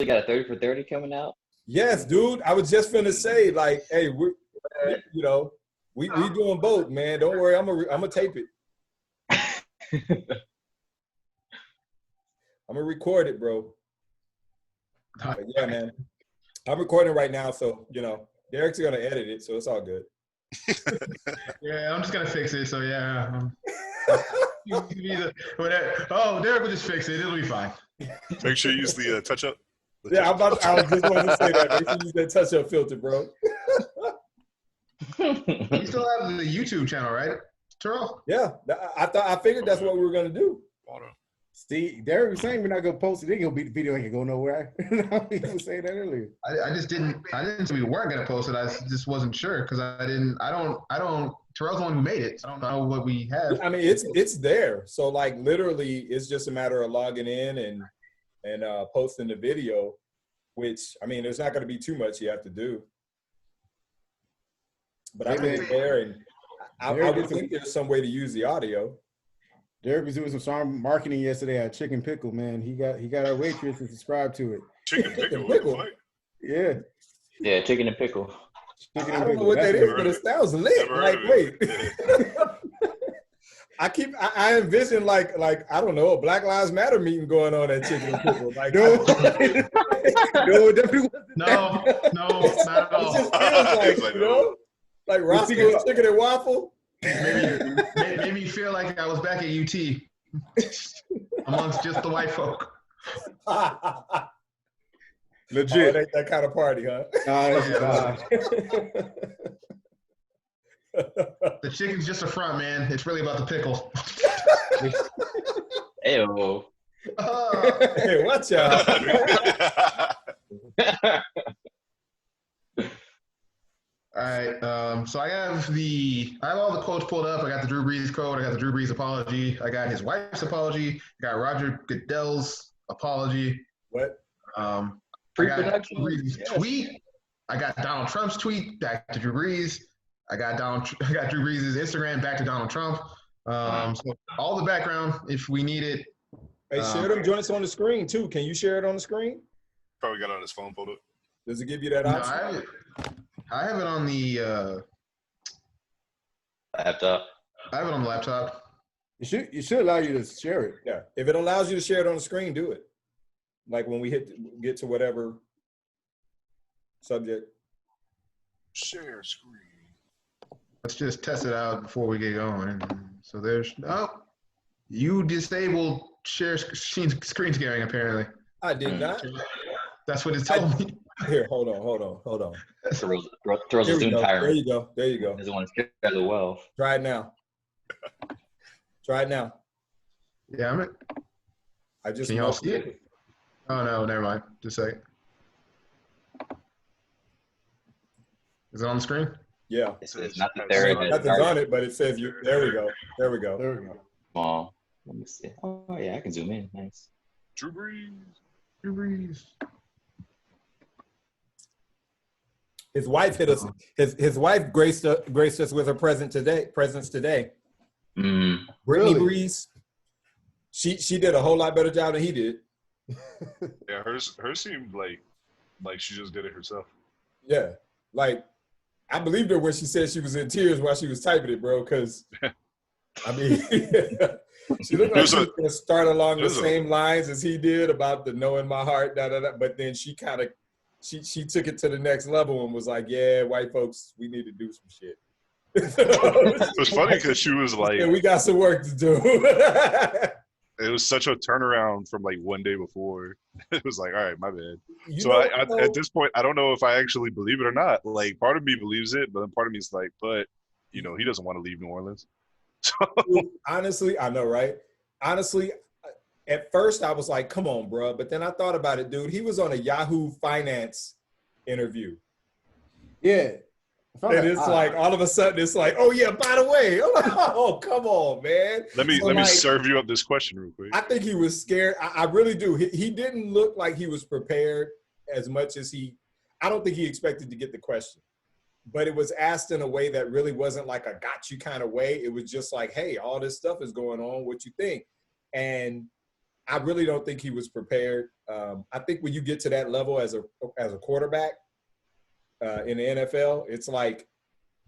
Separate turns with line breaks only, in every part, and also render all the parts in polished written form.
got a 30 for 30 coming out?
Yes, dude. I was just finna say, like, hey, we doing both, man. Don't worry, I'm gonna tape it. I'm gonna record it, bro. But yeah, man. I'm recording right now, so Derek's gonna edit it, so it's all good.
Yeah, I'm just gonna fix it. So yeah. Derek will just fix it. It'll be fine.
Make sure you use the touch-up.
Yeah, I was just going to say that. Make sure you use that touch-up filter, bro.
You still have the YouTube channel, right, Terrell?
Yeah, I figured that's what we were gonna do.
See, Derek was saying we're not gonna post it. The video ain't gonna go nowhere. He was saying that earlier.
I didn't say we weren't gonna post it. I just wasn't sure because I don't. Terrell's the one who made it. So I don't know what we have.
I mean, it's there. So like literally, it's just a matter of logging in and posting the video. Which I mean, there's not going to be too much you have to do. But I think it's there, and I would think there's some way to use the audio.
Derek was doing some marketing yesterday at Chicken Pickle, man. He got our waitress to subscribe to it.
Chicken Pickle?
Yeah.
Yeah, Chicken and Pickle.
I don't know what that is, but it sounds lit. Like, wait. I envision like I don't know, a Black Lives Matter meeting going on at Chicken and Pickle. Like,
no, definitely wasn't.
No, not at all.
It just feels like Roscoe's Chicken and Waffle.
Made me feel like I was back at UT amongst just the white folk.
Legit. It ain't that kind of party, huh?
The chicken's just a front, man. It's really about the pickle.
Ew.
Hey, watch out.
All right. So I have all the quotes pulled up. I got the Drew Brees quote. I got the Drew Brees apology. I got his wife's apology. I got Roger Goodell's apology.
What?
I got Drew Brees' tweet. I got Donald Trump's tweet back to Drew Brees. I got Drew Brees' Instagram back to Donald Trump. So all the background, if we need it.
Hey, share them joints on the screen too. Can you share it on the screen?
Probably got it on his phone pulled up.
Does it give you that option?
I have it on the
laptop.
I have it on the laptop.
It should allow you to share it.
Yeah. If it allows you to share it on the screen, do it. Like when we get to whatever subject.
Share screen.
Let's just test it out before we get going. So you disabled share screen sharing apparently.
I did not.
That's what it told me.
Here, hold on.
Terrell's a Zoom tyrant.
There you go.
Doesn't want to share the wealth.
Try it now.
Yeah, I'm it. Can y'all see it? Oh no, never mind. Just a second. Is it on the screen?
Yeah.
It's not that there.
Nothing's on it, but it says you. There we go.
Oh, let me see. Oh yeah, I can zoom in. Nice.
Drew Brees.
His wife hit us. His wife graced us with her presence today.
Mm.
Brittany Brees. She did a whole lot better job than he did.
Yeah, hers seemed like she just did it herself.
Yeah, like I believed her when she said she was in tears while she was typing it, bro. Because I mean, she looked like she was going to start along the same lines as he did about the knowing my heart, But then she kind of she took it to the next level and was like, "Yeah, white folks, we need to do some shit."
It was funny because she was like,
"Yeah, we got some work to do."
It was such a turnaround from like one day before. It was like, all right, my bad. At this point, I don't know if I actually believe it or not. Like, part of me believes it, but then part of me is like, but he doesn't want to leave New Orleans. So.
Honestly, I know, right? Honestly, at first I was like, come on, bro. But then I thought about it, dude. He was on a Yahoo Finance interview.
Yeah.
And it's like all of a sudden it's like, oh yeah, by the way, oh come on, man.
Let me serve you up this question real quick.
I think he was scared. I really do. He didn't look like he was prepared as much as I don't think he expected to get the question. But it was asked in a way that really wasn't like a got you kind of way. It was just like, hey, all this stuff is going on. What you think? And I really don't think he was prepared. I think when you get to that level as a quarterback in the NFL, it's like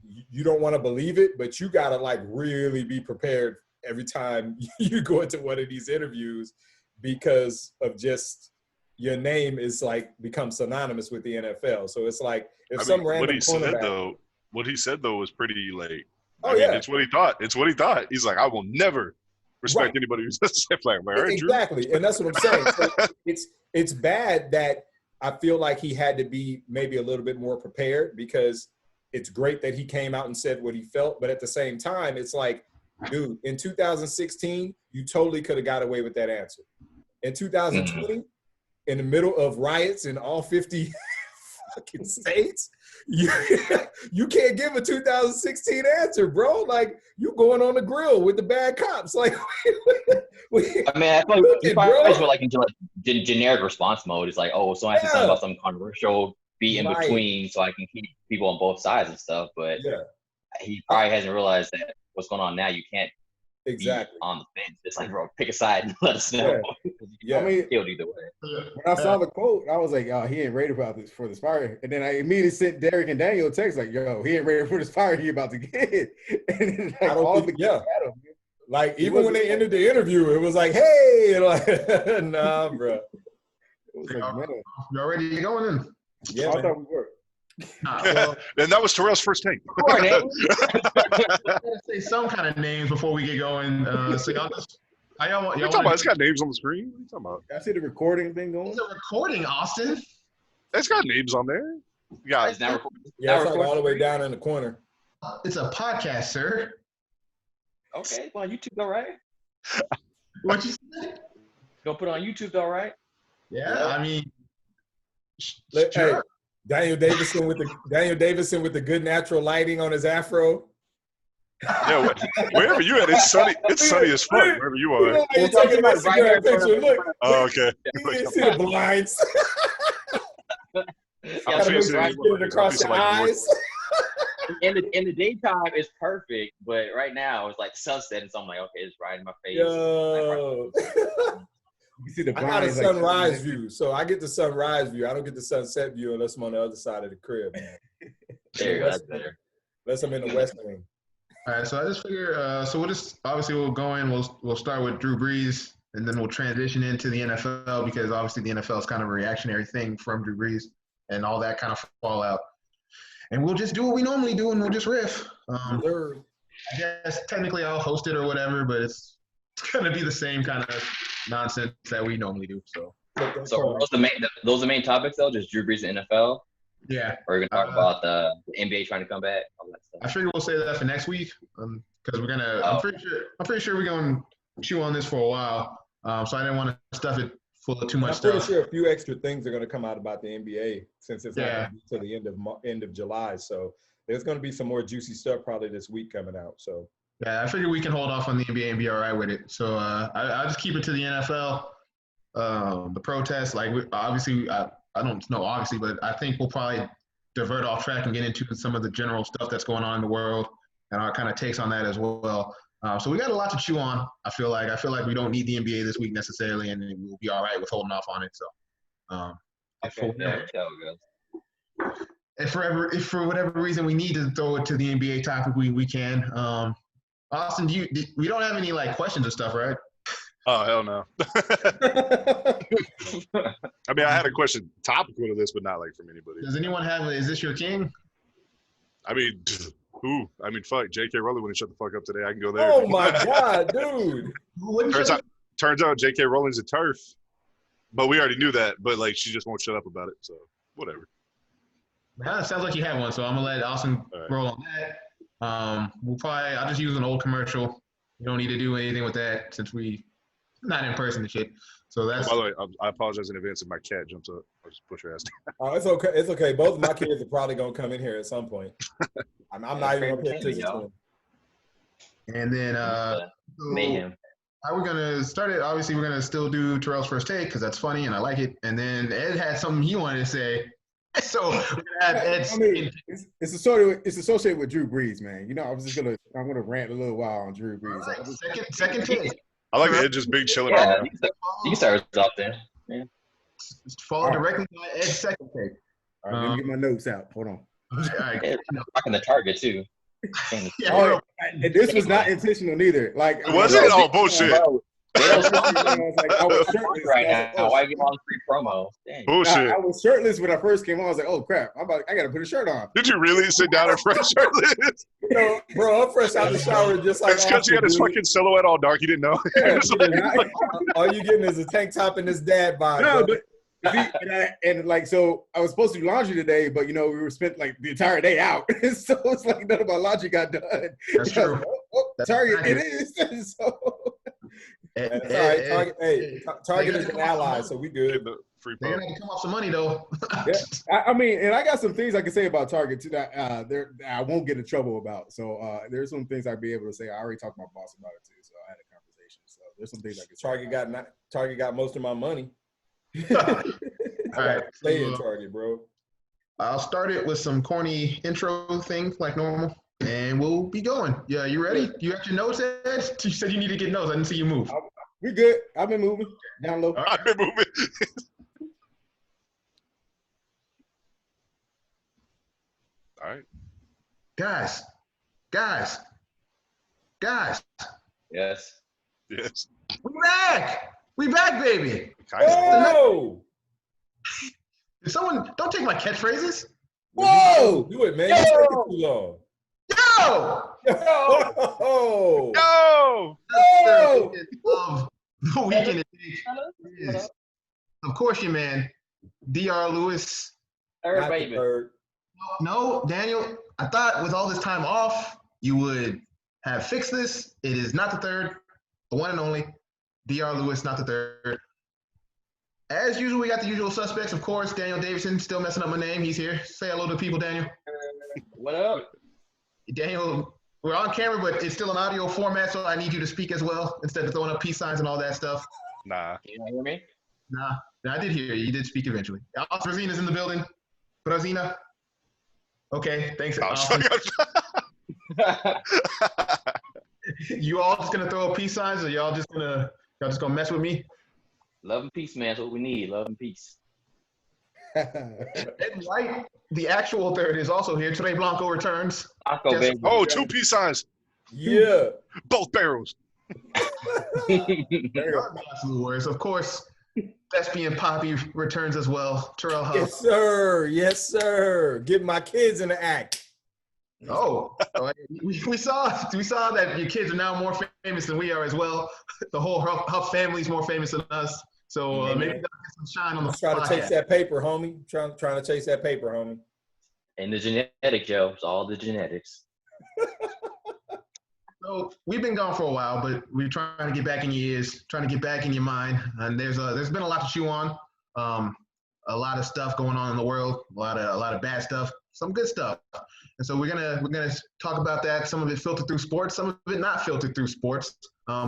you don't want to believe it, but you got to like really be prepared every time you go into one of these interviews because of just your name is like become synonymous with the NFL. So it's like if some random cornerback.
What he said though was pretty like.
Oh, yeah.
It's what he thought. It's what he thought. He's like, I will never respect anybody who says that. Like, all right,
exactly,
Drew.
And that's what I'm saying. So it's bad that I feel like he had to be maybe a little bit more prepared because it's great that he came out and said what he felt, but at the same time, it's like, dude, in 2016, you totally could have got away with that answer. In 2020, in the middle of riots in all 50 fucking states, you can't give a 2016 answer, bro. Like, you going on the grill with the bad cops. Like,
I mean, I feel like you probably just went like into like generic response mode. It's like, oh, so I have to talk about some controversial beat in between so I can keep people on both sides and stuff. But he probably hasn't realized that what's going on now, you can't be on the fence. It's like, bro, pick a side and let us know.
I mean,
killed either way.
When I saw the quote, I was like, oh, he ain't ready for this fire. And then I immediately sent Derek and Daniel a text like, yo, he ain't ready for this fire he about to get. And then, like, all the kids at him.
Like, even when they ended the interview, it was like, hey, like, nah, bro.
It was like, man.
You already going in?
Yeah,
I thought we were.
And that was Terrell's first take.
Gotta say some kind of names before we get going. So y'all just, y'all
what are you talking about? It's got names on the screen. What are you talking about?
I see the recording thing going.
It's a recording, Austin.
It's got names on there. Yeah,
It's not recording.
Yeah, it's like all the way down in the corner.
It's a podcast, sir.
Okay, well, YouTube though, right?
What you say?
Gonna put it on YouTube though, right?
Yeah, I mean,
Hey,
sure.
Daniel Davison with the good natural lighting on his afro.
Yeah, wherever you at, it's sunny. It's sunny as fuck wherever you are.
You're taking an Instagram picture. Look,
Oh, okay.
you see the blinds.
Yeah,
Getting across the eyes.
in the daytime, it's perfect, but right now it's like sunset, and so I'm like, okay, it's right in my face.
Yo.
You see the
I got a
blinds,
sunrise view, so I get the sunrise view. I don't get the sunset view unless I'm on the other side of the crib, man.
There you go. That's better.
Unless I'm in the west wing.
All right, so I just figure. So we'll go in. We'll start with Drew Brees, and then we'll transition into the NFL because obviously the NFL is kind of a reactionary thing from Drew Brees and all that kind of fallout. And we'll just do what we normally do, and we'll just riff. I guess technically I'll host it or whatever, but it's gonna be the same kind of nonsense that we normally do. So
those are the main topics though, just Drew Brees and NFL.
Yeah.
Or we're gonna talk about the NBA trying to come back, all that stuff.
I figure we'll say that for next week, because we're gonna. I'm pretty sure we're gonna chew on this for a while. So I didn't want to stuff it full of too much stuff.
I'm pretty sure a few extra things are going to come out about the NBA since it's not going to be till the end of July. So there's going to be some more juicy stuff probably this week coming out. So
yeah, I figure we can hold off on the NBA and be all right with it. So I'll just keep it to the NFL. The protests, like obviously, I don't know obviously, but I think we'll probably divert off track and get into some of the general stuff that's going on in the world and our kind of takes on that as well. So we got a lot to chew on. I feel like we don't need the NBA this week necessarily, and we'll be all right with holding off on it. So, if for whatever reason we need to throw it to the NBA topic, we can. Austin, we don't have any like questions or stuff, right?
Oh hell no. I mean, I had a question topical to this, but not like from anybody.
Does anyone have? Is this your king?
I mean. Ooh, I mean, fuck. J.K. Rowling wouldn't shut the fuck up today. I can go there.
Oh my god, dude!
Turns out J.K. Rowling's a turf, but we already knew that. But like, she just won't shut up about it. So whatever.
It sounds like you have one. So I'm gonna let Austin roll on that. I'll just use an old commercial. You don't need to do anything with that since we not in person and shit. So that's.
By the way, I apologize in advance if my cat jumps up. I'll just push her ass down.
Oh, it's okay. It's okay. Both of my kids are probably gonna come in here at some point. I'm not even gonna pay attention to them.
And then
mayhem.
How we're gonna start it? Obviously, we're gonna still do Terrell's first take because that's funny and I like it. And then Ed had something he wanted to say, so we're gonna have Ed's.
I mean, it's associated with Drew Brees, man. You know, I'm gonna rant a little while on Drew Brees.
Right. Second take.
I like Ed just being chilling.
Yeah, you can start us off there. Yeah.
Followed directly by Ed's second take.
All right, let me get my notes out. Hold on.
All right.
Yeah, rocking the target too.
Yeah,
and this was not intentional neither. Like,
was it? Oh, bullshit.
They don't sponsor
I was like, I was shirtless
right now. Why give all the free promo? Dang.
Bullshit.
I was shirtless when I first came on. I was like, oh crap, I got to put a shirt on.
Did you really sit down and fresh shirtless?
Bro, I'm fresh out the shower just like.
It's because you had his fucking silhouette all dark. You didn't know.
All you getting is a tank top and this dad bod.
No, but and like, so I was supposed to do laundry today, but we were spent like the entire day out, so it's like none of my laundry got done.
That's true.
Target, it is. So.
That's all right. Target, Target is an ally, so we good.
Free
They're gonna come off some money though.
Yeah. I mean, and I got some things I can say about Target too that I won't get in trouble about. So there's some things I'd be able to say. I already talked to my boss about it too, so I had a conversation. So there's some things I can say.
Target got most of my money.
All right,
stay in Target, bro.
I'll start it with some corny intro thing like normal, and we'll be going. Yeah, you ready? You got your notes, Ed? You said you need to get notes. I didn't see you move.
We good. I've been moving down low.
I've been moving. All right.
Guys.
Yes.
We back, baby.
Whoa!
Someone don't take my catchphrases.
Whoa! Do it, man. You're taking too long.
Yo!
Yo!
No!
Of the weekend is, of course, your man, Dr. Lewis.
Everybody.
No, Daniel, I thought with all this time off, you would have fixed this. It is not the third, the one and only, Dr. Lewis, not the third. As usual, we got the usual suspects, of course. Daniel Davidson, still messing up my name. He's here. Say hello to people, Daniel.
What up?
Daniel, we're on camera, but it's still an audio format, so I need you to speak as well instead of throwing up peace signs and all that stuff.
Nah.
Can you hear me?
Nah, I did hear you. You did speak eventually. Oscar Rosina's in the building. Rosina. Okay, thanks. You all just gonna throw up peace signs, or y'all just gonna mess with me?
Love and peace, man. That's what we need. Love and peace.
Ed White, the actual third, is also here. Trey Blanco returns.
Oh, 2 peace signs.
Yeah.
Both barrels.
Of course, Thespian Poppy returns as well. Terrell Huff.
Yes, sir. Yes, sir. Get my kids in the act.
Oh, we saw that your kids are now more famous than we are as well. The whole Huff family is more famous than us. So maybe they'll get some shine on the
Trying to chase that paper, homie. Trying to chase that paper, homie.
And the genetics, yo. It's all the genetics.
So we've been gone for a while, but we're trying to get back in your ears, trying to get back in your mind. And there's been a lot to chew on. A lot of stuff going on in the world, a lot of bad stuff, some good stuff. And so we're gonna talk about that. Some of it filtered through sports, some of it not filtered through sports.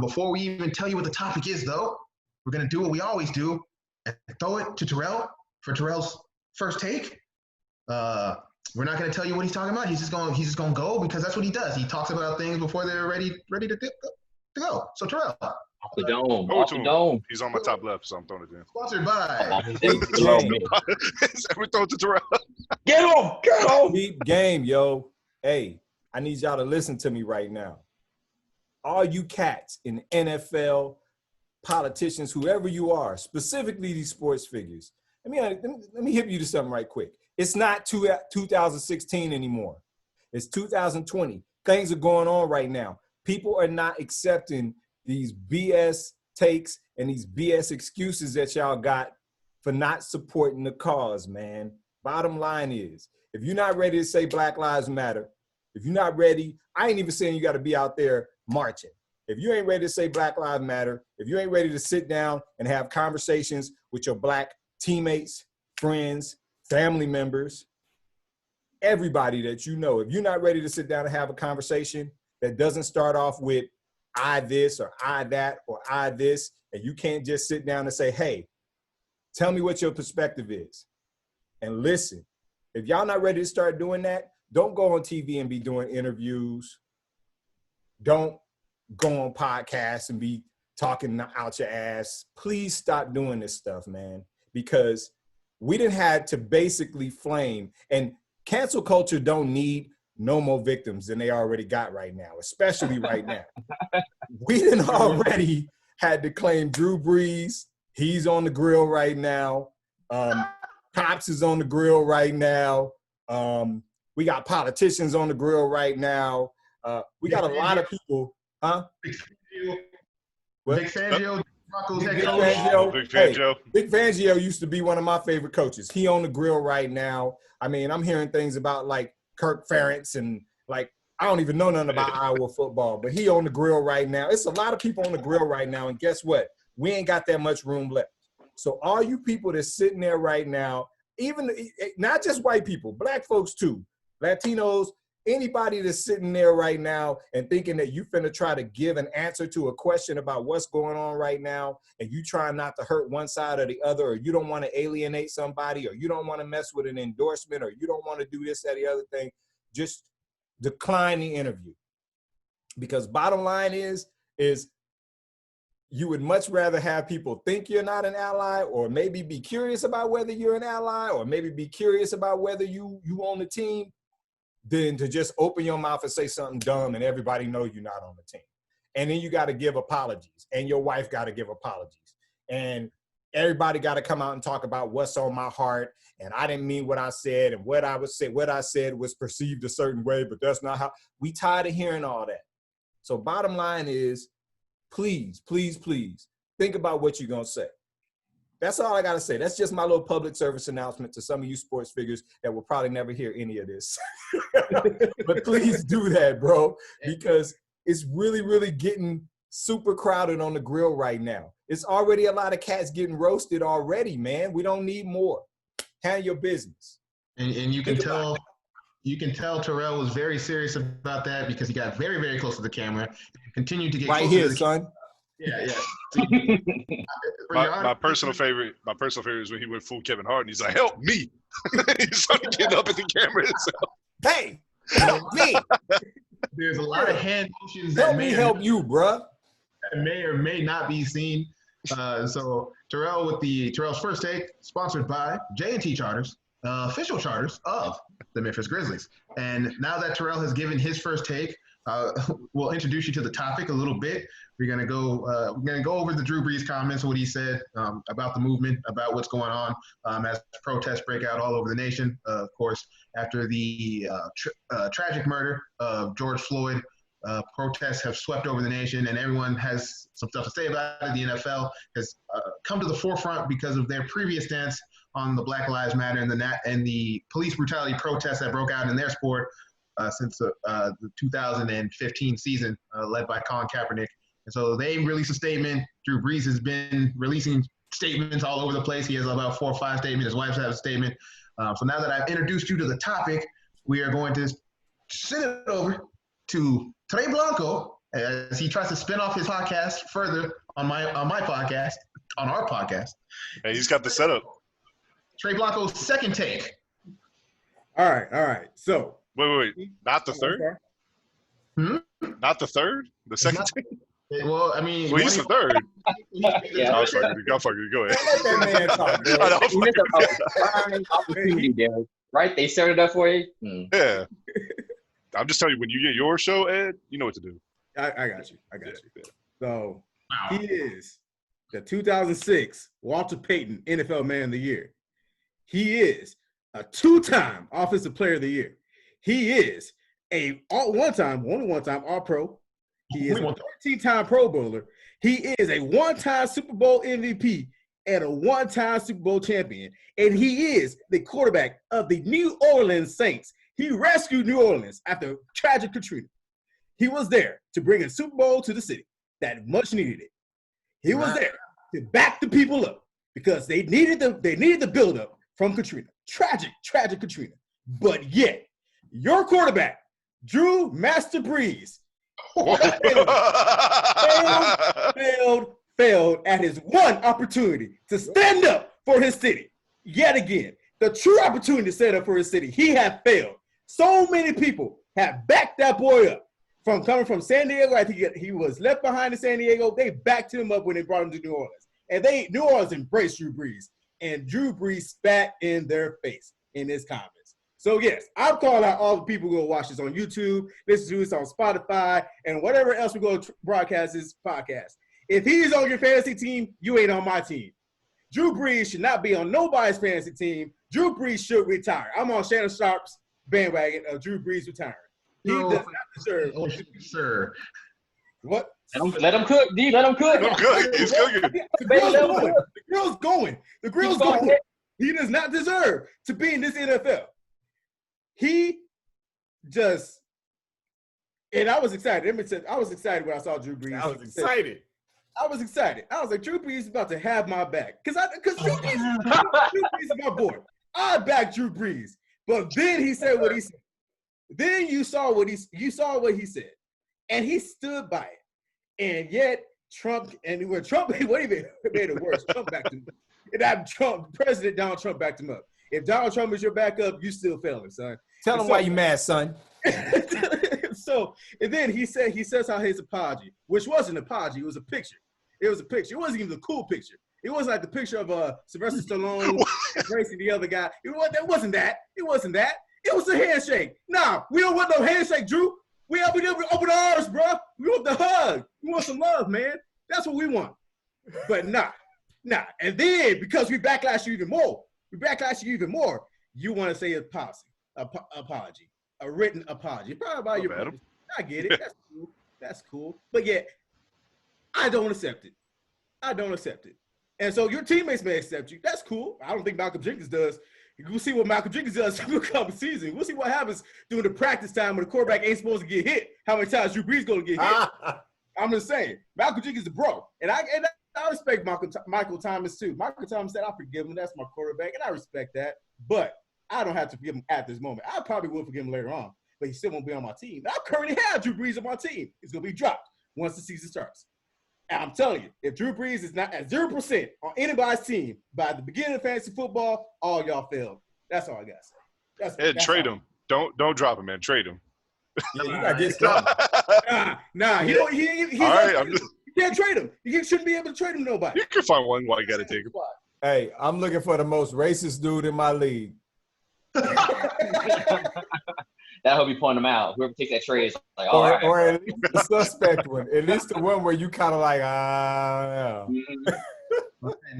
Before we even tell you what the topic is, though, we're gonna do what we always do and throw it to Terrell for Terrell's first take. We're not gonna tell you what he's talking about. He's just gonna go because that's what he does. He talks about things before they're ready to go. So Terrell.
Off the dome. Off the dome.
He's on my top left, so I'm throwing it to him.
Sponsored by.
We throw it to Terrell.
Get him!
Deep game, yo. Hey, I need y'all to listen to me right now. All you cats in the NFL, politicians, whoever you are, specifically these sports figures. Let me hit you to something right quick. It's not 2016 anymore. It's 2020. Things are going on right now. People are not accepting these BS takes and these BS excuses that y'all got for not supporting the cause, man. Bottom line is, if you're not ready to say Black Lives Matter, if you're not ready, I ain't even saying you got to be out there marching. If you ain't ready to say Black Lives Matter, if you ain't ready to sit down and have conversations with your Black teammates, friends, family members, everybody that you know, if you're not ready to sit down and have a conversation that doesn't start off with I this or I that or I this, and you can't just sit down and say, hey, tell me what your perspective is and listen. If y'all not ready to start doing that, don't go on TV and be doing interviews. Don't go on podcasts and be talking out your ass. Please stop doing this stuff, man. because we didn't have to basically flame. And cancel culture don't need no more victims than they already got right now, especially right now. We didn't already had to claim Drew Brees. He's on the grill right now. Cops is on the grill right now. We got politicians on the grill right now. We got a lot of people. Huh?
Vic Fangio.
Vic Fangio used to be one of my favorite coaches. He on the grill right now. I mean, I'm hearing things about like Kirk Ferentz and like I don't even know nothing about Iowa football, but he on the grill right now. It's a lot of people on the grill right now, and guess what? We ain't got that much room left. So all you people that's sitting there right now, even not just white people, black folks too, Latinos, anybody that's sitting there right now and thinking that you finna try to give an answer to a question about what's going on right now, and you trying not to hurt one side or the other, or you don't want to alienate somebody, or you don't want to mess with an endorsement, or you don't want to do this, that, the other thing, just decline the interview. Because bottom line is you would much rather have people think you're not an ally, or maybe be curious about whether you're an ally, or maybe be curious about whether you own the team, than to just open your mouth and say something dumb and everybody know you're not on the team. And then you got to give apologies, and your wife got to give apologies, and everybody got to come out and talk about what's on my heart, and I didn't mean what I said, and what I said was perceived a certain way, but that's not how. We tired of hearing all that. So bottom line is, please, please, please think about what you're going to say. That's all I got to say. That's just my little public service announcement to some of you sports figures that will probably never hear any of this. But please do that, bro, because it's really, really getting super crowded on the grill right now. It's already a lot of cats getting roasted already, man. We don't need more. Handle your business.
And you can tell Terrell was very serious about that, because he got very, very close to the camera. Continued to get
right here, son.
Yeah.
My personal favorite is when he went full Kevin Hart and he's like, "Help me!" He started getting up at the camera himself.
Hey, help me!
There's a lot of hand motions
that help you, bruh.
That may or may not be seen. So Terrell's first take, sponsored by J&T Charters, official charters of the Memphis Grizzlies. And now that Terrell has given his first take, we'll introduce you to the topic a little bit. We're gonna go over the Drew Brees comments, what he said about the movement, about what's going on as protests break out all over the nation. Of course, after the tragic murder of George Floyd, protests have swept over the nation, and everyone has some stuff to say about it. The NFL has come to the forefront because of their previous stance on the Black Lives Matter and the police brutality protests that broke out in their sport since the 2015 season, led by Colin Kaepernick. And so they released a statement. Drew Brees has been releasing statements all over the place. He has about 4 or 5 statements. His wife has a statement. So now that I've introduced you to the topic, we are going to send it over to Trey Blanco as he tries to spin off his podcast further on my podcast, on our podcast.
Hey, he's got the setup.
Trey Blanco's second take.
All right. So
wait, not the third? Not the third? The second take?
Well, I mean,
he's the third.
Yeah.
I was fucking, go ahead.
Let that man talk, bro.
Right? They started up for you?
Yeah. I'm just telling you, when you get your show, Ed, you know what to do.
I got you. Yeah. So he is the 2006 Walter Payton NFL Man of the Year. He is a 2-time Offensive Player of the Year. He is a one-time All-Pro. He is a 13-time Pro Bowler. He is a 1-time Super Bowl MVP and a 1-time Super Bowl champion. And he is the quarterback of the New Orleans Saints. He rescued New Orleans after tragic Katrina. He was there to bring a Super Bowl to the city that much needed it. He was there to back the people up because they needed the buildup from Katrina. Tragic Katrina. But yet, your quarterback, Drew Master Brees, failed at his one opportunity to stand up for his city. Yet again, the true opportunity to stand up for his city, he had failed. So many people have backed that boy up from coming from San Diego. I think he was left behind in San Diego. They backed him up when they brought him to New Orleans. And New Orleans embraced Drew Brees. and Drew Brees spat in their face in his comments. So, yes, I'm calling out all the people who will watch this on YouTube, listen to this on Spotify, and whatever else we go to broadcast this podcast. If he's on your fantasy team, you ain't on my team. Drew Brees should not be on nobody's fantasy team. Drew Brees should retire. I'm on Shannon Sharp's bandwagon of Drew Brees retiring. He does not deserve.
Oh, sir.
What?
Let him cook, D. Let him cook.
Let him cook. He's cooking.
The grill's going. The grill's going. He does not deserve to be in this NFL. He just, and I was excited. Let me say, I was excited when I saw Drew Brees.
I was excited.
I was like, Drew Brees is about to have my back. Because Drew Brees is my boy. I back Drew Brees. But then he said what he said. Then you saw what he said. And he stood by it. And yet Trump, and when Trump, what even made it worse, Trump backed him up. President Donald Trump backed him up. If Donald Trump is your backup, you still failing, son.
Tell him why you mad, son.
So, and then he says how his apology, which wasn't an apology, it was a picture. It was a picture. It wasn't even a cool picture. It wasn't like the picture of Sylvester Stallone embracing the other guy. It wasn't that. It wasn't that. It was a handshake. Nah, we don't want no handshake, Drew. We have to open arms, bro. We want the hug. We want some love, man. That's what we want. But nah. And then because we backlash you even more, you want to say apology, a written apology. Probably about your brother. I get it. That's cool. But yet, I don't accept it. And so your teammates may accept you. That's cool. I don't think Malcolm Jenkins does. We'll see what Malcolm Jenkins does in the coming season. We'll see what happens during the practice time when the quarterback ain't supposed to get hit. How many times Drew Brees going to get hit? I'm just saying. Malcolm Jenkins is a bro. And I respect Michael Thomas, too. Michael Thomas said, I forgive him. That's my quarterback. And I respect that. But I don't have to forgive him at this moment. I probably will forgive him later on. But he still won't be on my team. I currently have Drew Brees on my team. It's going to be dropped once the season starts. And I'm telling you, if Drew Brees is not at 0% on anybody's team by the beginning of fantasy football, all y'all failed. That's all I got to say.
Ed, trade him. Don't drop him, man. Trade him.
Yeah, you got to get started.
He can't trade him. You shouldn't be able to trade him nobody.
You can find one. Why you got to take him?
Hey, I'm looking for the most racist dude in my league.
That'll be pointing them out. Whoever takes that trade is like,
or at least the suspect one. At least the one where you kind of like, yeah.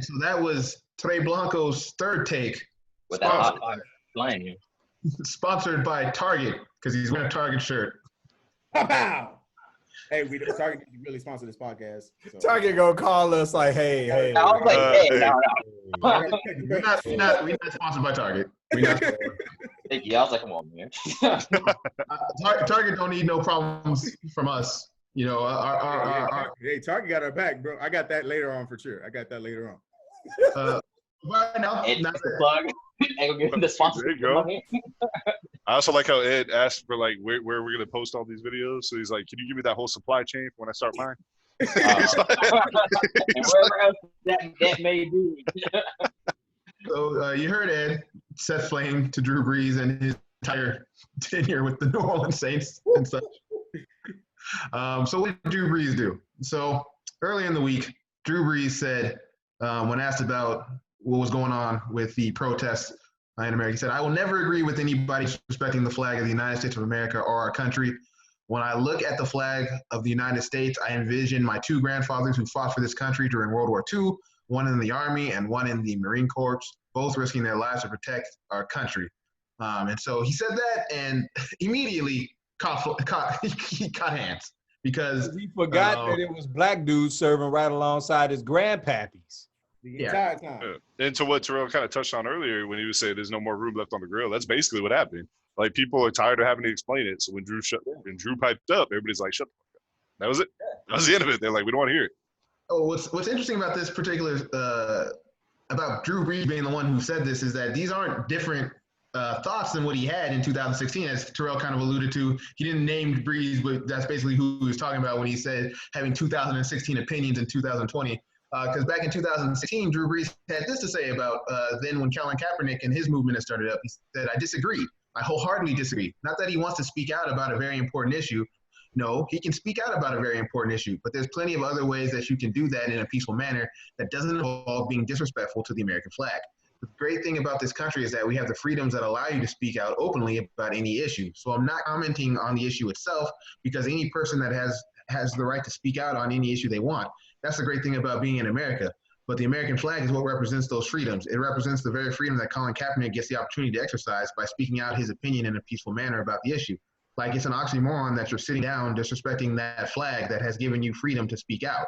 So that was Trey Blanco's third take.
With that hot fire flying you.
Sponsored by Target because he's wearing a Target shirt.
Pow! Hey, Target really sponsor this podcast. So.
Target gonna call us like, hey.
I was like, no.
We're not sponsored by Target. We're not.
Thank you. I was like, come on, man.
Target don't need no problems from us. You know,
hey, Target got our back, bro. I got that later on for sure.
Right now,
not the plug. And go get the sponsor.
There you go. I also like how Ed asked for like where we're gonna post all these videos. So he's like, "Can you give me that whole supply chain for when I start mine?"
And wherever else that may be.
So you heard Ed set flame to Drew Brees and his entire tenure with the New Orleans Saints and such. So what did Drew Brees do? So early in the week, Drew Brees said, when asked about what was going on with the protests in America, he said, "I will never agree with anybody respecting the flag of the United States of America or our country. When I look at the flag of the United States, I envision my two grandfathers who fought for this country during World War II, one in the Army and one in the Marine Corps, both risking their lives to protect our country." And so he said that and immediately he caught hands because
he forgot that it was black dudes serving right alongside his grandpappies.
The entire time.
Yeah. And to what Terrell kind of touched on earlier when he was saying there's no more room left on the grill, that's basically what happened. Like, people are tired of having to explain it. So when Drew piped up, everybody's like, shut the fuck up. That was it. That was the end of it. They're like, we don't want to hear it.
Oh, what's interesting about this particular about Drew Brees being the one who said this is that these aren't different thoughts than what he had in 2016, as Terrell kind of alluded to. He didn't name Brees, but that's basically who he was talking about when he said having 2016 opinions in 2020. Because back in 2016, Drew Brees had this to say about then when Colin Kaepernick and his movement had started up. He said, "I disagree. I wholeheartedly disagree. Not that he wants to speak out about a very important issue, No, he can speak out about a very important issue, but there's plenty of other ways that you can do that in a peaceful manner that doesn't involve being disrespectful to the American flag. The great thing about this country is that we have the freedoms that allow you to speak out openly about any issue. So I'm not commenting on the issue itself, because any person that has the right to speak out on any issue they want. That's the great thing about being in America. But the American flag is what represents those freedoms. It represents the very freedom that Colin Kaepernick gets the opportunity to exercise by speaking out his opinion in a peaceful manner about the issue. Like, it's an oxymoron that you're sitting down disrespecting that flag that has given you freedom to speak out.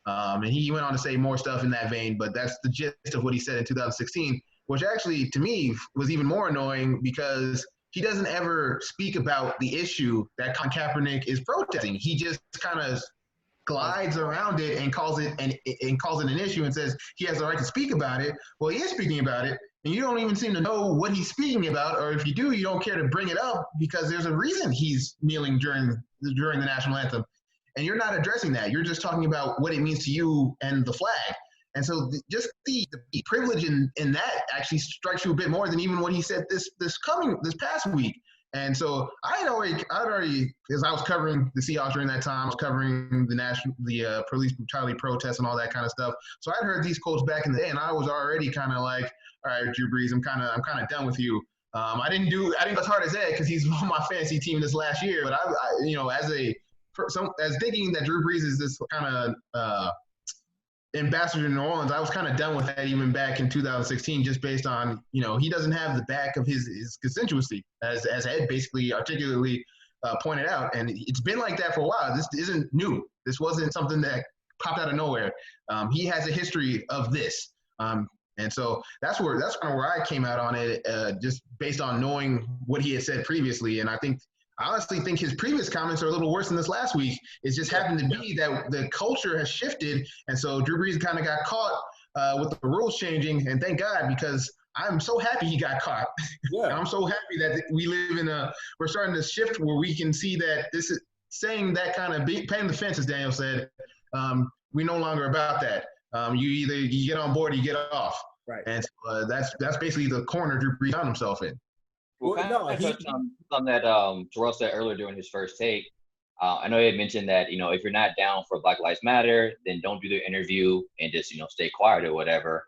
And he went on to say more stuff in that vein, but that's the gist of what he said in 2016, which actually, to me, was even more annoying because he doesn't ever speak about the issue that Colin Kaepernick is protesting. He just kind of glides around it and calls it an issue and says he has the right to speak about it. Well, he is speaking about it, and you don't even seem to know what he's speaking about, or if you do, you don't care to bring it up because there's a reason he's kneeling during the national anthem. And you're not addressing that. You're just talking about what it means to you and the flag. And so just the privilege in that actually strikes you a bit more than even what he said this past week. And so I'd already, because I was covering the Seahawks during that time, I was covering the police brutality protests and all that kind of stuff. So I'd heard these quotes back in the day, and I was already kind of like, all right, Drew Brees, I'm kind of done with you. I didn't go as hard as Ed because he's on my fantasy team this last year, but as thinking that Drew Brees is this kind of ambassador in New Orleans, I was kind of done with that even back in 2016, just based on, he doesn't have the back of his constituency, as Ed basically articulately pointed out. And it's been like that for a while. This isn't new. This wasn't something that popped out of nowhere. He has a history of this. And so that's kind of where I came out on it, just based on knowing what he had said previously. And I honestly think his previous comments are a little worse than this last week. It just happened to be that the culture has shifted. And so Drew Brees kind of got caught with the rules changing. And thank God, because I'm so happy he got caught. Yeah. I'm so happy that we live we're starting to shift where we can see that this is saying that kind of paying the fence, as Daniel said. We no longer about that. You get on board or you get off. Right. And so, that's basically the corner Drew Brees found himself in.
Well, I touched on something that Terrell said earlier during his first take. I know he had mentioned that, if you're not down for Black Lives Matter, then don't do the interview and just, stay quiet or whatever.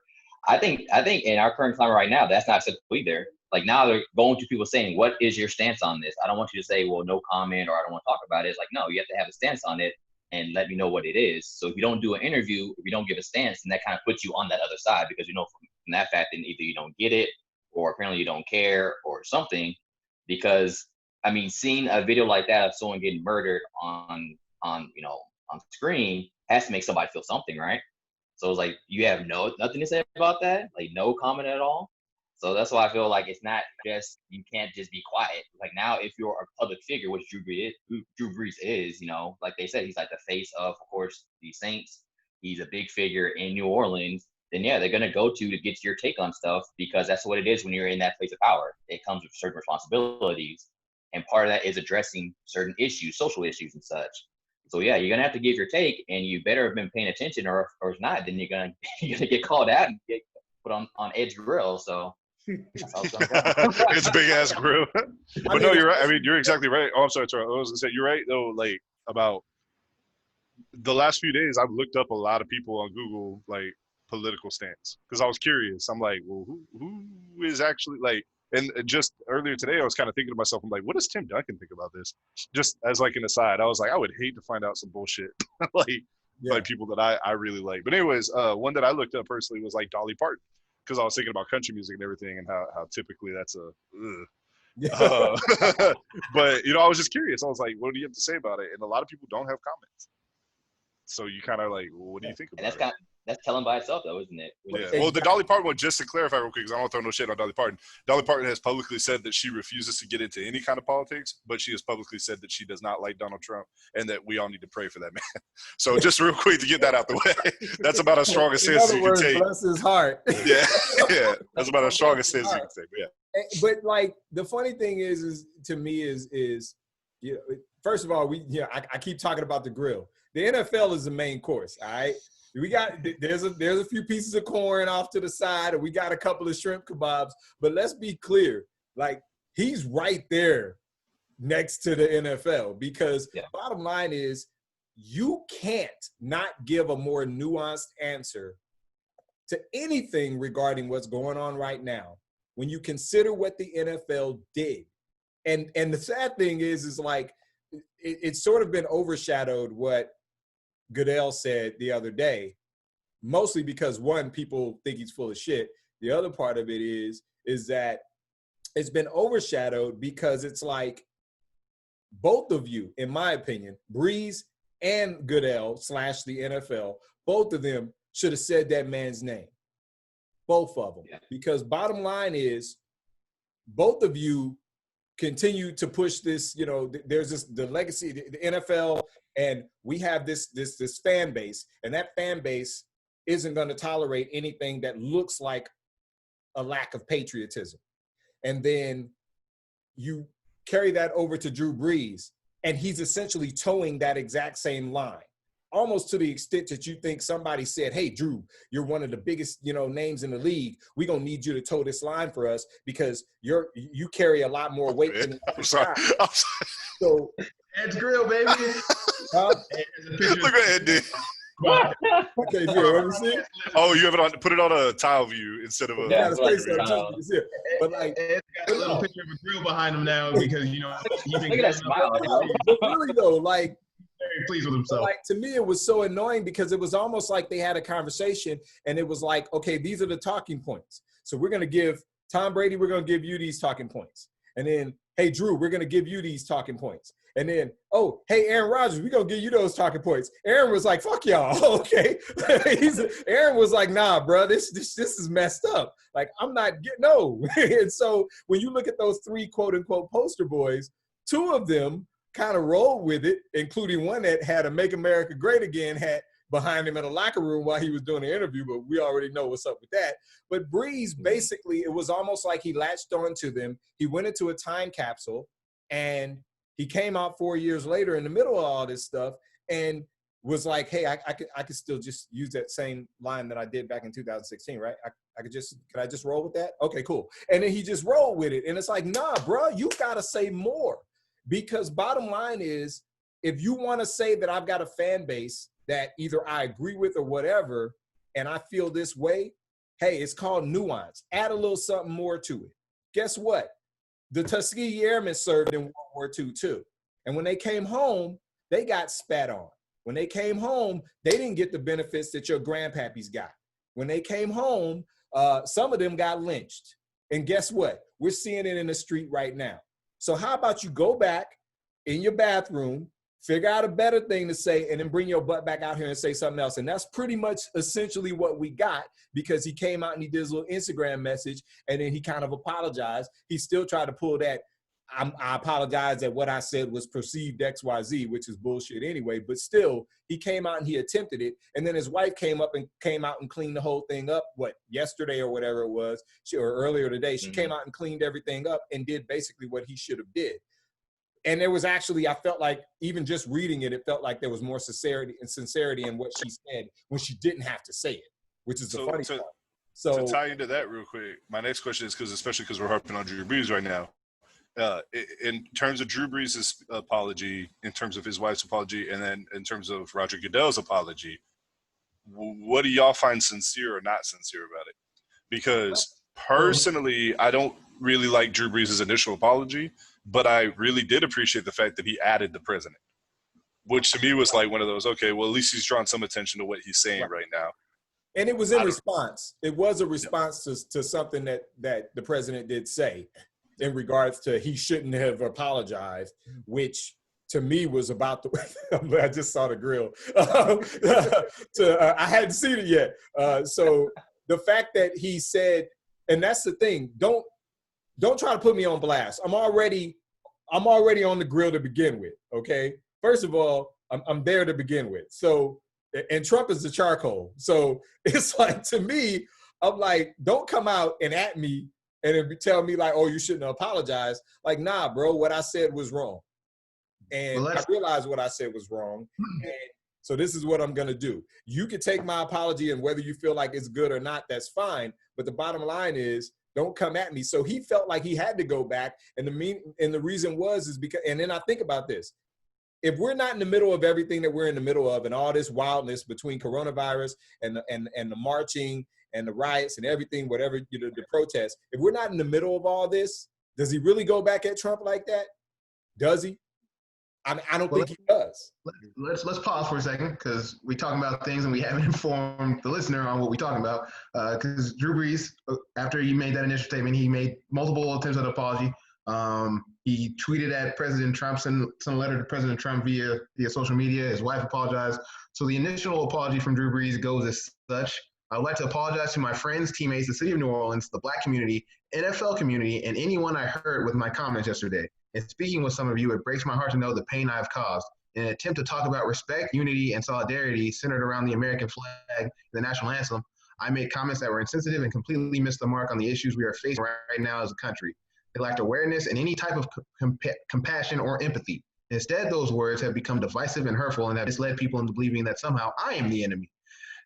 I think in our current climate right now, that's not acceptable either. Like, now they're going to people saying, what is your stance on this? I don't want you to say, well, no comment, or I don't want to talk about it. It's like, no, you have to have a stance on it and let me know what it is. So if you don't do an interview, if you don't give a stance, then that kind of puts you on that other side, because from that fact, then either you don't get it, or apparently you don't care, or something. Because seeing a video like that of someone getting murdered on screen has to make somebody feel something, right? So it's like, you have nothing to say about that, like no comment at all. So that's why I feel like it's not just, you can't just be quiet. Like, now, if you're a public figure, which Drew Brees is, like they said, he's like the face of course, the Saints. He's a big figure in New Orleans. Then yeah, they're going to go to get your take on stuff, because that's what it is when you're in that place of power. It comes with certain responsibilities. And part of that is addressing certain issues, social issues and such. So yeah, you're going to have to give your take, and you better have been paying attention, or if not, then you're going to get called out and get put on Ed's grill. So
it's a big ass grill. But no, you're right. You're exactly right. Oh, I'm sorry. I was going to say, you're right though, like, about the last few days, I've looked up a lot of people on Google, like, political stance, because I was curious. I'm like, well, who is actually, like, and just earlier today I was kind of thinking to myself, I'm like, what does Tim Duncan think about this? Just as like an aside, I was like, I would hate to find out some bullshit like people that I really like. But anyways, one that I looked up personally was like Dolly Parton, because I was thinking about country music and everything, and how typically that's but I was just curious. I was like, what do you have to say about it? And a lot of people don't have comments. So you kind of like, well, what do you think about it?
That's telling by itself, though, isn't it?
Yeah. Well, the Dolly Parton one, just to clarify real quick, because I don't want to throw no shit on Dolly Parton. Dolly Parton has publicly said that she refuses to get into any kind of politics, but she has publicly said that she does not like Donald Trump, and that we all need to pray for that man. So just real quick to get that out the way, that's about as strong a stance as you can take.
Bless his heart.
Yeah, that's about as strong a stance you can take. Yeah.
But like, the funny thing is to me is first of all, I keep talking about the grill. The NFL is the main course, all right? There's a few pieces of corn off to the side, and we got a couple of shrimp kebabs. But let's be clear, like, he's right there next to the NFL, because bottom line is you can't not give a more nuanced answer to anything regarding what's going on right now when you consider what the NFL did. And the sad thing is like, it's sort of been overshadowed what Goodell said the other day, mostly because one, people think he's full of shit. The other part of it is that it's been overshadowed because it's like both of you, in my opinion, Breeze and Goodell / the NFL, both of them should have said that man's name. Both of them. Yeah. Because bottom line is, both of you continue to push this, you know, there's this, the legacy, the NFL, and we have this fan base, and that fan base isn't going to tolerate anything that looks like a lack of patriotism. And then you carry that over to Drew Brees, and he's essentially towing that exact same line, almost to the extent that you think somebody said, hey, Drew, you're one of the biggest, you know, names in the league. We're going to need you to toe this line for us because you carry a lot more weight than
I'm sorry.
So
Ed's Grill, baby.
Look at Ed did.
Okay, good. Let me see.
Oh, you have it on. Put it on a tile view instead of a.
Yeah, but like,
Ed's got a little picture of a grill behind him now because you know.
Look at that smile.
But really though, like,
very pleased with himself.
Like, to me, it was so annoying because it was almost like they had a conversation, and it was like, okay, these are the talking points. So we're gonna give Tom Brady, we're gonna give you these talking points, and then, hey, Drew, we're gonna give you these talking points. And then, oh, hey, Aaron Rodgers, we're going to give you those talking points. Aaron was like, fuck y'all, okay? Aaron was like, nah, bro, this is messed up. Like, I'm not getting, no. And so when you look at those three quote-unquote poster boys, two of them kind of rolled with it, including one that had a Make America Great Again hat behind him in a locker room while he was doing the interview, but we already know what's up with that. But Breeze, basically, it was almost like he latched onto them. He went into a time capsule, and he came out 4 years later in the middle of all this stuff and was like, hey, I could still just use that same line that I did back in 2016, right? Can I just roll with that? Okay, cool. And then he just rolled with it. And it's like, nah, bro, you got to say more. Because bottom line is, if you want to say that I've got a fan base that either I agree with or whatever, and I feel this way, hey, it's called nuance. Add a little something more to it. Guess what? The Tuskegee Airmen served in World War II too. And when they came home, they got spat on. When they came home, they didn't get the benefits that your grandpappies got. When they came home, some of them got lynched. And guess what? We're seeing it in the street right now. So how about you go back in your bathroom, figure out a better thing to say, and then bring your butt back out here and say something else. And that's pretty much essentially what we got, because he came out and he did his little Instagram message, and then he kind of apologized. He still tried to pull that, I apologize that what I said was perceived XYZ, which is bullshit anyway, but still, he came out and he attempted it. And then his wife came out and cleaned the whole thing up, yesterday or whatever it was, or earlier today. She came out and cleaned everything up and did basically what he should have did. And there was actually, I felt like, even just reading it, it felt like there was more sincerity in what she said when she didn't have to say it, which is the funny part. So
to tie into that real quick, my next question is, especially because we're harping on Drew Brees right now, in terms of Drew Brees' apology, in terms of his wife's apology, and then in terms of Roger Goodell's apology, what do y'all find sincere or not sincere about it? Because personally, I don't really like Drew Brees' initial apology, but I really did appreciate the fact that he added the president, which to me was like one of those, okay, well, at least he's drawn some attention to what he's saying right now.
And it was in response. It was a response to something that the president did say in regards to he shouldn't have apologized, which to me was about the – I just saw the grill. I hadn't seen it yet. So the fact that he said – and that's the thing. Don't try to put me on blast. I'm already on the grill to begin with, okay? First of all, I'm there to begin with. So, and Trump is the charcoal. So it's like, to me, I'm like, don't come out and at me and then tell me like, oh, you shouldn't apologize. Like, nah, bro, what I said was wrong. And I realized what I said was wrong. And so this is what I'm going to do. You can take my apology, and whether you feel like it's good or not, that's fine. But the bottom line is, Don't come at me. So he felt like he had to go back. And the reason is because, and then I think about this. If we're not in the middle of everything that we're in the middle of and all this wildness between coronavirus and the marching and the riots and everything, whatever, the protests, if we're not in the middle of all this, does he really go back at Trump like that? Does he? I don't think he does.
Let's pause for a second because we're talking about things and we haven't informed the listener on what we're talking about. Because Drew Brees, after he made that initial statement, he made multiple attempts at apology. He tweeted at President Trump, sent a letter to President Trump via social media. His wife apologized. So the initial apology from Drew Brees goes as such. I would like to apologize to my friends, teammates, the city of New Orleans, the Black community, NFL community, and anyone I hurt with my comments yesterday. In speaking with some of you, it breaks my heart to know the pain I have caused. In an attempt to talk about respect, unity, and solidarity centered around the American flag and the national anthem, I made comments that were insensitive and completely missed the mark on the issues we are facing right now as a country. They lacked awareness and any type of compassion or empathy. Instead, those words have become divisive and hurtful and have misled people into believing that somehow I am the enemy.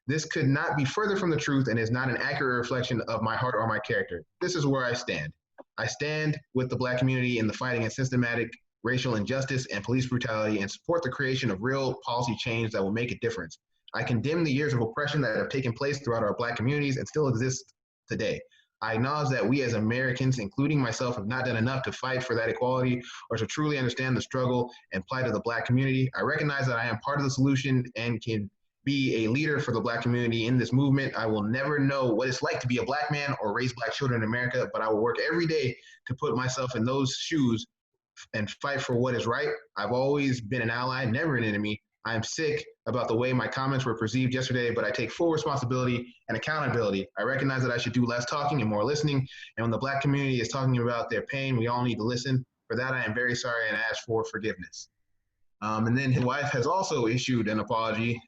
This could not be further from the truth and is not an accurate reflection of my heart or my character. This is where I stand. I stand with the Black community in the fight against systematic racial injustice and police brutality and support the creation of real policy change that will make a difference. I condemn the years of oppression that have taken place throughout our Black communities and still exist today. I acknowledge that we as Americans, including myself, have not done enough to fight for that equality or to truly understand the struggle and plight of the Black community. I recognize that I am part of the solution and can be a leader for the Black community in this movement. I will never know what it's like to be a Black man or raise Black children in America, but I will work every day to put myself in those shoes and fight for what is right. I've always been an ally, never an enemy. I am sick about the way my comments were perceived yesterday, but I take full responsibility and accountability. I recognize that I should do less talking and more listening. And when the Black community is talking about their pain, we all need to listen. For that, I am very sorry and ask for forgiveness. And then his wife has also issued an apology.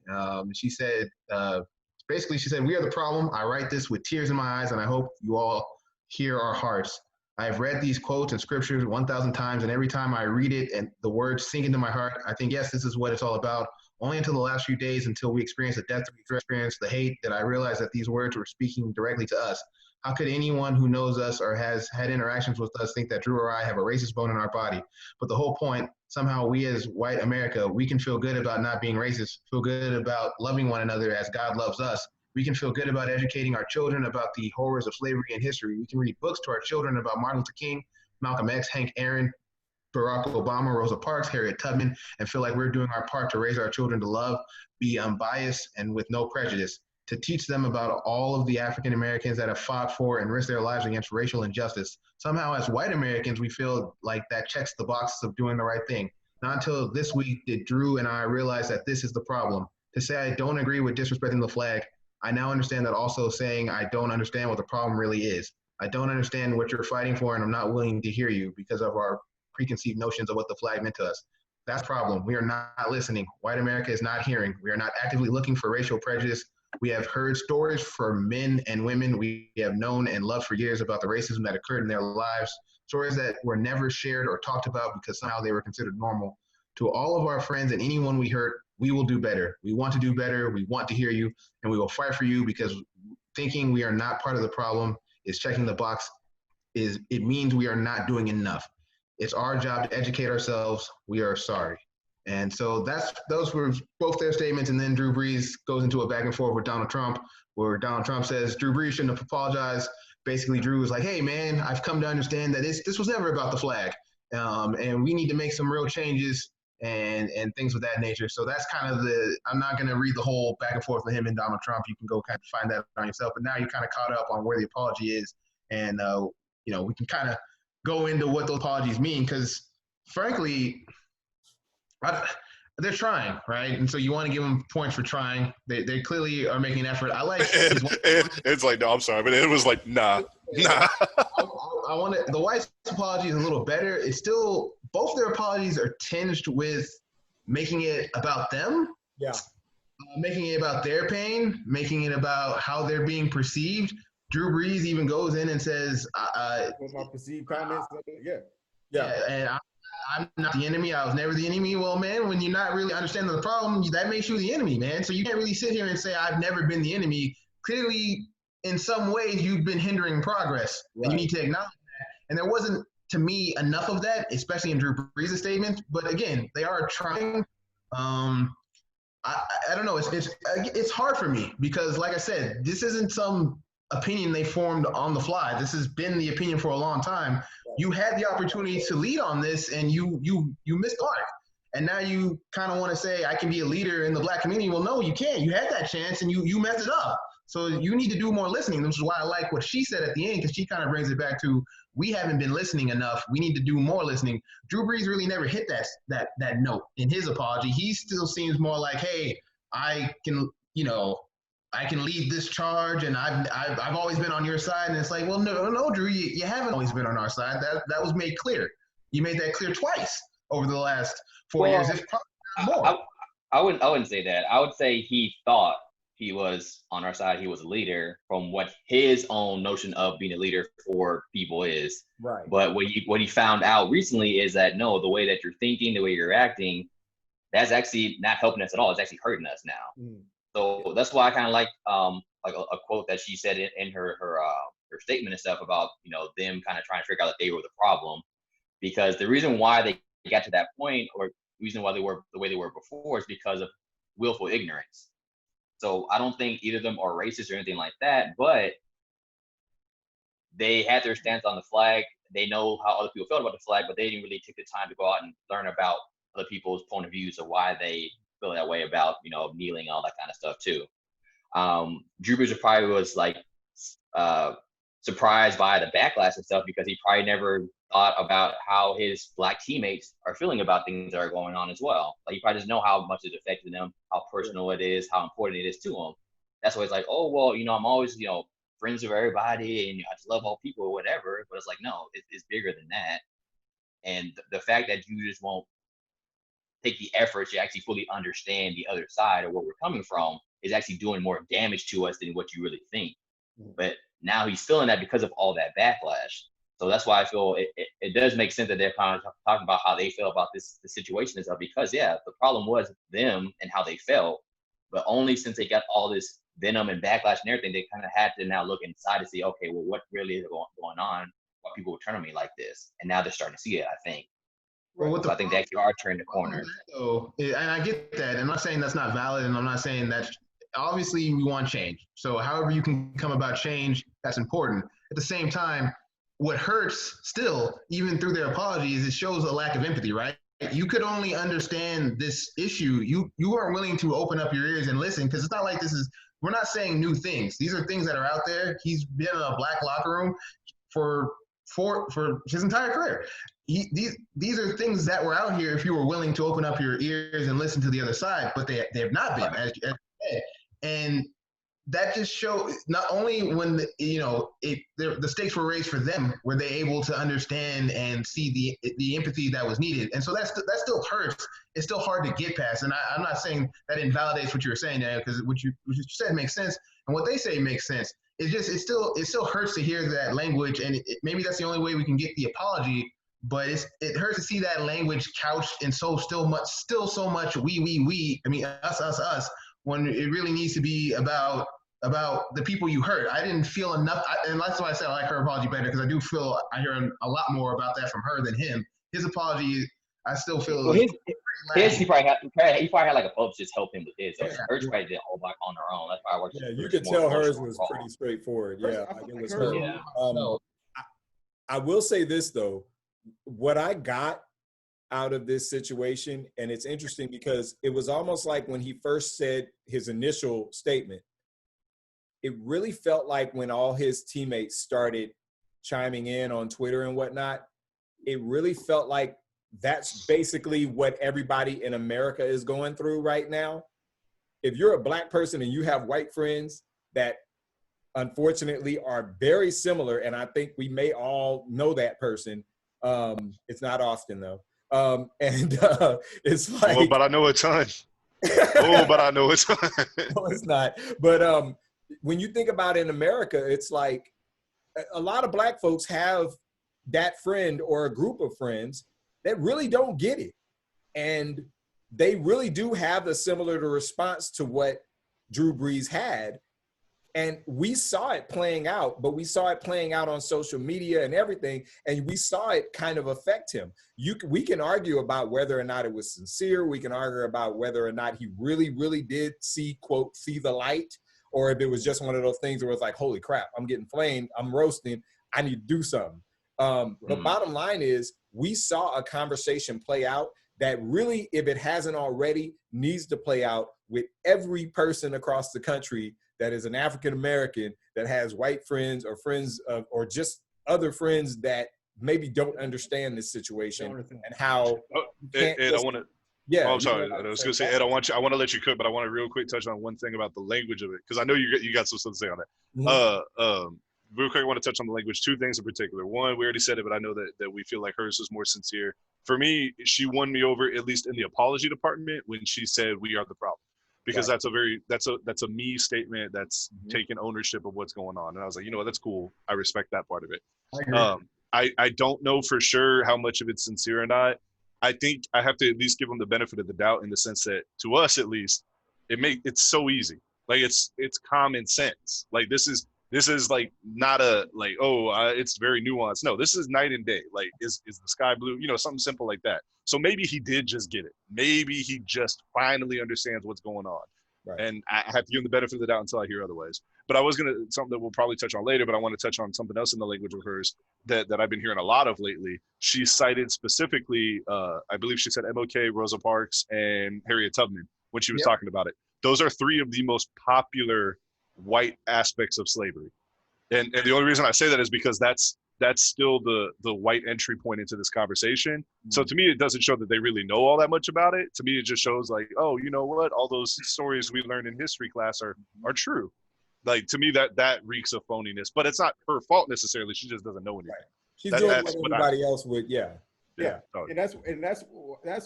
She said, we are the problem. I write this with tears in my eyes, and I hope you all hear our hearts. I have read these quotes and scriptures 1,000 times, and every time I read it and the words sink into my heart, I think, yes, this is what it's all about. Only until the last few days, until we experience the death, we experience the hate, that I realized that these words were speaking directly to us. How could anyone who knows us or has had interactions with us think that Drew or I have a racist bone in our body? But the whole point, somehow we as white America, we can feel good about not being racist, feel good about loving one another as God loves us. We can feel good about educating our children about the horrors of slavery and history. We can read books to our children about Martin Luther King, Malcolm X, Hank Aaron, Barack Obama, Rosa Parks, Harriet Tubman, and feel like we're doing our part to raise our children to love, be unbiased, and with no prejudice, to teach them about all of the African Americans that have fought for and risked their lives against racial injustice. Somehow, as white Americans, we feel like that checks the boxes of doing the right thing. Not until this week did Drew and I realize that this is the problem. To say I don't agree with disrespecting the flag, I now understand that also saying I don't understand what the problem really is. I don't understand what you're fighting for, and I'm not willing to hear you because of our preconceived notions of what the flag meant to us. That's the problem. We are not listening. White America is not hearing. We are not actively looking for racial prejudice. We have heard stories from men and women we have known and loved for years about the racism that occurred in their lives, stories that were never shared or talked about because somehow they were considered normal. To all of our friends and anyone we hurt, we will do better. We want to do better. We want to hear you, and we will fight for you because thinking we are not part of the problem is checking the box. It means we are not doing enough. It's our job to educate ourselves. We are sorry. And so those were both their statements. And then Drew Brees goes into a back and forth with Donald Trump, where Donald Trump says Drew Brees shouldn't have apologized. Basically, Drew was like, hey, man, I've come to understand that this was never about the flag. And we need to make some real changes and things of that nature. So that's kind of I'm not going to read the whole back and forth with him and Donald Trump. You can go kind of find that on yourself. But now you're kind of caught up on where the apology is. And, we can kind of go into what those apologies mean because, frankly, they're trying, right? And so you want to give them points for trying. They clearly are making an effort. I like
it's like, no, I'm sorry, but it was like, nah.
I want to. The wife's apology is a little better. It's still both their apologies are tinged with making it about them.
Yeah.
Making it about their pain, making it about how they're being perceived. Drew Brees even goes in and says,
"What's my perceived comments?"
Yeah. And I'm not the enemy. I was never the enemy. Well, man, when you're not really understanding the problem, that makes you the enemy, man. So you can't really sit here and say, I've never been the enemy. Clearly, in some ways you've been hindering progress. Right. And you need to acknowledge that. And there wasn't, to me, enough of that, especially in Drew Brees' statement. But again, they are trying. I don't know. It's hard for me because, like I said, this isn't some opinion they formed on the fly. This has been the opinion for a long time. You had the opportunity to lead on this, and you missed the mark. And now you kind of want to say, I can be a leader in the Black community. Well, no, you can't. You had that chance, and you messed it up. So you need to do more listening, which is why I like what she said at the end, because she kind of brings it back to, we haven't been listening enough. We need to do more listening. Drew Brees really never hit that note in his apology. He still seems more like, hey, I can lead this charge, and I've always been on your side. And it's like, well, no, Drew, you haven't always been on our side. That was made clear. You made that clear twice over the last 4 years. It's probably more.
I wouldn't say that. I would say he thought he was on our side. He was a leader from what his own notion of being a leader for people is.
Right.
But what he found out recently is that no, the way that you're thinking, the way you're acting, that's actually not helping us at all. It's actually hurting us now. Mm. So that's why I kind of like a quote that she said in her statement and stuff about, you know, them kind of trying to figure out that they were the problem, because the reason why they got to that point, or the reason why they were the way they were before, is because of willful ignorance. So I don't think either of them are racist or anything like that, but they had their stance on the flag. They know how other people felt about the flag, but they didn't really take the time to go out and learn about other people's point of views or why they feel that way about, you know, kneeling and all that kind of stuff too. Drew Brees probably was like surprised by the backlash and stuff, because he probably never thought about how his Black teammates are feeling about things that are going on as well. Like, he probably doesn't know how much it affected them, how personal it is, how important it is to him. That's why he's like, oh, well, you know, I'm always, you know, friends with everybody, and I just love all people or whatever. But it's like, no, it's bigger than that. And the fact that you just won't take the effort to actually fully understand the other side or where we're coming from is actually doing more damage to us than what you really think. But now he's feeling that because of all that backlash. So that's why I feel it does make sense that they're kind of talking about how they feel about the situation and stuff, because the problem was them and how they felt, but only since they got all this venom and backlash and everything, they kind of had to now look inside to see, okay, well, what really is going on? Why people would turn on me like this? And now they're starting to see it, I think. Well, so I think they actually are turning the corner.
And I get that. I'm not saying that's not valid, and I'm not saying that. Obviously, we want change. So however you can come about change, that's important. At the same time, what hurts still, even through their apologies, it shows a lack of empathy, right? You could only understand this issue. You weren't willing to open up your ears and listen, because it's not like we're not saying new things. These are things that are out there. He's been in a Black locker room for his entire career. These are things that were out here if you were willing to open up your ears and listen to the other side, but they have not been, as you said. And that just shows, not only when the stakes were raised for them, were they able to understand and see the empathy that was needed. And so that still hurts. It's still hard to get past. And I'm not saying that invalidates what you were saying, Daniel, because what you said makes sense, and what they say makes sense. It still hurts to hear that language, and maybe that's the only way we can get the apology. But it hurts to see that language couched in still so much we. I mean, us, when it really needs to be about the people you hurt. I didn't feel enough, and that's why I said I like her apology better, because I do feel I hear a lot more about that from her than him. His apology, I still feel.
Well, his he probably had like a publicist help him with his. So hers probably did all back on her own. That's why I worked.
Yeah, you could tell hers was pretty straightforward. Yeah, like it was her.
Yeah.
I will say this though, what I got out of this situation, and it's interesting because it was almost like when he first said his initial statement, it really felt like when all his teammates started chiming in on Twitter and whatnot, it really felt like that's basically what everybody in America is going through right now. If you're a Black person and you have white friends that unfortunately are very similar, and I think we may all know that person, it's not often though. It's like,
oh, but I know a ton. No,
it's not. But when you think about it in America, it's like a lot of Black folks have that friend or a group of friends that really don't get it. And they really do have a similar response to what Drew Brees had. And we saw it playing out, but we saw it playing out on social media and everything. And we saw it kind of affect him. We can argue about whether or not it was sincere. We can argue about whether or not he really, really did see, quote, see the light, or if it was just one of those things where it's like, holy crap, I'm getting flamed, I'm roasting, I need to do something. But bottom line is, we saw a conversation play out that really, if it hasn't already, needs to play out with every person across the country that is an African American that has white friends or friends or just other friends that maybe don't understand this situation and how.
Ed, I want to. Yeah. Oh, I'm sorry. I was going to say, Ed, I want to let you cook, but I want to real quick touch on one thing about the language of it, because I know you got some stuff to say on that. Real quick, I want to touch on the language. Two things in particular. One, we already said it, but I know that we feel like hers was more sincere. For me, she won me over, at least in the apology department, when she said, "We are the problem," because that's a me statement. That's taking ownership of what's going on. And I was like, you know what, that's cool. I respect that part of it. I don't know for sure how much of it's sincere or not. I think I have to at least give them the benefit of the doubt, in the sense that, to us at least, it's so easy. Like it's common sense. Like this is like not it's very nuanced. No, this is night and day. Like is the sky blue? Something simple like that. So maybe he did just get it. Maybe he just finally understands what's going on. Right. And I have to give him the benefit of the doubt until I hear otherwise. But I was something that we'll probably touch on later, but I want to touch on something else in the language of hers that I've been hearing a lot of lately. She cited specifically, I believe she said MLK, Rosa Parks, and Harriet Tubman when she was talking about it. Those are three of the most popular white aspects of slavery. And the only reason I say that is because that's still the white entry point into this conversation. So to me, it doesn't show that they really know all that much about it. To me, it just shows like, oh, you know what? All those stories we learned in history class are true. Like, to me, that reeks of phoniness, but it's not her fault necessarily. She just doesn't know anything.
Right. She's doing what everybody else would. Yeah.
And that's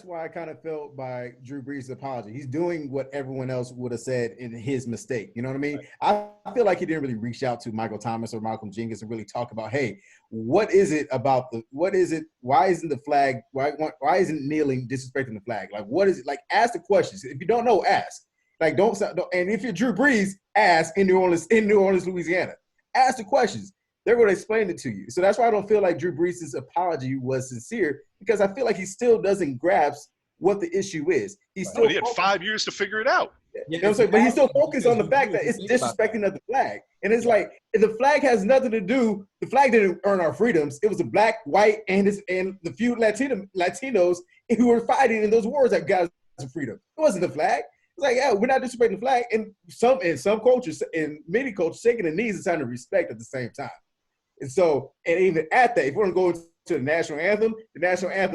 why I kind of felt by Drew Brees' apology. He's doing what everyone else would have said in his mistake. You know what I mean? Right. I feel like he didn't really reach out to Michael Thomas or Malcolm Jenkins and really talk about, hey, why isn't the flag, why isn't kneeling disrespecting the flag? Like, what is it? Like, ask the questions. If you don't know, ask. Like, don't and if you're Drew Brees, ask in New Orleans, Louisiana. Ask the questions. They're going to explain it to you. So that's why I don't feel like Drew Brees' apology was sincere, because I feel like he still doesn't grasp what the issue is. He
had 5 years to figure it out.
You know what I'm saying? But he's still focused on the fact that it's disrespecting of the flag. And it's like, if the flag has nothing to do, the flag didn't earn our freedoms. It was a black, white, and the few Latinos who were fighting in those wars that got us freedom. It wasn't the flag. It's like, yeah, we're not disrespecting the flag. And in some cultures, in many cultures, shaking the knees is a sign of respect at the same time. And so, and even at that, if we're going to go to the national anthem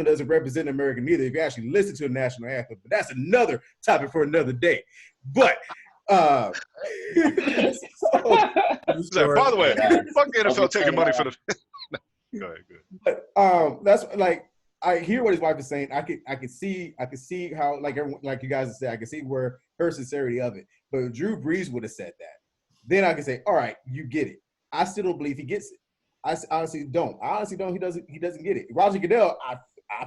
doesn't represent America neither, if you actually listen to the national anthem. But that's another topic for another day. But
by the way, fuck the NFL taking money for the go ahead.
But that's like, I hear what his wife is saying. I could see how, like you guys said, I can see where her sincerity of it. But if Drew Brees would have said that, then I can say, all right, you get it. I still don't believe he gets it. I honestly don't. He doesn't get it. Roger Goodell, I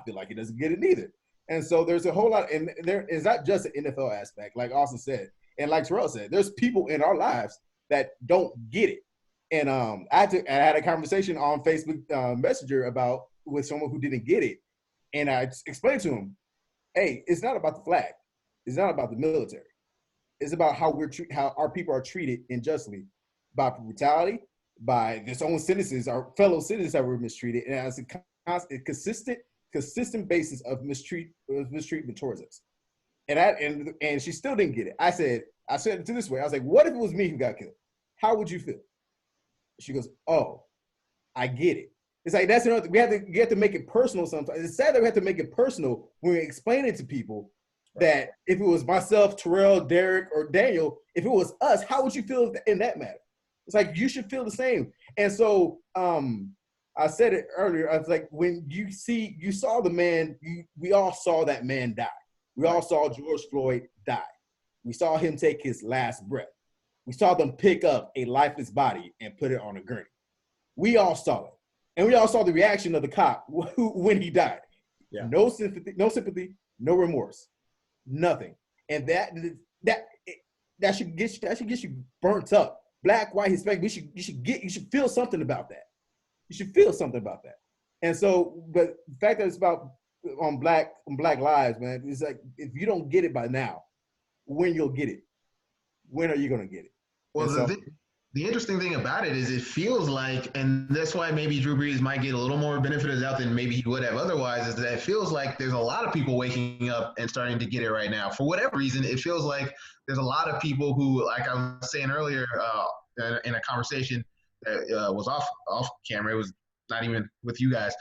feel like he doesn't get it neither. And so there's a whole lot, and there is not just an NFL aspect, like Austin said, and like Terrell said, there's people in our lives that don't get it. And I had a conversation on Facebook Messenger with someone who didn't get it, and I explained to him, hey, it's not about the flag, it's not about the military, it's about how our people are treated unjustly by brutality, by their own citizens, our fellow citizens that were mistreated, and as a consistent basis of mistreatment towards us. And she still didn't get it. I said it to this way. I was like, what if it was me who got killed? How would you feel? She goes, oh, I get it. It's like, that's another thing. We have to make it personal sometimes. It's sad that we have to make it personal when we explain it to people that if it was myself, Terrell, Derek, or Daniel, if it was us, how would you feel in that matter? It's like, you should feel the same. And so I said it earlier. I was like, when you saw the man, we all saw that man die. We all saw George Floyd die. We saw him take his last breath. We saw them pick up a lifeless body and put it on a gurney. We all saw it. And we all saw the reaction of the cop when he died. Yeah. No sympathy, no remorse, nothing. And that should get you burnt up. black, white, Hispanic, you should feel something about that. You should feel something about that. And so, but the fact that it's about on black lives, man, it's like if you don't get it by now, when you'll get it? When are you gonna get it?
Well, the interesting thing about it is it feels like, and that's why maybe Drew Brees might get a little more benefit of the doubt than maybe he would have otherwise, is that it feels like there's a lot of people waking up and starting to get it right now. For whatever reason, it feels like there's a lot of people who, like I was saying earlier in a conversation that was off camera, it was not even with you guys,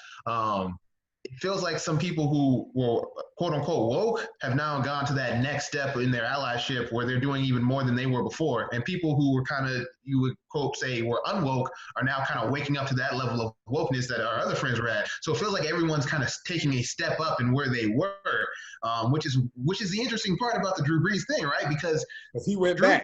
it feels like some people who were quote unquote woke have now gone to that next step in their allyship where they're doing even more than they were before. And people who were kind of, you would quote say were unwoke are now kind of waking up to that level of wokeness that our other friends were at. So it feels like everyone's kind of taking a step up in where they were, which is the interesting part about the Drew Brees thing, right? Because
he went back.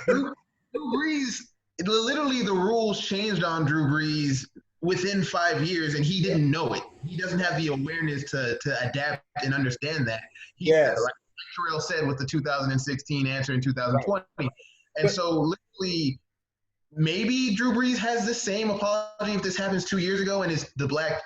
Drew Brees, literally the rules changed on Drew Brees within 5 years, and he didn't know it. He doesn't have the awareness to adapt and understand that.
Yes.
Like Terrell said with the 2016 answer in 2020. Right. And so literally, maybe Drew Brees has the same apology if this happens 2 years ago and it's the black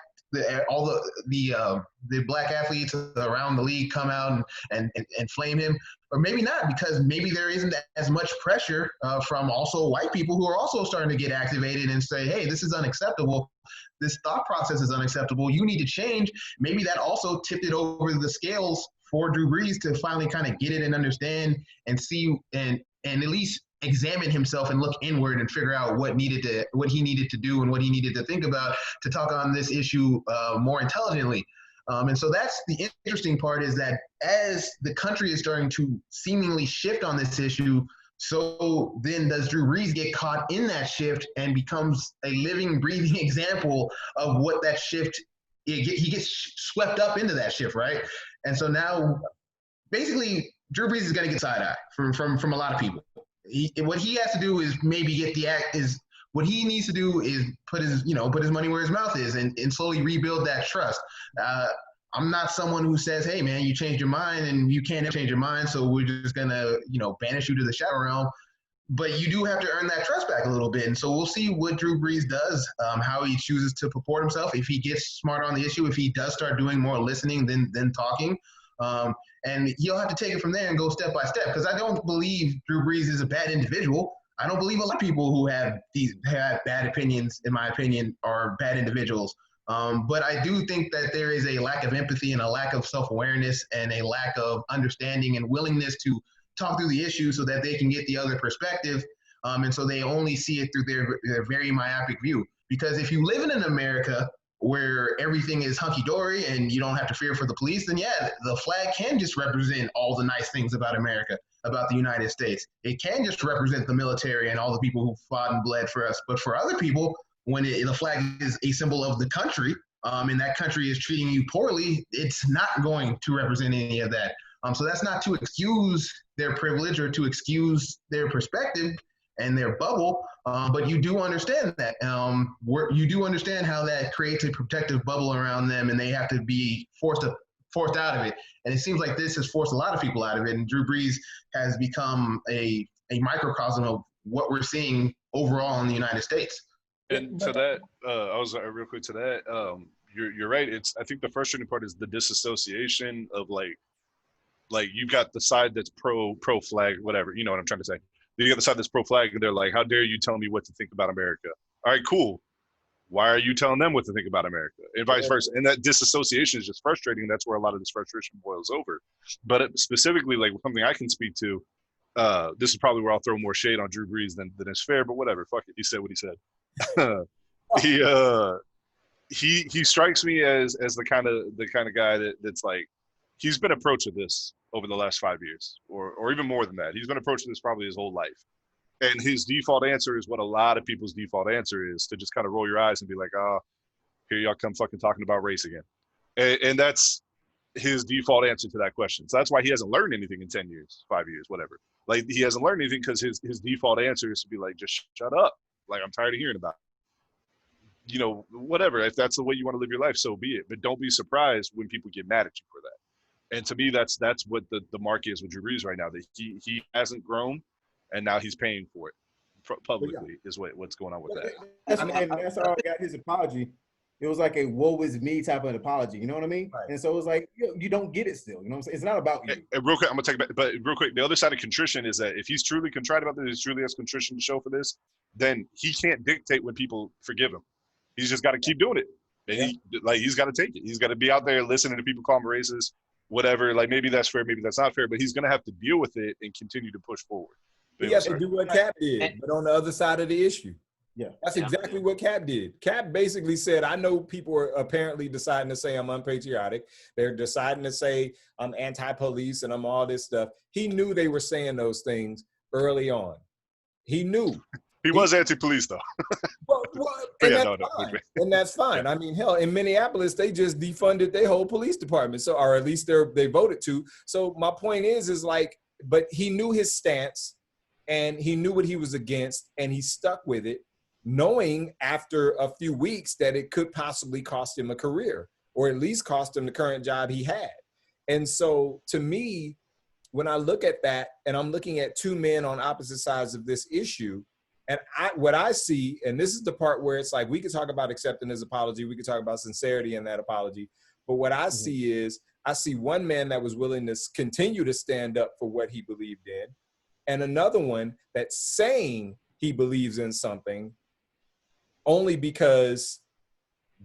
athletes around the league come out and flame him, or maybe not, because maybe there isn't as much pressure from also white people who are also starting to get activated and say, hey, this is unacceptable. This thought process is unacceptable. You need to change. Maybe that also tipped it over the scales for Drew Brees to finally kind of get it and understand and see and at least examine himself and look inward and figure out what he needed to do and what he needed to think about to talk on this issue more intelligently. And so that's the interesting part, is that as the country is starting to seemingly shift on this issue, so then does Drew Brees get caught in that shift and becomes a living, breathing example of what that shift, he gets swept up into that shift, right? And so now basically Drew Brees is going to get side-eye from a lot of people. What he has to do is maybe what he needs to do is put his money where his mouth is and slowly rebuild that trust. I'm not someone who says, hey man, you changed your mind and you can't change your mind, so we're just gonna, banish you to the shadow realm. But you do have to earn that trust back a little bit. And so we'll see what Drew Brees does, how he chooses to purport himself, if he gets smarter on the issue, if he does start doing more listening than talking. And he'll have to take it from there and go step by step, because I don't believe Drew Brees is a bad individual. I don't believe a lot of people who have bad opinions, in my opinion, are bad individuals. But I do think that there is a lack of empathy and a lack of self-awareness and a lack of understanding and willingness to talk through the issue so that they can get the other perspective. And so they only see it through their very myopic view. Because if you live in an America where everything is hunky-dory and you don't have to fear for the police, then yeah, the flag can just represent all the nice things about America, about the United States. It can just represent the military and all the people who fought and bled for us. But for other people, when the flag is a symbol of the country, and that country is treating you poorly, it's not going to represent any of that. So that's not to excuse their privilege or to excuse their perspective and their bubble, but you do understand that. You do understand how that creates a protective bubble around them, and they have to be forced out of it. And it seems like this has forced a lot of people out of it, and Drew Brees has become a microcosm of what we're seeing overall in the United States.
And to that, I was real quick to that. You're right. I think the frustrating part is the disassociation of like you've got the side that's pro flag, whatever. You know what I'm trying to say. You got the side that's pro flag, and they're like, "How dare you tell me what to think about America?" All right, cool. Why are you telling them what to think about America, and vice versa? And that disassociation is just frustrating. That's where a lot of this frustration boils over. But specifically, like something I can speak to, this is probably where I'll throw more shade on Drew Brees than is fair. But whatever, fuck it. He said what he said. He strikes me as the kind of guy that's like, he's been approaching this over the last 5 years, or even more than that. He's been approaching this probably his whole life. And his default answer is what a lot of people's default answer is, to just kind of roll your eyes and be like, oh, here y'all come fucking talking about race again. And that's his default answer to that question. So that's why he hasn't learned anything in 10 years, 5 years, whatever. Like, he hasn't learned anything because his default answer is to be like, just shut up. Like, I'm tired of hearing about it. Whatever. If that's the way you want to live your life, so be it. But don't be surprised when people get mad at you for that. And to me, that's what the mark is with Drew Brees right now, that he hasn't grown, and now he's paying for it. publicly is what's going on with that.
That's how I got his apology. It was like a woe is me type of apology. You know what I mean? Right. And so it was like, you don't get it still. You know what I'm saying? It's not about you.
And real quick, I'm going to take it back. But real quick, the other side of contrition is that if he's truly contrite about this, he truly has contrition to show for this, then he can't dictate when people forgive him. He's just got to keep doing it. And he's got to take it. He's got to be out there listening to people call him racist, whatever. Like, maybe that's fair, maybe that's not fair, but he's going to have to deal with it and continue to push forward.
He has to do what Cap did, but on the other side of the issue. Yeah, that's exactly what Cap did. Cap basically said, I know people are apparently deciding to say I'm unpatriotic. They're deciding to say I'm anti-police and I'm all this stuff. He knew they were saying those things early on. He knew.
He was anti-police, though.
And that's fine. I mean, hell, in Minneapolis, they just defunded their whole police department. So, or at least they voted to. So my point is like, but he knew his stance and he knew what he was against and he stuck with it, knowing after a few weeks that it could possibly cost him a career or at least cost him the current job he had. And so to me, when I look at that and I'm looking at two men on opposite sides of this issue, and what I see, and this is the part where it's like, we could talk about accepting his apology. We could talk about sincerity in that apology. But what I see is, I see one man that was willing to continue to stand up for what he believed in, and another one that's saying he believes in something only because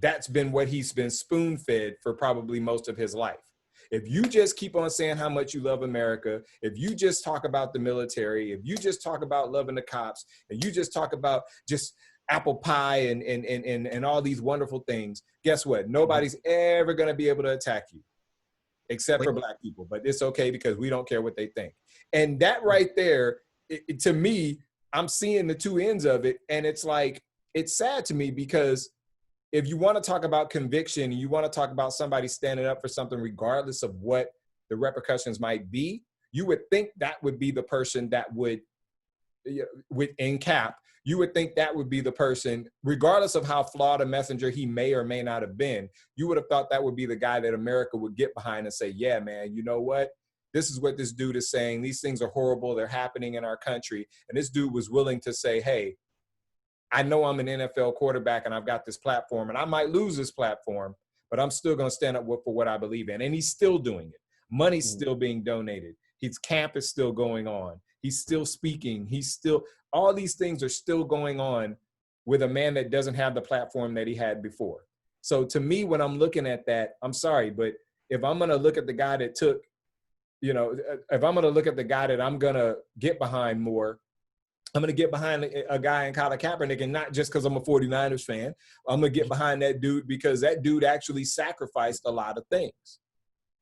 that's been what he's been spoon-fed for probably most of his life. If you just keep on saying how much you love America, if you just talk about the military, if you just talk about loving the cops, and you just talk about just apple pie and all these wonderful things, guess what? Nobody's ever going to be able to attack you except for Black people. But it's okay because we don't care what they think. And that right there, to me, I'm seeing the two ends of it. And it's like, it's sad to me because if you want to talk about conviction and you want to talk about somebody standing up for something, regardless of what the repercussions might be, you would think that would be the person that would, in Cap, you would think that would be the person, regardless of how flawed a messenger he may or may not have been, you would have thought that would be the guy that America would get behind and say, yeah, man, you know what? This is what this dude is saying. These things are horrible. They're happening in our country. And this dude was willing to say, hey, I know I'm an NFL quarterback and I've got this platform and I might lose this platform, but I'm still going to stand up for what I believe in. And he's still doing it. Money's still being donated. His camp is still going on. He's still speaking. All these things are still going on with a man that doesn't have the platform that he had before. So to me, when I'm looking at that, I'm sorry, but if I'm going to look at the guy that took, if I'm going to look at the guy that I'm going to get behind more, I'm going to get behind a guy in Colin Kaepernick, and not just because I'm a 49ers fan. I'm going to get behind that dude because that dude actually sacrificed a lot of things.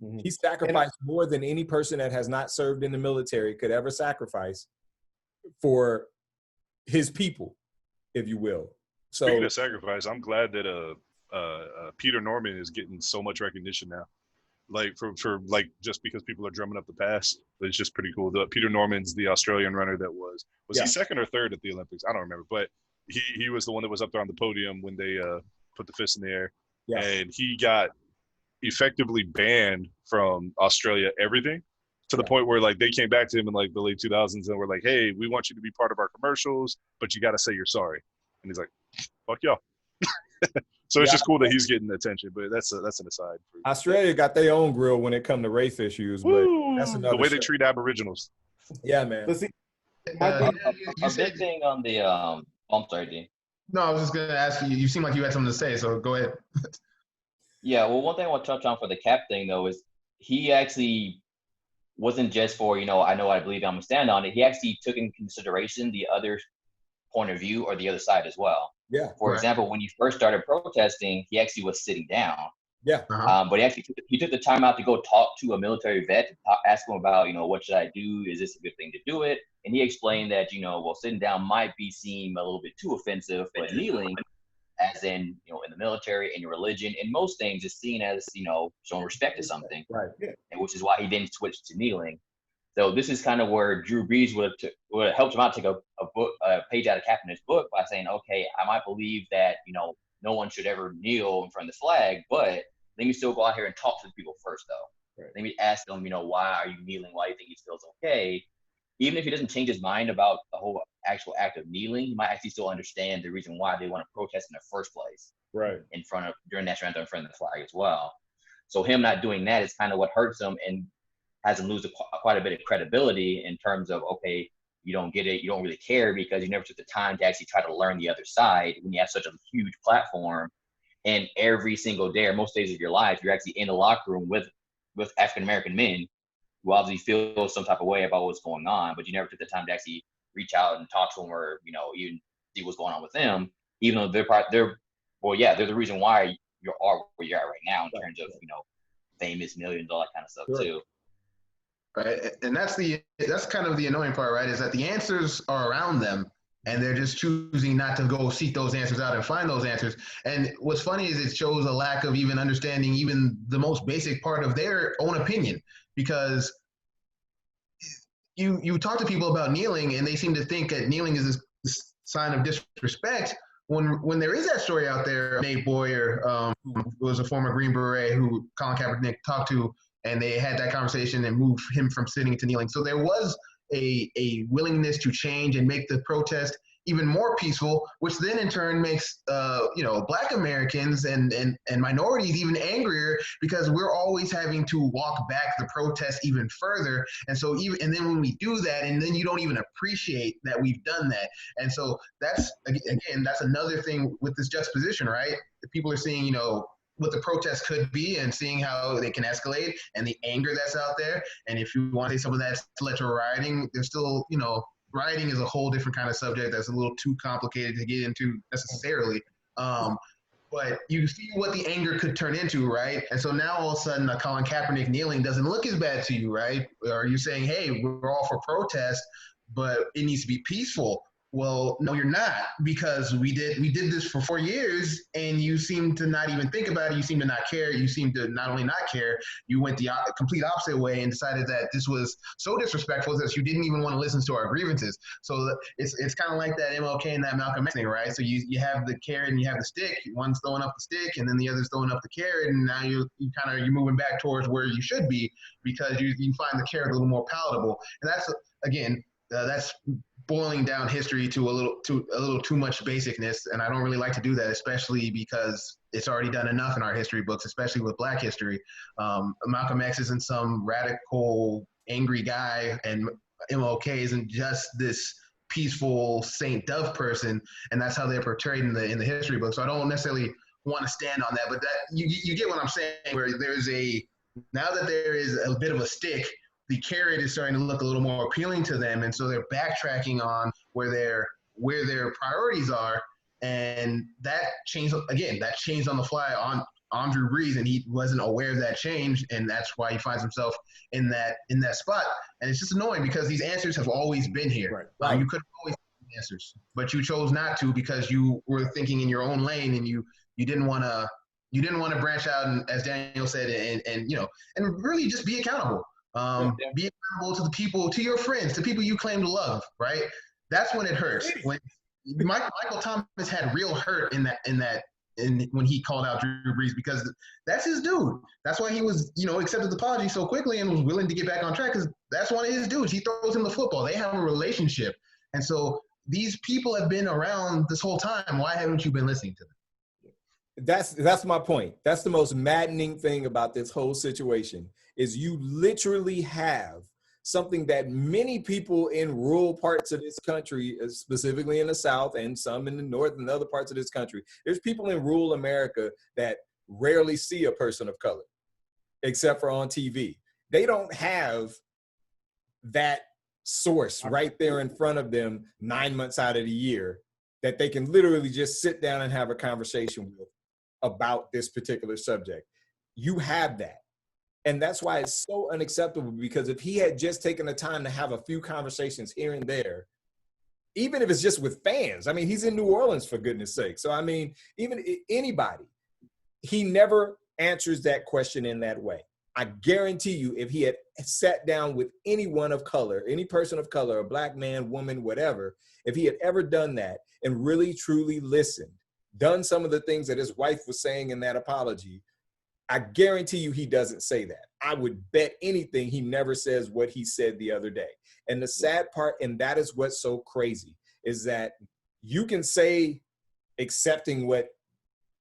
Mm-hmm. He sacrificed more than any person that has not served in the military could ever sacrifice for his people, if you will. So,
speaking of sacrifice, I'm glad that Peter Norman is getting so much recognition now. Like for just because people are drumming up the past, it's just pretty cool. Peter Norman's the Australian runner that was he second or third at the Olympics? I don't remember, but he was the one that was up there on the podium when they put the fist in the air, and he got effectively banned from Australia everything to the point where like they came back to him in like the late 2000s and were like, hey, we want you to be part of our commercials, but you got to say you're sorry. And he's like, fuck y'all. So it's just cool that he's getting attention, but that's an aside.
Australia got their own grill when it comes to race issues, but that's another
the way they treat Aboriginals.
Yeah, man.
A big thing on the I'm sorry, Dean.
No, I was just gonna ask you. You seem like you had something to say, so go ahead.
Yeah, well, one thing I want to touch on for the Cap thing though is he actually wasn't just for I know I believe I'm gonna stand on it. He actually took in consideration the other point of view or the other side as well.
Yeah.
For example, when he first started protesting, he actually was sitting down.
Yeah.
But he took the time out to go talk to a military vet, ask him about, what should I do? Is this a good thing to do it? And he explained that, sitting down might be seen a little bit too offensive, but kneeling, as in, in the military and your religion and most things is seen as, showing respect to something.
Right. Yeah.
And which is why he then switched to kneeling. So this is kind of where Drew Brees would have helped him out, take a page out of Kaepernick's book by saying, okay, I might believe that, no one should ever kneel in front of the flag, but let me still go out here and talk to the people first, though. Right. Let me ask them, why are you kneeling? Why do you think it feels okay? even if he doesn't change his mind about the whole actual act of kneeling, he might actually still understand the reason why they want to protest in the first place.
Right.
During national anthem in front of the flag as well. So him not doing that is kind of what hurts him and has him lose quite a bit of credibility in terms of, okay, you don't get it, you don't really care because you never took the time to actually try to learn the other side when you have such a huge platform. And every single day or most days of your life, you're actually in the locker room with African-American men who obviously feel some type of way about what's going on, but you never took the time to actually reach out and talk to them or, even see what's going on with them, even though they're the reason why you are where you're at right now in terms of, famous millions, all that kind of stuff too.
Right. And that's kind of the annoying part, right? Is that the answers are around them and they're just choosing not to go seek those answers out and find those answers. And what's funny is it shows a lack of even understanding even the most basic part of their own opinion, because you talk to people about kneeling and they seem to think that kneeling is this sign of disrespect. When there is that story out there, Nate Boyer, who was a former Green Beret who Colin Kaepernick talked to, and they had that conversation and moved him from sitting to kneeling. So there was a willingness to change and make the protest even more peaceful, which then in turn makes Black Americans and minorities even angrier because we're always having to walk back the protest even further. And so and then when we do that, and then you don't even appreciate that we've done that. And so that's another thing with this juxtaposition, right? People are seeing, what the protest could be and seeing how they can escalate and the anger that's out there. And if you want to say some of that's led to rioting, there's still, rioting is a whole different kind of subject that's a little too complicated to get into necessarily. But you see what the anger could turn into, right? And so now all of a sudden, Colin Kaepernick kneeling doesn't look as bad to you, right? Or you're saying, hey, we're all for protest, but it needs to be peaceful. Well, no, you're not, because we did this for 4 years, and you seem to not even think about it. You seem to not care. You seem to not only not care, you went the complete opposite way and decided that this was so disrespectful that you didn't even want to listen to our grievances. So it's kind of like that MLK and that Malcolm X thing, right? So you have the carrot and you have the stick. One's throwing up the stick, and then the other's throwing up the carrot, and now you're moving back towards where you should be because you find the carrot a little more palatable. And that's that's boiling down history to a little too much basicness, and I don't really like to do that, especially because it's already done enough in our history books, especially with Black history. Malcolm X isn't some radical, angry guy, and MLK isn't just this peaceful Saint Dove person, and that's how they're portrayed in the history book. So I don't necessarily want to stand on that, but that you get what I'm saying, where now that there is a bit of a stick, the carrot is starting to look a little more appealing to them, and so they're backtracking on where their priorities are, and that changed on the fly on Drew Brees, and he wasn't aware of that change, and that's why he finds himself in that spot, and it's just annoying because these answers have always been here. Right. You could have always had answers, but you chose not to because you were thinking in your own lane, and you didn't want to branch out, and as Daniel said, and really just be accountable. Be accountable to the people, to your friends, to people you claim to love, right? That's when it hurts. When Michael Thomas had real hurt when he called out Drew Brees, because that's his dude. That's why he was, accepted the apology so quickly and was willing to get back on track, because that's one of his dudes. He throws him the football. They have a relationship. And so these people have been around this whole time. Why haven't you been listening to them?
That's my point. That's the most maddening thing about this whole situation, is you literally have something that many people in rural parts of this country, specifically in the South and some in the North and other parts of this country, there's people in rural America that rarely see a person of color, except for on TV. They don't have that source right there in front of them 9 months out of the year that they can literally just sit down and have a conversation with about this particular subject. You have that. And that's why it's so unacceptable, because if he had just taken the time to have a few conversations here and there, even if it's just with fans, I mean, he's in New Orleans, for goodness sake. So, I mean, even anybody, he never answers that question in that way. I guarantee you, if he had sat down with anyone of color, any person of color, a Black man, woman, whatever, if he had ever done that and really, truly listened, done some of the things that his wife was saying in that apology, I guarantee you he doesn't say that. I would bet anything he never says what he said the other day. And the sad part, and that is what's so crazy, is that you can say accepting what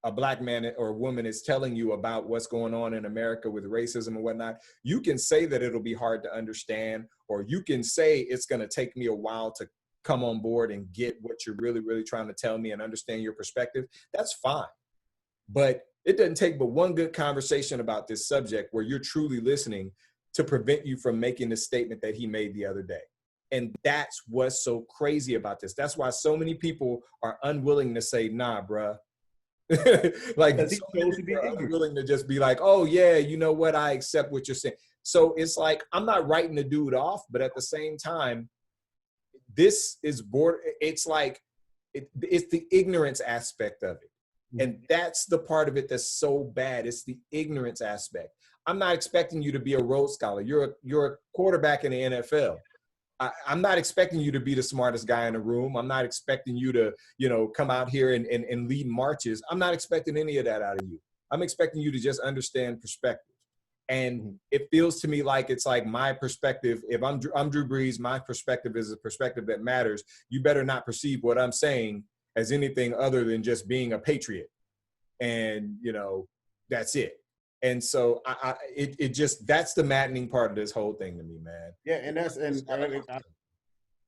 a black man or a woman is telling you about what's going on in America with racism and whatnot. You can say that it'll be hard to understand, or you can say it's going to take me a while to come on board and get what you're really, really trying to tell me and understand your perspective. That's fine. But it doesn't take but one good conversation about this subject where you're truly listening to prevent you from making the statement that he made the other day. And that's what's so crazy about this. That's why so many people are unwilling to say, nah, bruh. Like, so many people are unwilling to just be like, oh yeah, you know what, I accept what you're saying. So it's like, I'm not writing the dude off, but at the same time, this is it's like, it's the ignorance aspect of it. And that's the part of it that's so bad. It's the ignorance aspect. I'm not expecting you to be a Rhodes Scholar. You're a quarterback in the NFL. I'm not expecting you to be the smartest guy in the room. I'm not expecting you to, come out here and lead marches. I'm not expecting any of that out of you. I'm expecting you to just understand perspective. And it feels to me like it's like my perspective. If I'm Drew Brees, my perspective is a perspective that matters. You better not perceive what I'm saying as anything other than just being a patriot. And, that's it. And so it just, that's the maddening part of this whole thing to me, man.
Yeah. And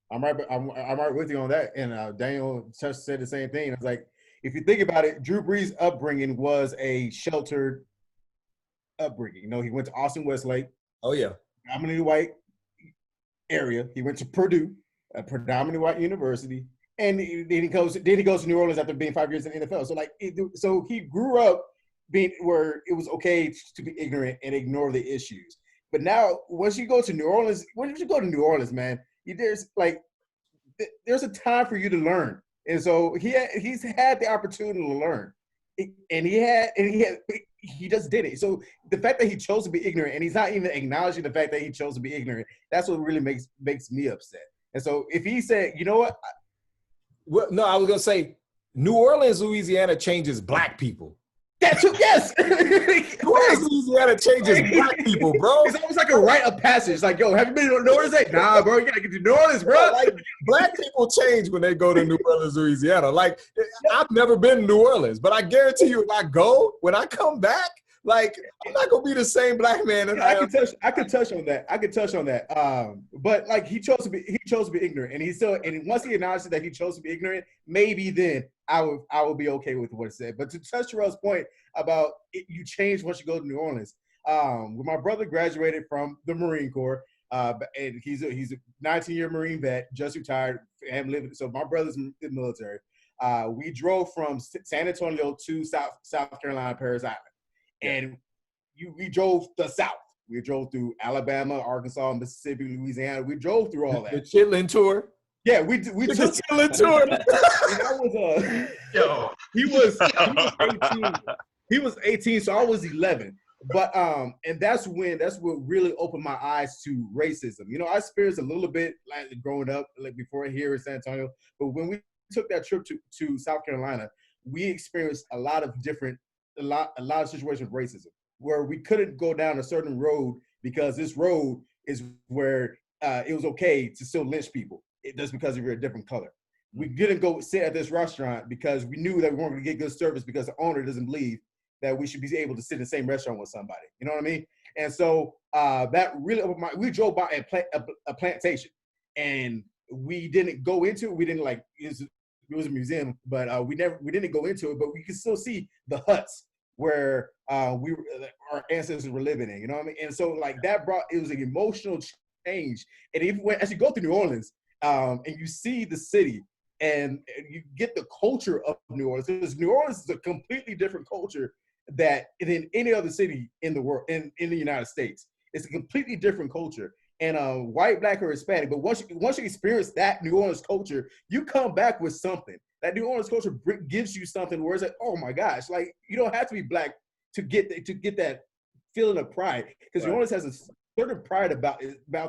I'm right with you on that. And Daniel said the same thing. It's like, if you think about it, Drew Brees' upbringing was a sheltered upbringing. He went to Austin Westlake.
Oh yeah.
Predominantly white area. He went to Purdue, a predominantly white university. And then he goes to New Orleans after being 5 years in the NFL. So he grew up being where it was okay to be ignorant and ignore the issues. But now, once you go to New Orleans, man, there's a time for you to learn. And so he's had the opportunity to learn, and he just did it. So the fact that he chose to be ignorant, and he's not even acknowledging the fact that he chose to be ignorant, that's what really makes me upset. And so if he said, you know what?
Well, no, I was going to say New Orleans, Louisiana changes black people.
That's yes.
New Orleans, Louisiana changes black people, bro.
It's almost like a rite of passage. Like, yo, have you been to New Orleans? Nah, bro, you got to get to New Orleans, bro.
Like, black people change when they go to New Orleans, Louisiana. Like, I've never been to New Orleans, but I guarantee you if I go, when I come back, like, I'm not gonna be the same black man.
I could touch on that. But like he chose to be ignorant, and once he acknowledged that he chose to be ignorant, maybe then I will be okay with what it said. But to touch Terrell's point about you change once you go to New Orleans. When my brother graduated from the Marine Corps, and he's a 19-year Marine vet, just retired, and living. So my brother's in the military. We drove from San Antonio to South Carolina, Parris Island. And we drove the South. We drove through Alabama, Arkansas, Mississippi, Louisiana. We drove through all that.
The Chitlin tour.
Yeah, we took the
Chitlin tour.
He was 18. He was 18, so I was 11. But and that's what really opened my eyes to racism. I experienced a little bit like growing up, like before here in San Antonio. But when we took that trip to South Carolina, we experienced a lot of situations of racism where we couldn't go down a certain road because this road is where it was okay to still lynch people just because you're a different color. We didn't go sit at this restaurant because we knew that we weren't going to get good service because the owner doesn't believe that we should be able to sit in the same restaurant with somebody. You know what I mean? And so that really we drove by a plantation, and we didn't go into it. We didn't it was a museum, but we didn't go into it, but we could still see the huts where our ancestors were living in, you know what I mean? And so it was an emotional change. And even as you go through New Orleans, and you see the city and you get the culture of New Orleans, because New Orleans is a completely different culture than any other city in the world, in the United States. It's a completely different culture. And white, black, or Hispanic. But once you experience that New Orleans culture, you come back with something. That New Orleans culture gives you something where it's like, oh my gosh, like you don't have to be black to get that feeling of pride, because New Orleans has a certain pride about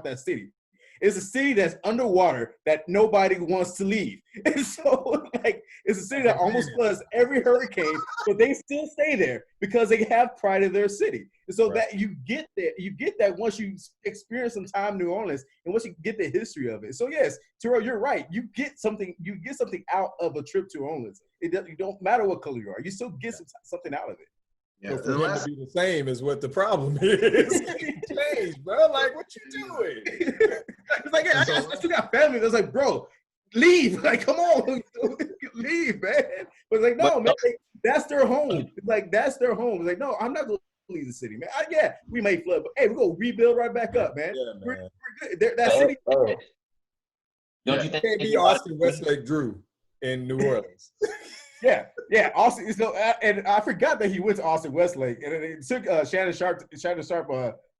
that city. It's a city that's underwater that nobody wants to leave. And so, like, it's a city that almost floods every hurricane, but they still stay there because they have pride in their city. And so that you get that once you experience some time in New Orleans and once you get the history of it. So yes, Terrell, you're right. You get something out of a trip to New Orleans. You don't matter what color you are. You still get something out of it.
Yeah, so for him to be the same is what the problem is. Change, bro. Like, what you doing?
It's like, yeah, I still got family. That's like, bro, leave. Like, come on, leave, man. But it's like, no, man, that's their home. It's like, that's their home. It's like, no, I'm not going to leave the city, man. We may flood, but hey, we're going to rebuild right back up, man.
Yeah, man.
We're good. That city.
Don't you think
can't be Austin Westlake Drew in New Orleans?
Yeah. Austin. So, and I forgot that he went to Austin Westlake, and it took Shannon Sharpe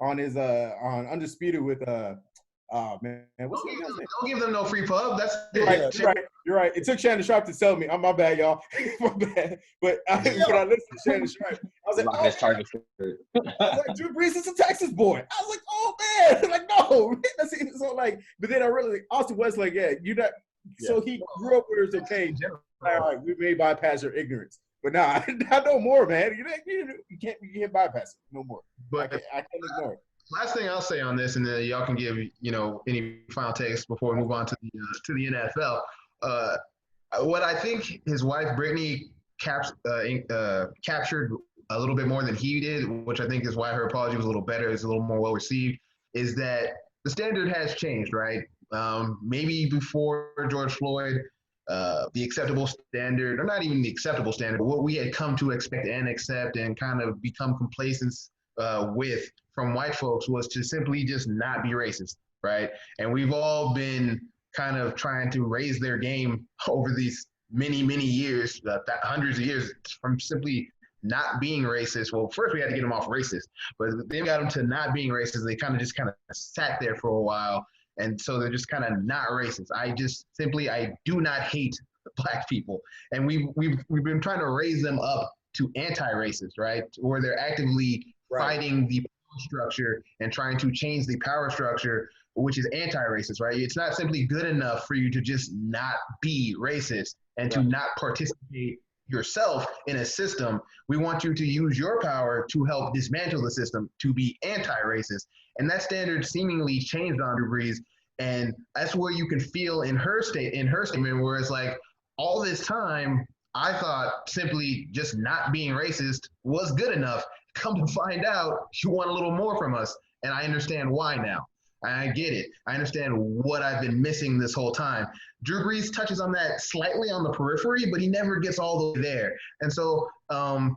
on his on Undisputed with oh man, what's
don't give them no free pub. That's
You're right. It took Shannon Sharpe to tell me. My bad, y'all. My bad. But when I listened to Shannon Sharpe, I was like, Drew Brees is a Texas boy. I was like, oh man, like no. So like, but then I really Austin Westlake. So he grew up where it's okay. All right, we may bypass your ignorance, but nah, not no more, man. You can't bypass it no more.
But
I can't ignore it.
Last thing I'll say on this, and then y'all can give any final takes before we move on to the NFL. What I think his wife Brittany captured a little bit more than he did, which I think is why her apology was a little better, is a little more well received, is that the standard has changed, right? Maybe before George Floyd. The acceptable standard, or not even the acceptable standard, but what we had come to expect and accept and kind of become complacent with from white folks was to simply just not be racist, right? And we've all been kind of trying to raise their game over these many, many years, hundreds of years, from simply not being racist. Well, first we had to get them off racist, but then got them to not being racist. They kind of sat there for a while. And so they're just kind of not racist. I do not hate Black people. And we've been trying to raise them up to anti-racist, right? Where they're actively fighting the power structure and trying to change the power structure, which is anti-racist, right? It's not simply good enough for you to just not be racist and to not participate yourself in a system. We want you to use your power to help dismantle the system, to be anti-racist. And that standard seemingly changed on Drew Brees. And that's where you can feel in her statement, where it's like, all this time, I thought simply just not being racist was good enough. Come to find out, you want a little more from us. And I understand why now. I get it. I understand what I've been missing this whole time. Drew Brees touches on that slightly on the periphery, but he never gets all the way there. And so, I'm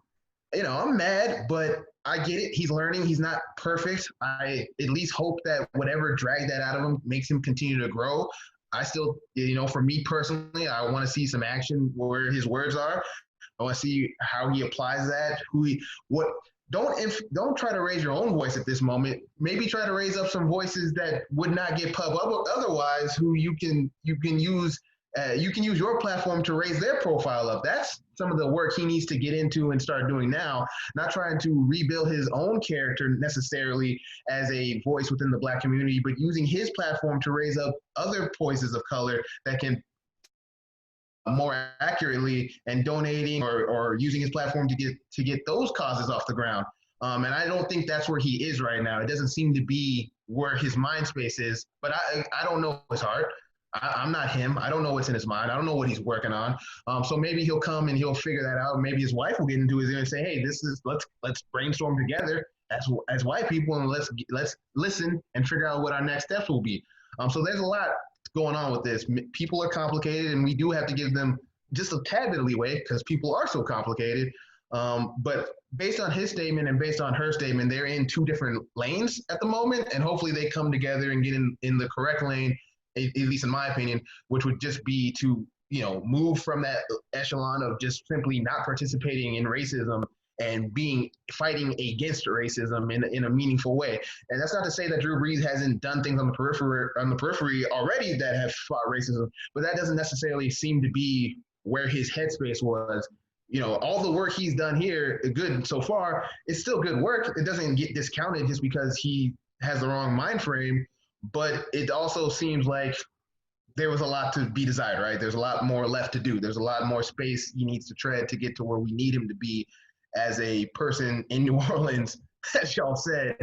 mad, but I get it. He's learning. He's not perfect. I at least hope that whatever dragged that out of him makes him continue to grow. I still, for me personally, I want to see some action where his words are. I want to see how he applies that, Don't try to raise your own voice at this moment. Maybe try to raise up some voices that would not get pub up otherwise, who you can use your platform to raise their profile up. That's some of the work he needs to get into and start doing now, not trying to rebuild his own character necessarily as a voice within the Black community, but using his platform to raise up other voices of color that can more accurately, and donating or using his platform to get those causes off the ground. And I don't think that's where he is right now. It doesn't seem to be where his mind space is, but I don't know his heart. I'm not him. I don't know what's in his mind. I don't know what he's working on. So maybe he'll come and he'll figure that out. Maybe his wife will get into his ear and say, hey, let's brainstorm together as white people, and let's listen and figure out what our next steps will be. So there's a lot going on with this. People are complicated, and we do have to give them just a tad bit of leeway because people are so complicated. But based on his statement and based on her statement, they're in two different lanes at the moment, and hopefully they come together and get in the correct lane, at least in my opinion, which would just be to move from that echelon of just simply not participating in racism and fighting against racism in a meaningful way. And that's not to say that Drew Brees hasn't done things on the periphery already that have fought racism, but that doesn't necessarily seem to be where his headspace was. All the work he's done here, good so far, it's still good work. It doesn't get discounted just because he has the wrong mind frame but it also seems like there was a lot to be desired, right? There's a lot more left to do. There's a lot more space he needs to tread to get to where we need him to be as a person in New Orleans, as y'all said,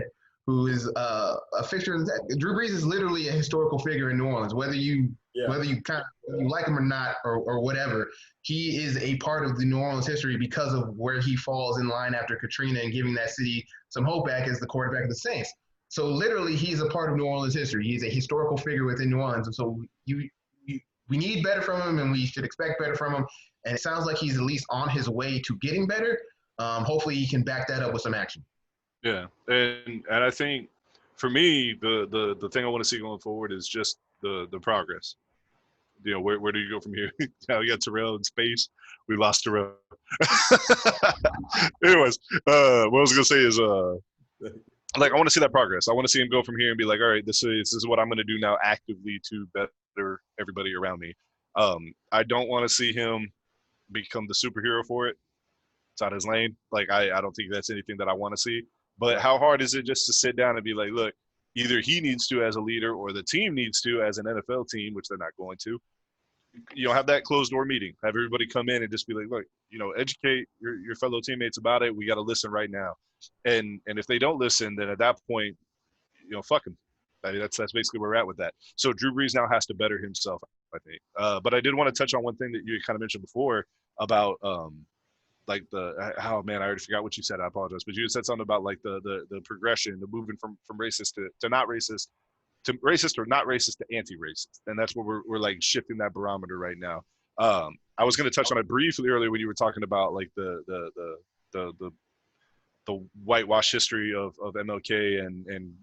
who is a fixture. Drew Brees is literally a historical figure in New Orleans, whether you like him or not, or whatever. He is a part of the New Orleans history because of where he falls in line after Katrina and giving that city some hope back as the quarterback of the Saints. So literally, he's a part of New Orleans history. He's a historical figure within New Orleans, and so we need better from him, and we should expect better from him. And it sounds like he's at least on his way to getting better. Hopefully, he can back that up with some action.
Yeah, and I think for me, the thing I want to see going forward is just the progress. You know, where do you go from here? Now we got Terrell in space. We lost Terrell. Anyways, what I was gonna say is like I want to see that progress. I want to see him go from here and be like, all right, this is what I'm gonna do now actively to better everybody around me. I don't want to see him become the superhero for it. It's out his lane. Like I don't think that's anything that I want to see. But how hard is it just to sit down and be like, look, either he needs to as a leader or the team needs to as an NFL team, which they're not going to. You know, have that closed door meeting. Have everybody come in and just be like, look, you know, educate your fellow teammates about it. We got to listen right now. And if they don't listen, then at that point, you know, fuck them. I mean, that's basically where we're at with that. So Drew Brees now has to better himself, I think. But I did want to touch on one thing that you kind of mentioned before about like I already forgot what you said. I apologize. But you said something about like the progression, the moving from racist to not racist, to racist or not racist to anti-racist. And that's where we're like shifting that barometer right now. I was going to touch on it briefly earlier when you were talking about like the whitewash history of MLK and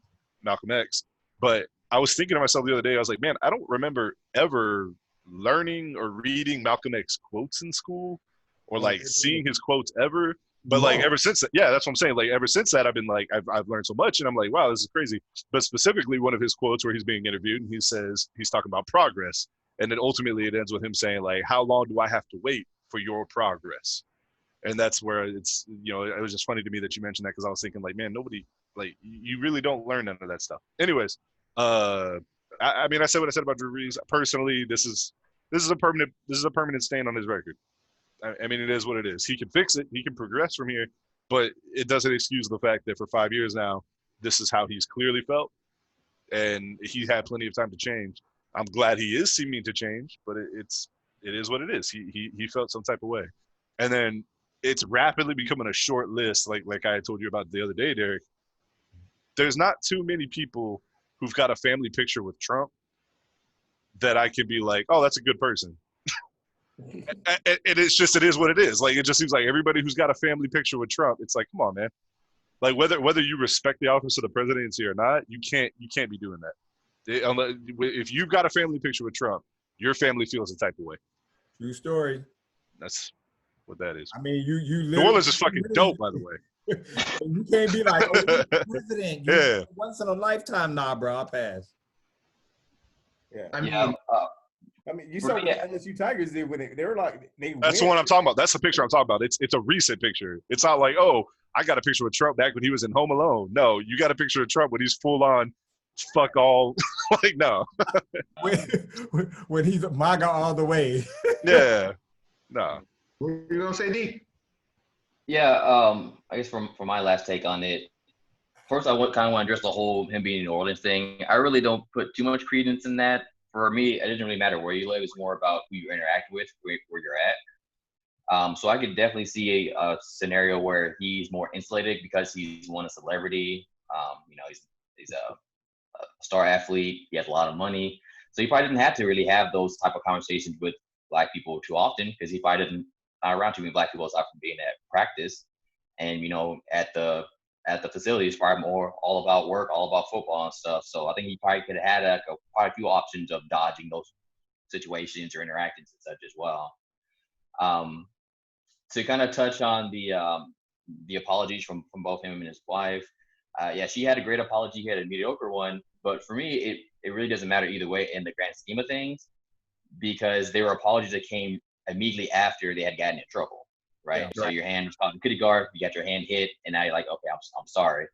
Malcolm X. But I was thinking to myself the other day, I was like, man, I don't remember ever learning or reading Malcolm X quotes in school or like seeing his quotes ever. But like ever since that, yeah, that's what I'm saying. Like ever since that, I've been like, I've learned so much, and I'm like, wow, this is crazy. But specifically, one of his quotes where he's being interviewed, and he says he's talking about progress, and then ultimately it ends with him saying like, how long do I have to wait for your progress? And that's where it's, you know, it was just funny to me that you mentioned that because I was thinking like, man, nobody, like, you really don't learn none of that stuff. Anyways, I mean, I said what I said about Drew Brees. Personally, this is a permanent stain on his record. I mean, it is what it is. He can fix it. He can progress from here, but it doesn't excuse the fact that for 5 years now, this is how he's clearly felt, and he had plenty of time to change. I'm glad he is seeming to change, but it is what it is. He felt some type of way, and then it's rapidly becoming a short list. Like I told you about the other day, Derek. There's not too many people who've got a family picture with Trump that I can be like, oh, that's a good person. And it's just, it is what it is. Like, it just seems like everybody who's got a family picture with Trump, it's like, come on, man. Like, whether you respect the office of the presidency or not, you can't be doing that. If you've got a family picture with Trump, your family feels a type of way.
True story.
That's what that is.
I mean, you
New Orleans is fucking dope, by the way.
You can't be like, oh, you're president.
Yeah.
Once in a lifetime. Nah, bro, I'll pass.
Yeah.
I mean,
you saw what the LSU Tigers did when they were like,
that's the one I'm talking about. That's the picture I'm talking about. It's a recent picture. It's not like, oh, I got a picture with Trump back when he was in Home Alone. No, you got a picture of Trump when he's full on fuck all. Like, no.
when he's MAGA all the way.
Yeah. No.
What are you gonna say, D?
Yeah, I guess from my last take on it, first I kind of want to address the whole him being in New Orleans thing. I really don't put too much credence in that. For me, it doesn't really matter where you live. It's more about who you interact with, where you're at. So I could definitely see a scenario where he's more insulated because he's a celebrity. You know, he's a star athlete. He has a lot of money. So he probably didn't have to really have those type of conversations with Black people too often because he probably didn't around too many Black people aside from being at practice. And, you know, at the facility, it's probably more all about work, all about football and stuff. So I think he probably could have had quite a few options of dodging those situations or interactions and such as well. To kind of touch on the apologies from both him and his wife, yeah, she had a great apology. He had a mediocre one. But for me, it really doesn't matter either way in the grand scheme of things because they were apologies that came immediately after they had gotten in trouble. Right. Yeah, so your hand was caught in kitty guard, you got your hand hit, and now you're like, okay, I'm sorry.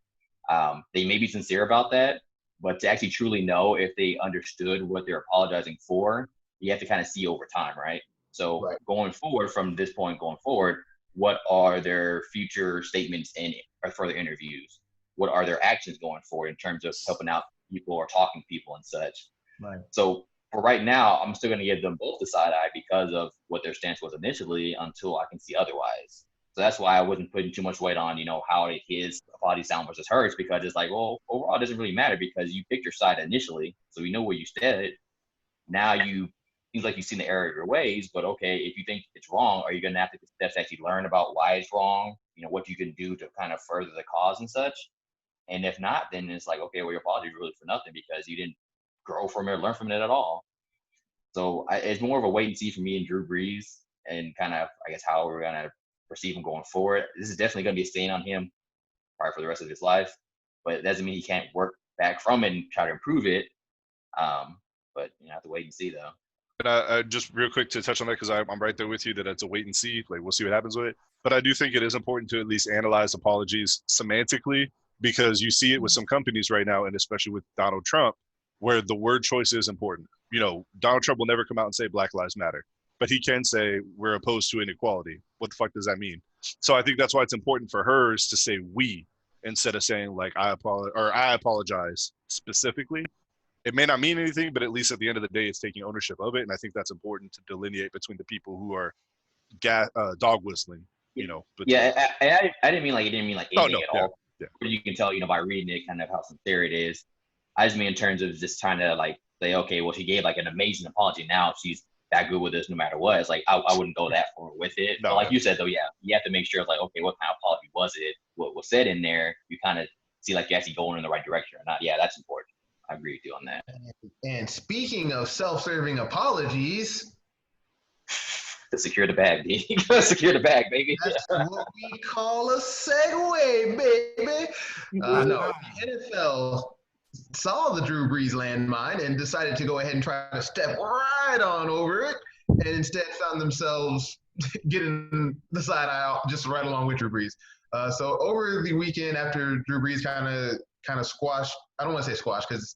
They may be sincere about that, But to actually truly know if they understood what they're apologizing for, you have to kind of see over time, right? So going forward, from this point going forward, what are their future statements in or further interviews? What are their actions going forward in terms of helping out people or talking to people and such?
Right.
So for right now, I'm still going to give them both the side eye because of what their stance was initially until I can see otherwise. So that's why I wasn't putting too much weight on, how did his apology sound versus hers, because it's like, well, overall, it doesn't really matter because you picked your side initially, so you know where you stood. Now seems like you've seen the error of your ways, but okay, if you think it's wrong, are you going to have to take steps to actually learn about why it's wrong? What you can do to kind of further the cause and such. And if not, then it's like, okay, well, your apology is really for nothing because you didn't grow from it or learn from it at all. So it's more of a wait and see for me and Drew Brees and kind of, I guess, how we're going to perceive him going forward. This is definitely going to be a stain on him probably for the rest of his life, but it doesn't mean he can't work back from it and try to improve it. But you have to wait and see, though.
And just real quick to touch on that, because I'm right there with you that it's a wait and see. Like, we'll see what happens with it. But I do think it is important to at least analyze apologies semantically, because you see it with some companies right now, and especially with Donald Trump, where the word choice is important. Donald Trump will never come out and say Black Lives Matter, but he can say we're opposed to inequality. What the fuck does that mean? So I think that's why it's important for hers to say we instead of saying like I apologize specifically. It may not mean anything, but at least at the end of the day, it's taking ownership of it. And I think that's important to delineate between the people who are dog whistling, But
yeah, I didn't mean anything at all.
Yeah.
But you can tell, by reading it, kind of how sincere it is. I just mean in terms of just trying to say, okay, well, she gave an amazing apology. Now she's that good with this no matter what. It's like, I wouldn't go that far with it. No, but like you said, though, yeah, you have to make sure, okay, what kind of apology was it? What was said in there? You kind of see you're actually going in the right direction or not. Yeah, that's important. I agree with you on that.
And speaking of self-serving apologies,
to secure the bag, baby. Secure the bag, baby.
That's what we call a segue, baby. No, the NFL saw the Drew Brees landmine and decided to go ahead and try to step right on over it, and instead found themselves getting the side eye just right along with Drew Brees. So over the weekend, after Drew Brees kind of squashed, I don't want to say squashed because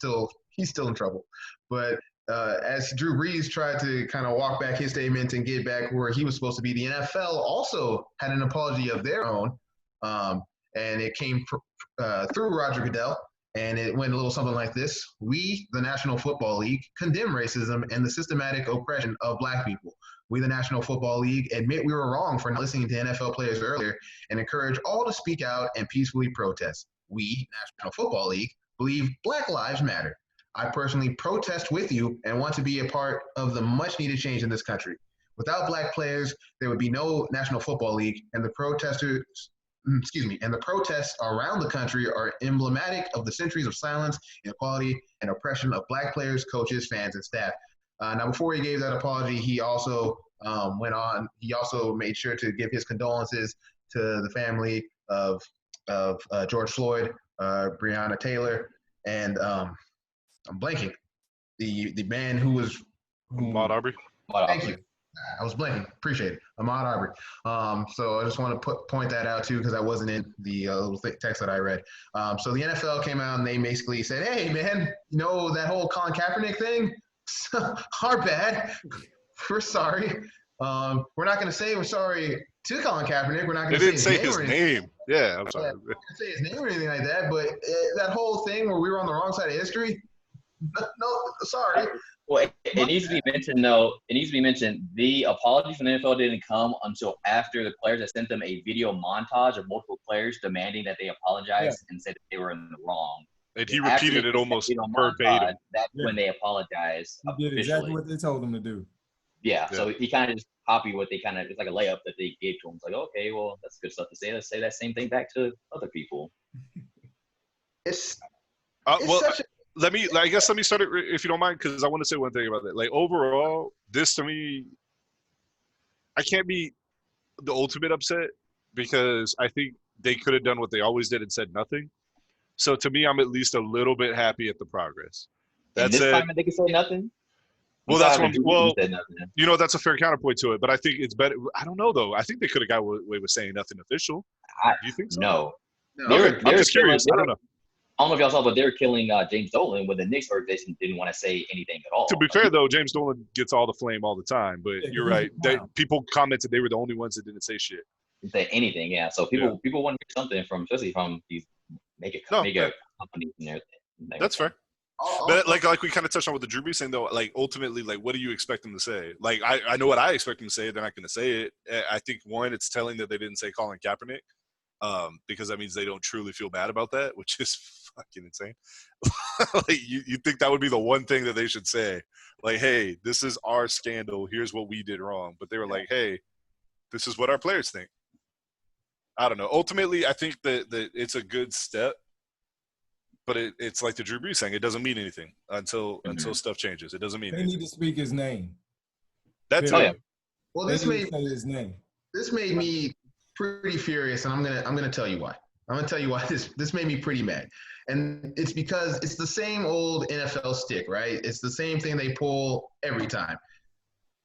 he's still in trouble, but as Drew Brees tried to kind of walk back his statement and get back where he was supposed to be, the NFL also had an apology of their own, and it came through Roger Goodell, and it went a little something like this. We, the National Football League, condemn racism and the systematic oppression of Black people. We, the National Football League, admit we were wrong for not listening to NFL players earlier and encourage all to speak out and peacefully protest. We, National Football League, believe Black Lives Matter. I personally protest with you and want to be a part of the much-needed change in this country. Without Black players, there would be no National Football League, and the protests around the country are emblematic of the centuries of silence, inequality, and oppression of Black players, coaches, fans, and staff. Now, before he gave that apology, he also went on. He also made sure to give his condolences to the family of George Floyd, Breonna Taylor, and I'm blanking. The man who was
Ahmaud Arbery.
Thank you. I was blanking. Appreciate it. Ahmaud Arbery. So I just want to point that out too, because I wasn't in the little text that I read. So the NFL came out and they basically said, "Hey, man, that whole Colin Kaepernick thing, our bad. We're sorry. We're not going to say we're sorry to Colin Kaepernick. We're not going to
say his name. Yeah, I'm sorry.
We're not going to say his name or anything like that. But that whole thing where we were on the wrong side of history, no, sorry."
Well, it needs to be mentioned, though. It needs to be mentioned. The apology from the NFL didn't come until after the players had sent them a video montage of multiple players demanding that they apologize and said that they were in the wrong.
And he repeated it almost verbatim.
That's when they apologized.
He did exactly what they told him to do.
Yeah, so he kind of just copied what it's like a layup that they gave to him. It's like, okay, well, that's good stuff to say. Let's say that same thing back to other people.
Let me start it if you don't mind, because I want to say one thing about that. Overall, this to me, I can't be the ultimate upset because I think they could have done what they always did and said nothing. So to me, I'm at least a little bit happy at the progress.
That's this time they can say nothing.
Well, that's that's a fair counterpoint to it. But I think it's better. I don't know though. I think they could have got away with saying nothing official. Do you think so?
No.
I'm just curious. I don't know.
don't know if y'all saw, but they're killing James Dolan when the Knicks organization didn't want to say anything at all.
To be fair, though, James Dolan gets all the flame all the time. But you're right. People commented they were the only ones that didn't say shit.
Didn't say anything, yeah. So people want to hear something from, especially from these mega companies and everything.
That's fair. But like we kind of touched on with the Drew Brees thing, though, like ultimately, like what do you expect them to say? Like I know what I expect them to say. They're not going to say it. I think one, it's telling that they didn't say Colin Kaepernick, because that means they don't truly feel bad about that, which is fucking insane. Like you think that would be the one thing that they should say, like, hey, this is our scandal. Here's what we did wrong. But they were like, hey, this is what our players think. I don't know. Ultimately, I think that it's a good step. But it's like the Drew Brees thing. It doesn't mean anything until stuff changes. It doesn't mean anything.
They need to speak his name.
That's it.
Well, this made me pretty furious, and I'm gonna tell you why. I'm gonna tell you why this made me pretty mad, and it's because it's the same old NFL stick, right? It's the same thing they pull every time.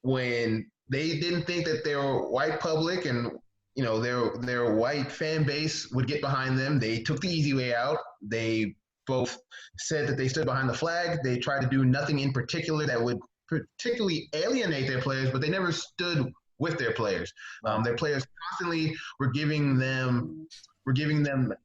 When they didn't think that their white public and their white fan base would get behind them, they took the easy way out. They both said that they stood behind the flag. They tried to do nothing in particular that would particularly alienate their players, but they never stood with their players. Their players constantly were giving them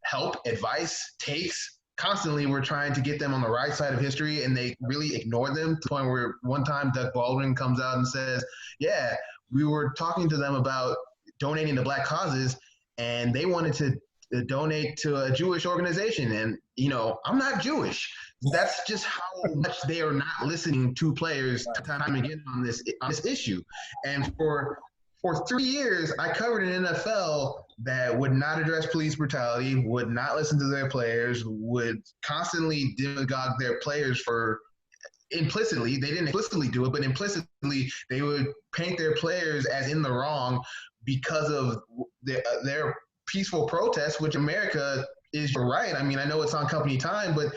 help, advice, takes. Constantly were trying to get them on the right side of history, and they really ignored them to the point where one time Doug Baldwin comes out and says, yeah, we were talking to them about donating to black causes, and they wanted to donate to a Jewish organization. And, I'm not Jewish. That's just how much they are not listening to players time and again on this issue. And for 3 years, I covered an NFL that would not address police brutality, would not listen to their players, would constantly demagogue their players for implicitly. They didn't explicitly do it, but implicitly they would paint their players as in the wrong because of their peaceful protests, which America is right. I mean, I know it's on company time, but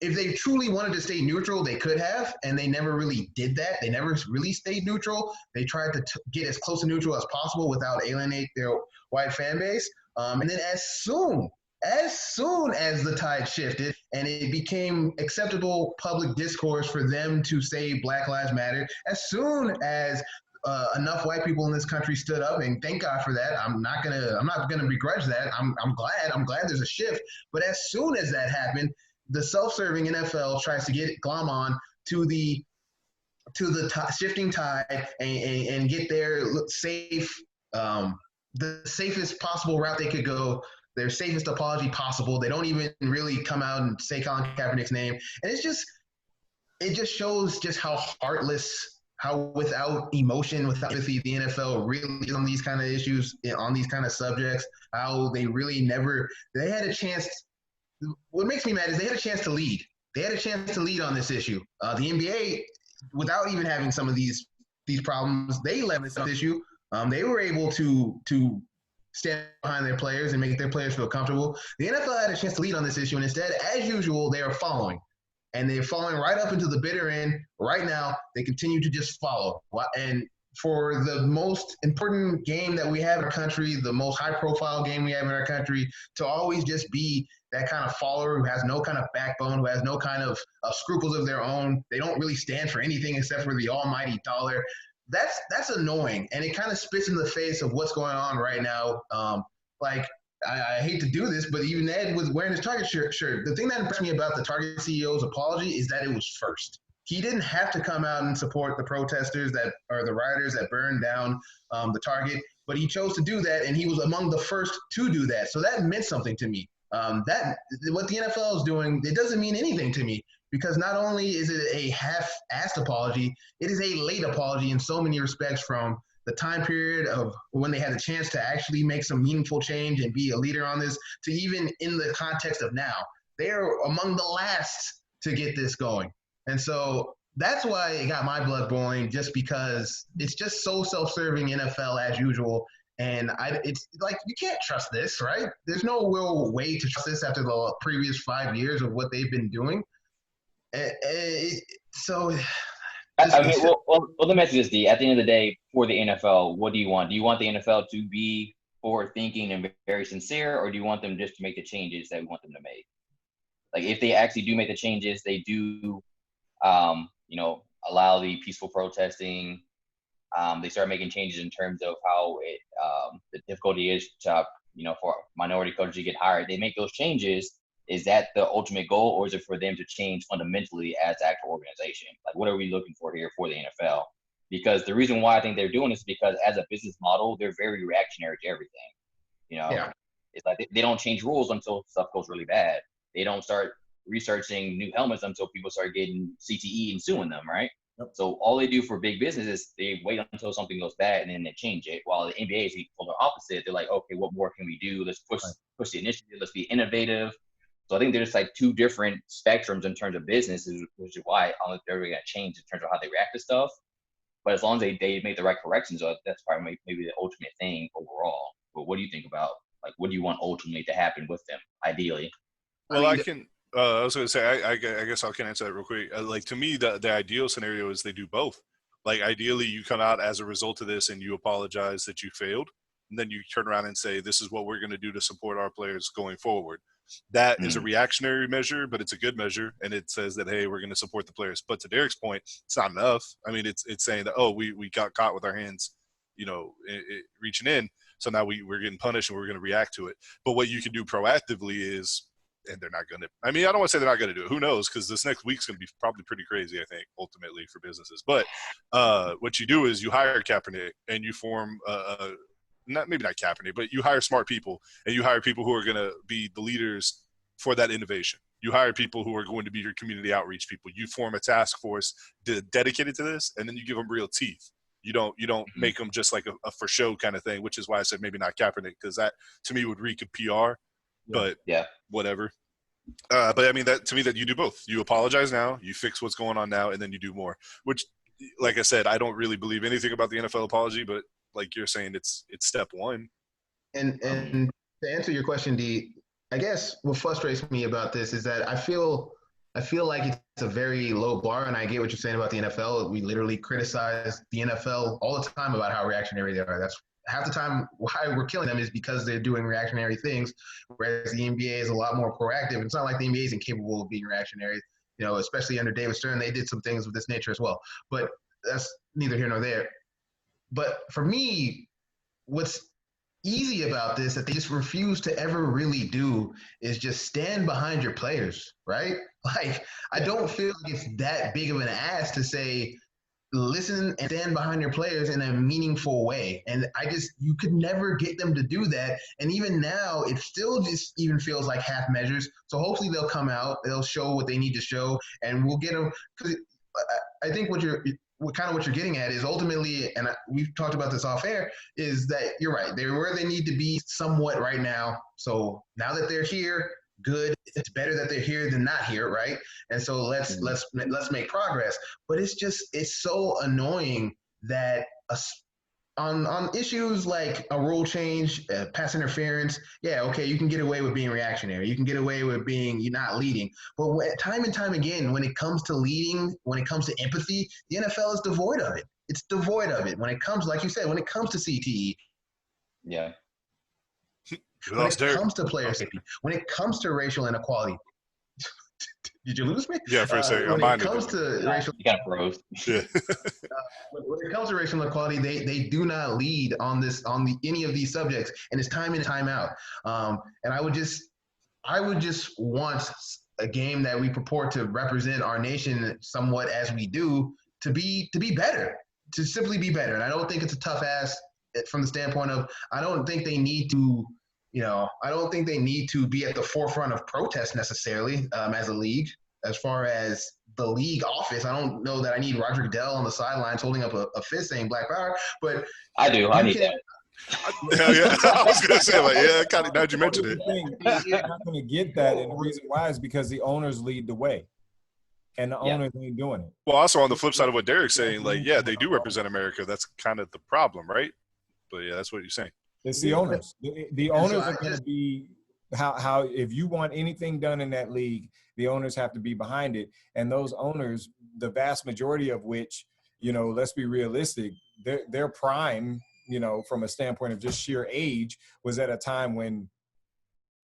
if they truly wanted to stay neutral, they could have, and they never really did that. They never really stayed neutral. They tried to get as close to neutral as possible without alienate their white fan base. And then as soon as the tide shifted and it became acceptable public discourse for them to say Black Lives Matter, as soon as enough white people in this country stood up, and thank God for that. I'm not gonna begrudge that. I'm glad there's a shift. But as soon as that happened, the self-serving NFL tries to get glom on to the shifting tide and get their safe, the safest possible route they could go, their safest apology possible. They don't even really come out and say Colin Kaepernick's name, and it just shows just how heartless, how without emotion, without empathy, the NFL really is on these kind of issues, on these kind of subjects, how they really they had a chance. What makes me mad is they had a chance to lead. They had a chance to lead on this issue. The NBA, without even having some of these problems, they led this issue. They were able to stand behind their players and make their players feel comfortable. The NFL had a chance to lead on this issue, and instead, as usual, they are following. And they're falling right up into the bitter end. Right now, they continue to just follow. And for the most important game that we have in our country, the most high-profile game we have in our country, to always just be that kind of follower who has no kind of backbone, who has no kind of scruples of their own. They don't really stand for anything except for the almighty dollar. That's annoying, and it kind of spits in the face of what's going on right now. I hate to do this, but even Ed was wearing his Target shirt. The thing that impressed me about the Target CEO's apology is that it was first. He didn't have to come out and support the protesters the rioters that burned down the Target, but he chose to do that, and he was among the first to do that. So that meant something to me. That what the NFL is doing, it doesn't mean anything to me, because not only is it a half-assed apology, it is a late apology in so many respects, from the time period of when they had a chance to actually make some meaningful change and be a leader on this, to even in the context of now. They are among the last to get this going. And so that's why it got my blood boiling, just because it's just so self-serving NFL as usual. And it's like, you can't trust this, right? There's no real way to trust this after the previous 5 years of what they've been doing.
Let me ask you this, D. At the end of the day, for the NFL, what do you want? Do you want the NFL to be forward-thinking and very sincere, or do you want them just to make the changes that we want them to make? like if they actually do make the changes, they do, allow the peaceful protesting. They start making changes in terms of how the difficulty is to, for minority coaches to get hired. They make those changes. Is that the ultimate goal, or is it for them to change fundamentally as the actual organization? Like, what are we looking for here for the NFL? Because the reason why I think they're doing this is because as a business model, they're very reactionary to everything. It's like they don't change rules until stuff goes really bad. They don't start researching new helmets until people start getting CTE and suing them, right? Yep. So all they do for big business is they wait until something goes bad and then they change it. While the NBA is equal the opposite. They're like, okay, what more can we do? Let's push the initiative. Let's be innovative. So I think there's like two different spectrums in terms of business, which is why I don't think they're going to change in terms of how they react to stuff. But as long as they make the right corrections, that's probably maybe the ultimate thing overall. But what do you think about, like, what do you want ultimately to happen with them, ideally?
Well, I was going to say, I guess I can answer that real quick. Like, to me, the ideal scenario is they do both. Like, ideally, you come out as a result of this and you apologize that you failed. And then you turn around and say, this is what we're going to do to support our players going forward. That is a reactionary measure, but it's a good measure. And it says that, hey, we're going to support the players. But to Derek's point, it's not enough. I mean, it's saying that, oh, we got caught with our hands, reaching in. So now we're getting punished and we're going to react to it. But what you can do proactively is, and they're not going to – I mean, I don't want to say they're not going to do it. Who knows? Because this next week's going to be probably pretty crazy, I think, ultimately for businesses. But what you do is you hire Kaepernick and you form not Kaepernick, but you hire smart people and you hire people who are going to be the leaders for that innovation. You hire people who are going to be your community outreach people. You form a task force dedicated to this, and then you give them real teeth. You don't make them just like a for show kind of thing, which is why I said maybe not Kaepernick, because that to me would reek of PR. But whatever. But I mean, that to me, that you do both. You apologize now, you fix what's going on now, and then you do more. Which, like I said, I don't really believe anything about the NFL apology, but like you're saying, it's step one.
And to answer your question, D, I guess what frustrates me about this is that I feel like it's a very low bar, and I get what you're saying about the NFL. We literally criticize the NFL all the time about how reactionary they are. That's half the time why we're killing them is because they're doing reactionary things, whereas the NBA is a lot more proactive. It's not like the NBA is incapable of being reactionary, especially under David Stern. They did some things of this nature as well. But that's neither here nor there. But for me, what's easy about this that they just refuse to ever really do is just stand behind your players, right? Like, I don't feel like it's that big of an ask to say, listen and stand behind your players in a meaningful way. And you could never get them to do that. And even now, it still just even feels like half measures. So hopefully they'll come out, they'll show what they need to show, and we'll get them. Because I think what you're getting at is ultimately, and we've talked about this off air, is that you're right. They're where they need to be somewhat right now. So now that they're here, good. It's better that they're here than not here, right? And so let's make progress. But it's so annoying that on issues like a rule change, pass interference, okay, you can get away with being reactionary. You can get away with you're not leading. But time and time again, when it comes to leading, when it comes to empathy, the NFL is devoid of it. It's devoid of it. When it comes, like you said, when it comes to CTE.
Yeah.
When it comes to player safety, when it comes to racial inequality. Did you lose me?
Yeah, for a second.
When it comes to racial,
you got froze.
When it comes to racial inequality, they do not lead on any of these subjects, and it's time in and time out. And I would just want a game that we purport to represent our nation somewhat as we do to be better, to simply be better. And I don't think it's a tough ask from the standpoint of I don't think they need to. I don't think they need to be at the forefront of protest necessarily as a league. As far as the league office, I don't know that I need Roger Goodell on the sidelines holding up a fist saying Black Power, but
I do. I need that.
Yeah. I was going to say, kind of, now you mentioned it.
You're not going to get that, and the reason why is because the owners lead the way. And the owners ain't doing it.
Well, also on the flip side of what Derek's saying, they do represent America. That's kind of the problem, right? But that's what you're saying.
It's the owners. The owners are going to be how if you want anything done in that league, the owners have to be behind it. And those owners, the vast majority of which, let's be realistic, their prime, from a standpoint of just sheer age, was at a time when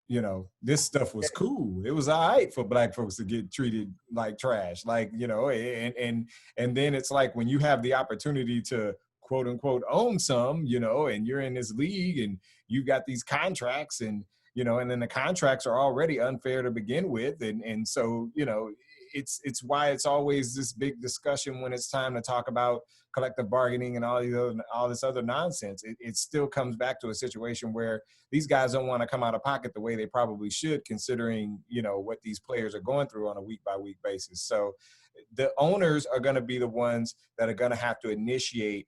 you know, this stuff was cool. It was all right for black folks to get treated like trash. Like, you know, and then it's like when you have the opportunity to quote unquote own some, you know, and you're in this league and you got these contracts and, you know, and then the contracts are already unfair to begin with. And so, you know, it's why it's always this big discussion when it's time to talk about collective bargaining and all this other nonsense. It still comes back to a situation where these guys don't want to come out of pocket the way they probably should, considering, you know, what these players are going through on a week by week basis. So the owners are going to be the ones that are going to have to initiate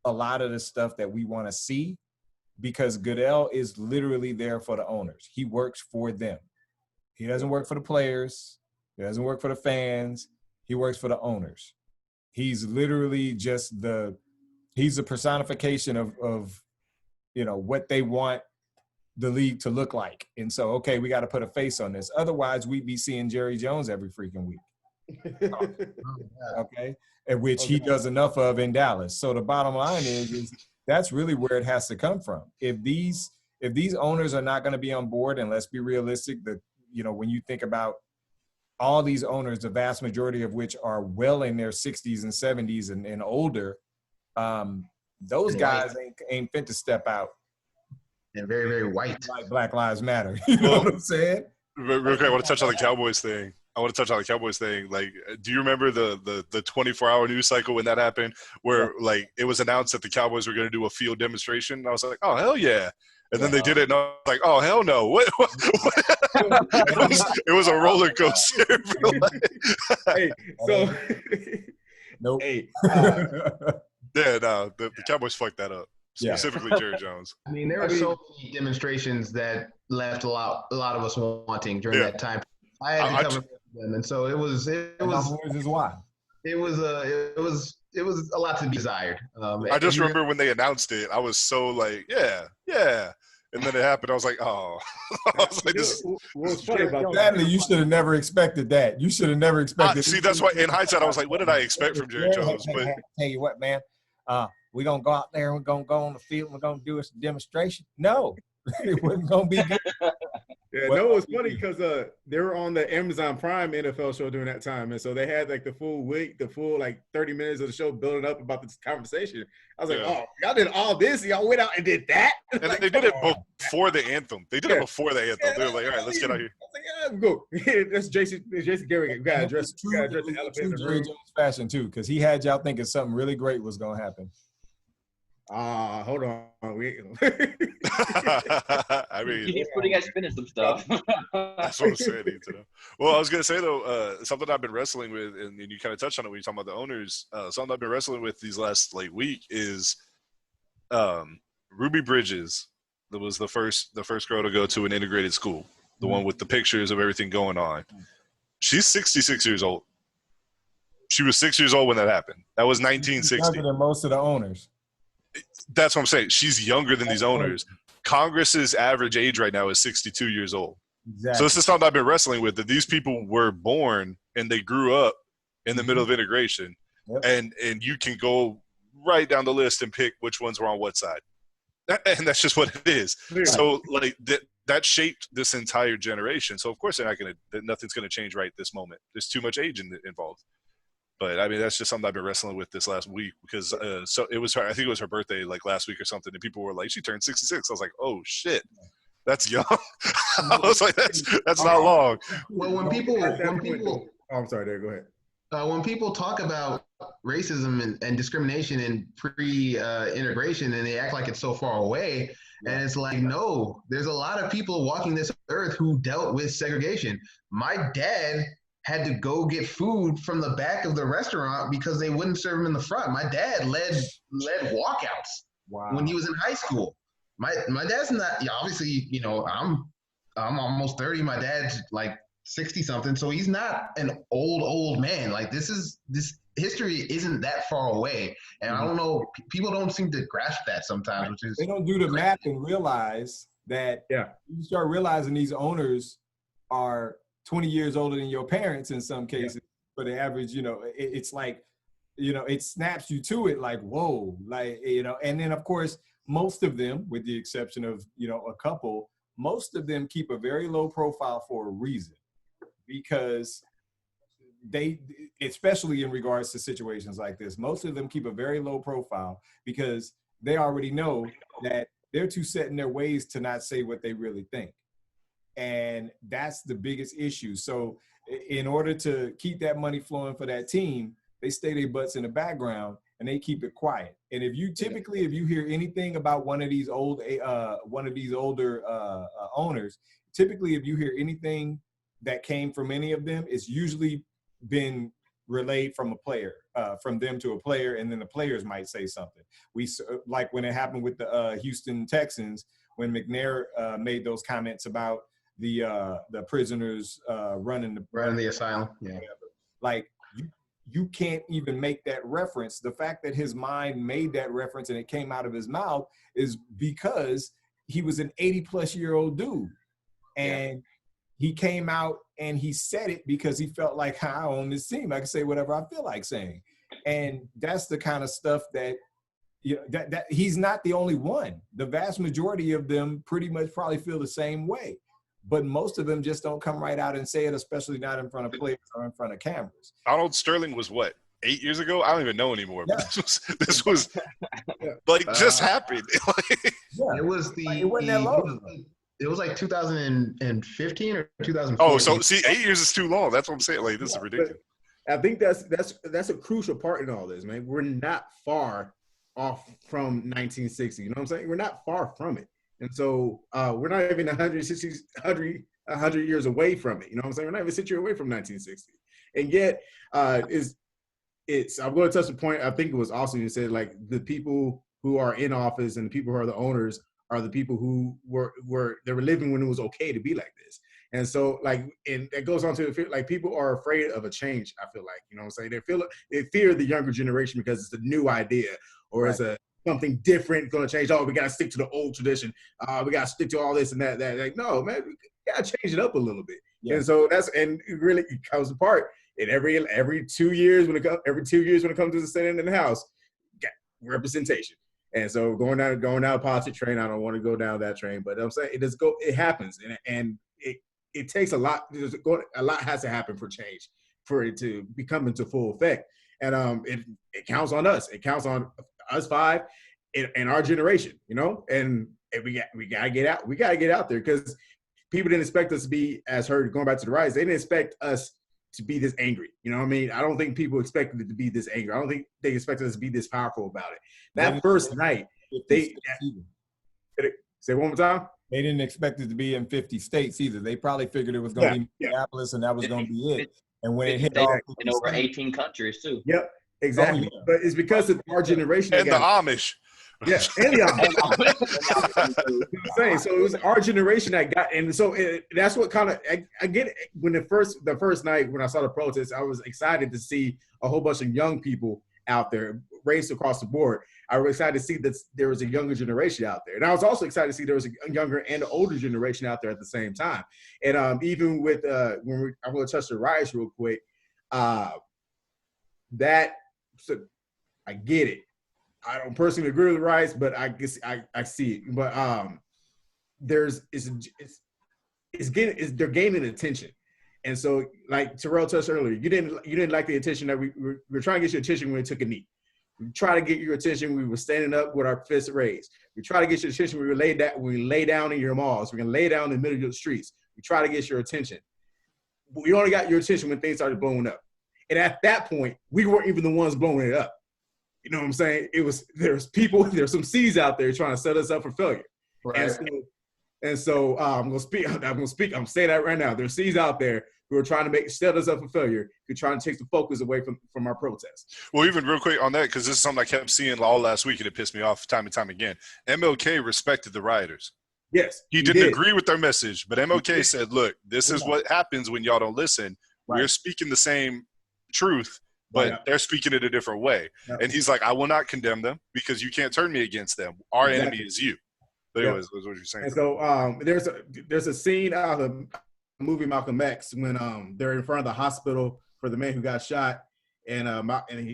a lot of the stuff that we want to see, because Goodell is literally there for the owners. He works for them. He doesn't work for the players. He doesn't work for the fans. He works for the owners. He's literally just he's a personification of, you know, what they want the league to look like. And so, okay, we got to put a face on this. Otherwise, we'd be seeing Jerry Jones every freaking week. Okay. And which he does enough of in Dallas. So the bottom line is that's really where it has to come from. If these owners are not going to be on board, and let's be realistic, that, you know, when you think about all these owners, the vast majority of which are well in their 60s and 70s and older, those guys ain't fit to step out.
And very, very white.
Like Black Lives Matter. You know what I'm saying?
Real quick, I want to touch on the Cowboys thing. Like, do you remember the 24-hour news cycle when that happened, where like it was announced that the Cowboys were going to do a field demonstration? I was like, oh hell yeah! And then they did it, and I was like, oh hell no! What? It was a roller coaster.
Hey, so
nope.
Hey,
yeah, no, the Cowboys fucked that up. Specifically, Jerry Jones.
I mean, there were so many demonstrations that left a lot of us wanting during that time. I had to cover them, and so it was
why.
It was a lot to be desired.
I just remember when they announced it, I was so like, yeah. And then it happened. I was like, oh. I was like, this.
What's funny about
that? You should have never expected that. You should have never expected.
See, that's why in hindsight, I was like, what did I expect from Jerry Jones? But
tell you what, man, we're gonna go out there and we're gonna go on the field and we're gonna do a demonstration. No, it wasn't gonna be good.
Yeah, no, it was funny because they were on the Amazon Prime NFL show during that time, and so they had like the full 30 minutes of the show building up about this conversation. I was like, oh, y'all did all this, y'all went out and did that,
and like, they did it before the anthem. They did it before the anthem. They were like, all right, let's get out here.
I was like, go. That's Jason Garrett. You gotta address the elephant in the room.
Fashion too, because he had y'all thinking something really great was gonna happen.
Hold on.
I mean,
he's putting us spinning some stuff.
That's what I'm saying. Well, I was gonna say though, something I've been wrestling with, and you kind of touched on it when you talking about the owners. Something I've been wrestling with these last week is Ruby Bridges. That was the first girl to go to an integrated school, the one with the pictures of everything going on. She's 66 years old. She was 6 years old when that happened. That was 1960.
Younger than most of the owners.
That's what I'm saying. She's younger than these owners. Congress's average age right now is 62 years old. Exactly. So this is something I've been wrestling with, that these people were born and they grew up in the middle of integration. Yep. And you can go right down the list and pick which ones were on what side. And that's just what it is. Yeah. So like that shaped this entire generation. So of course nothing's going to change right this moment. There's too much age involved. But I mean, that's just something I've been wrestling with this last week, because so it was I think it was her birthday like last week or something, and people were like, she turned 66. I was like, oh shit, that's young. I was like, that's not long.
Well, when people
I'm sorry, there, go ahead.
When people talk about racism and discrimination and pre-integration, and they act like it's so far away, and it's like, no, there's a lot of people walking this earth who dealt with segregation. My dad had to go get food from the back of the restaurant because they wouldn't serve him in the front. My dad led walkouts when he was in high school. My dad's not, obviously, you know, I'm almost 30. My dad's like 60 something. So he's not an old man. Like this history isn't that far away. And I don't know, people don't seem to grasp that sometimes, which is.
They don't do the math and realize that you start realizing these owners are 20 years older than your parents in some cases. For the average, you know, it's like, you know, it snaps you to it like, whoa, like, you know, and then of course, most of them, with the exception of, you know, a couple, most of them keep a very low profile for a reason, because they, especially in regards to situations like this, most of them keep a very low profile because they already know that they're too set in their ways to not say what they really think. And that's the biggest issue. So in order to keep that money flowing for that team, they stay their butts in the background and they keep it quiet. And if you typically, if you hear anything about one of these older owners, typically if you hear anything that came from any of them, it's usually been relayed from a player, from them to a player, and then the players might say something. We, like when it happened with the Houston Texans, when McNair made those comments about the prisoners running
the asylum. Yeah.
Like you can't even make that reference. The fact that his mind made that reference and it came out of his mouth is because he was an 80-plus-year-old dude. And he came out and he said it because he felt like, I own this team. I can say whatever I feel like saying. And that's the kind of stuff that, you know, that he's not the only one. The vast majority of them pretty much probably feel the same way. But most of them just don't come right out and say it, especially not in front of players or in front of cameras.
Donald Sterling was what, 8 years ago? I don't even know anymore. Yeah. But this was like just happened.
It was
it wasn't that long.
It was like 2015 or 2014.
Oh, so see, 8 years is too long. That's what I'm saying. Like, this is ridiculous.
I think that's a crucial part in all this, man. We're not far off from 1960. You know what I'm saying? We're not far from it. And so we're not even 100 years away from it. You know what I'm saying? We're not even a century away from 1960. And yet, I'm going to touch the point. I think it was also you said, like, the people who are in office and the people who are the owners are the people who were living when it was okay to be like this. And so, like, and it goes on to, like, people are afraid of a change, I feel like. You know what I'm saying? They fear the younger generation because it's a new idea or it's something different going to change. Oh, we got to stick to the old tradition. We got to stick to all this and that. Like, no, man, we got to change it up a little bit. Yeah. And so it really comes apart. And every 2 years when it comes to the Senate and the House, got representation. And so going down a politics train, I don't want to go down that train, but I'm saying it happens, and it takes a lot. A lot has to happen for change, for it to become into full effect. And it counts on us. It counts on us five and our generation, you know. And we gotta get out. We gotta get out there because people didn't expect us to be, as heard going back to the rise. They didn't expect us to be this angry. You know what I mean? I don't think people expected it to be this angry. I don't think they expected us to be this powerful about it. That first night, say one more time.
They didn't expect it to be in 50 states either. They probably figured it was going to be Minneapolis and that was going to be it. And when it hit
in over 18 countries too.
Yep, exactly. Oh, yeah. But it's because of our generation.
And the Amish.
Yeah, and the Amish. So it was our generation that got, and so that's what kind of I get it. When the first night when I saw the protests, I was excited to see a whole bunch of young people out there, race across the board. I was excited to see that there was a younger generation out there, and I was also excited to see there was a younger and an older generation out there at the same time. And even with I'm going to touch the riots real quick. I get it. I don't personally agree with the riots, but I guess I see it. But they're gaining attention, and so like Terrell touched earlier, you didn't like the attention that we were trying to get your attention when we took a knee. We try to get your attention. We were standing up with our fists raised. We try to get your attention. We lay down in your malls. We're gonna lay down in the middle of the streets. We try to get your attention. But we only got your attention when things started blowing up, and at that point, we weren't even the ones blowing it up. You know what I'm saying? There's some seeds out there trying to set us up for failure. Right. And so I'm gonna speak. I'm saying that right now. There's seeds out there who are trying to set us up for failure, who are trying to take the focus away from our protests.
Well, even real quick on that, because this is something I kept seeing all last week and it pissed me off time and time again. MLK respected the rioters.
Yes.
He didn't agree with their message, but MLK said, look, this is what happens when y'all don't listen. Right. We're speaking the same truth, but they're speaking it a different way. Yeah. And he's like, I will not condemn them because you can't turn me against them. Our enemy is you. But anyways, that's what you're saying.
And so there's a scene out of the movie Malcolm X when they're in front of the hospital for the man who got shot. And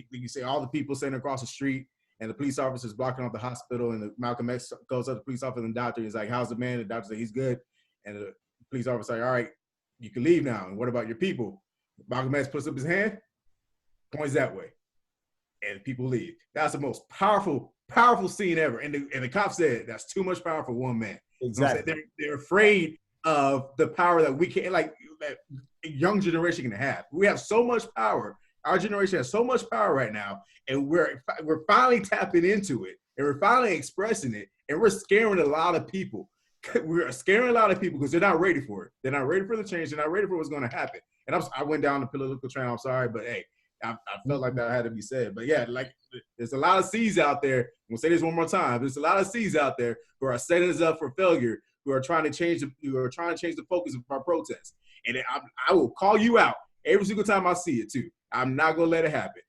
you see all the people sitting across the street. and the police officer's blocking off the hospital, and Malcolm X goes up to the police officer and the doctor. He's like, how's the man? The doctor says, he's good. And the police officer like, all right, you can leave now. And what about your people? Malcolm X puts up his hand, points that way, and people leave. That's the most powerful scene ever. And the cop said, that's too much power for one man.
Exactly.
They're afraid of the power that we can, like, that young generation can have. We have so much power. Our generation has so much power right now, and we're finally tapping into it, and we're finally expressing it, and we're scaring a lot of people. We're scaring a lot of people because they're not ready for it. They're not ready for the change. They're not ready for what's going to happen. And I went down the political train. I'm sorry, but hey, I felt like that had to be said. But yeah, like, there's a lot of C's out there. I'm gonna say this one more time. There's a lot of C's out there who are setting us up for failure, who are trying to change the focus of our protests. And I will call you out every single time I see it too. I'm not gonna let it happen.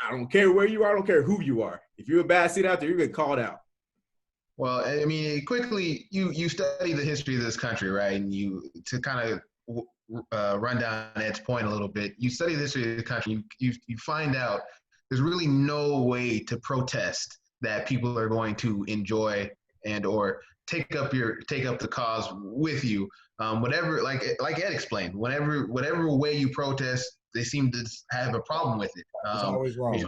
I don't care where you are. I don't care who you are. If you're a bad seed out there, you're gonna get called out.
Well, I mean, quickly, you study the history of this country, right? And to kind of run down Ed's point a little bit, you study the history of the country, you find out there's really no way to protest that people are going to enjoy and or take up the cause with you. Whatever, like Ed explained, whatever way you protest, they seem to have a problem with it.
It's always wrong.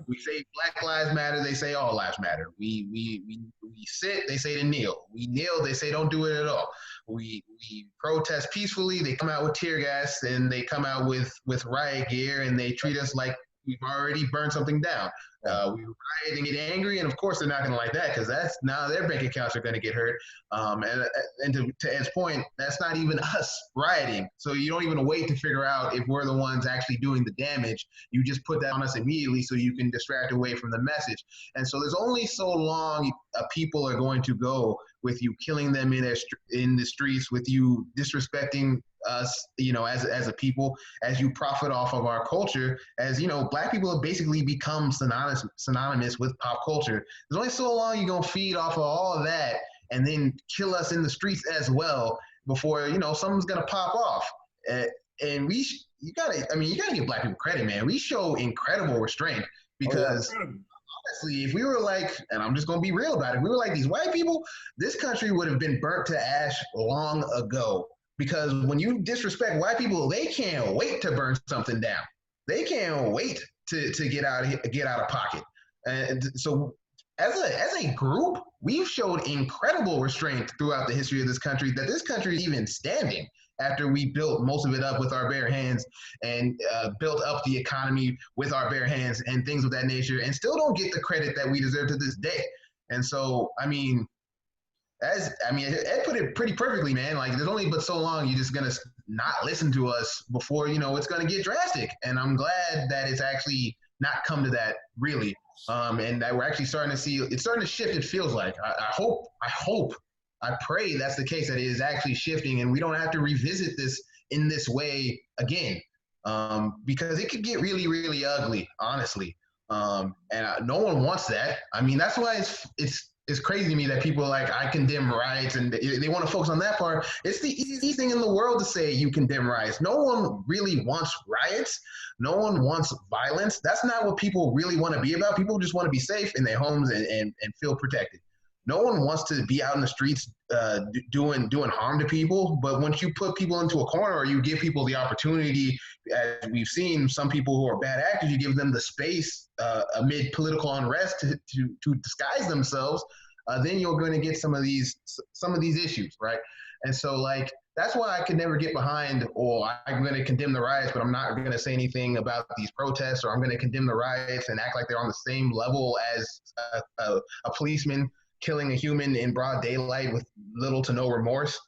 We say Black Lives Matter, they say all lives matter. We sit, they say to kneel. We kneel, they say don't do it at all. We protest peacefully, they come out with tear gas, and they come out with riot gear, and they treat us like we've already burned something down. We riot and get angry, and of course they're not going to like that, because that's now their bank accounts are going to get hurt. And to Ed's point, that's not even us rioting. So you don't even wait to figure out if we're the ones actually doing the damage. You just put that on us immediately so you can distract away from the message. And so there's only so long people are going to go with you killing them in the streets, with you disrespecting us, as a people, as you profit off of our culture. As Black people have basically become synonymous with pop culture. There's only so long you're gonna feed off of all of that and then kill us in the streets as well before something's gonna pop off. And you gotta give Black people credit, man. We show incredible restraint, because honestly, if we were like, and I'm just gonna be real about it, if we were like these white people, this country would have been burnt to ash long ago. Because when you disrespect white people, they can't wait to burn something down. They can't wait to get out of pocket. And so as a group, we've showed incredible restraint throughout the history of this country, that this country is even standing after we built most of it up with our bare hands, and built up the economy with our bare hands and things of that nature, and still don't get the credit that we deserve to this day. And so, Ed put it pretty perfectly, man. Like, there's only but so long you're just gonna not listen to us before it's gonna get drastic. And I'm glad that it's actually not come to that, really, and that we're actually starting to see it's starting to shift. It feels like I pray that's the case, that it is actually shifting, and we don't have to revisit this in this way again, because it could get really, really ugly, honestly. And no one wants that. I mean, that's why it's crazy to me that people are like, I condemn riots, and they want to focus on that part. It's the easiest thing in the world to say you condemn riots. No one really wants riots. No one wants violence. That's not what people really want to be about. People just want to be safe in their homes and feel protected. No one wants to be out in the streets doing harm to people. But once you put people into a corner, or you give people the opportunity, as we've seen some people who are bad actors, you give them the space amid political unrest to disguise themselves, then you're going to get some of these issues, right? And so, like, that's why I could never get behind, or I'm going to condemn the riots, but I'm not going to say anything about these protests, or I'm going to condemn the riots and act like they're on the same level as a policeman killing a human in broad daylight with little to no remorse.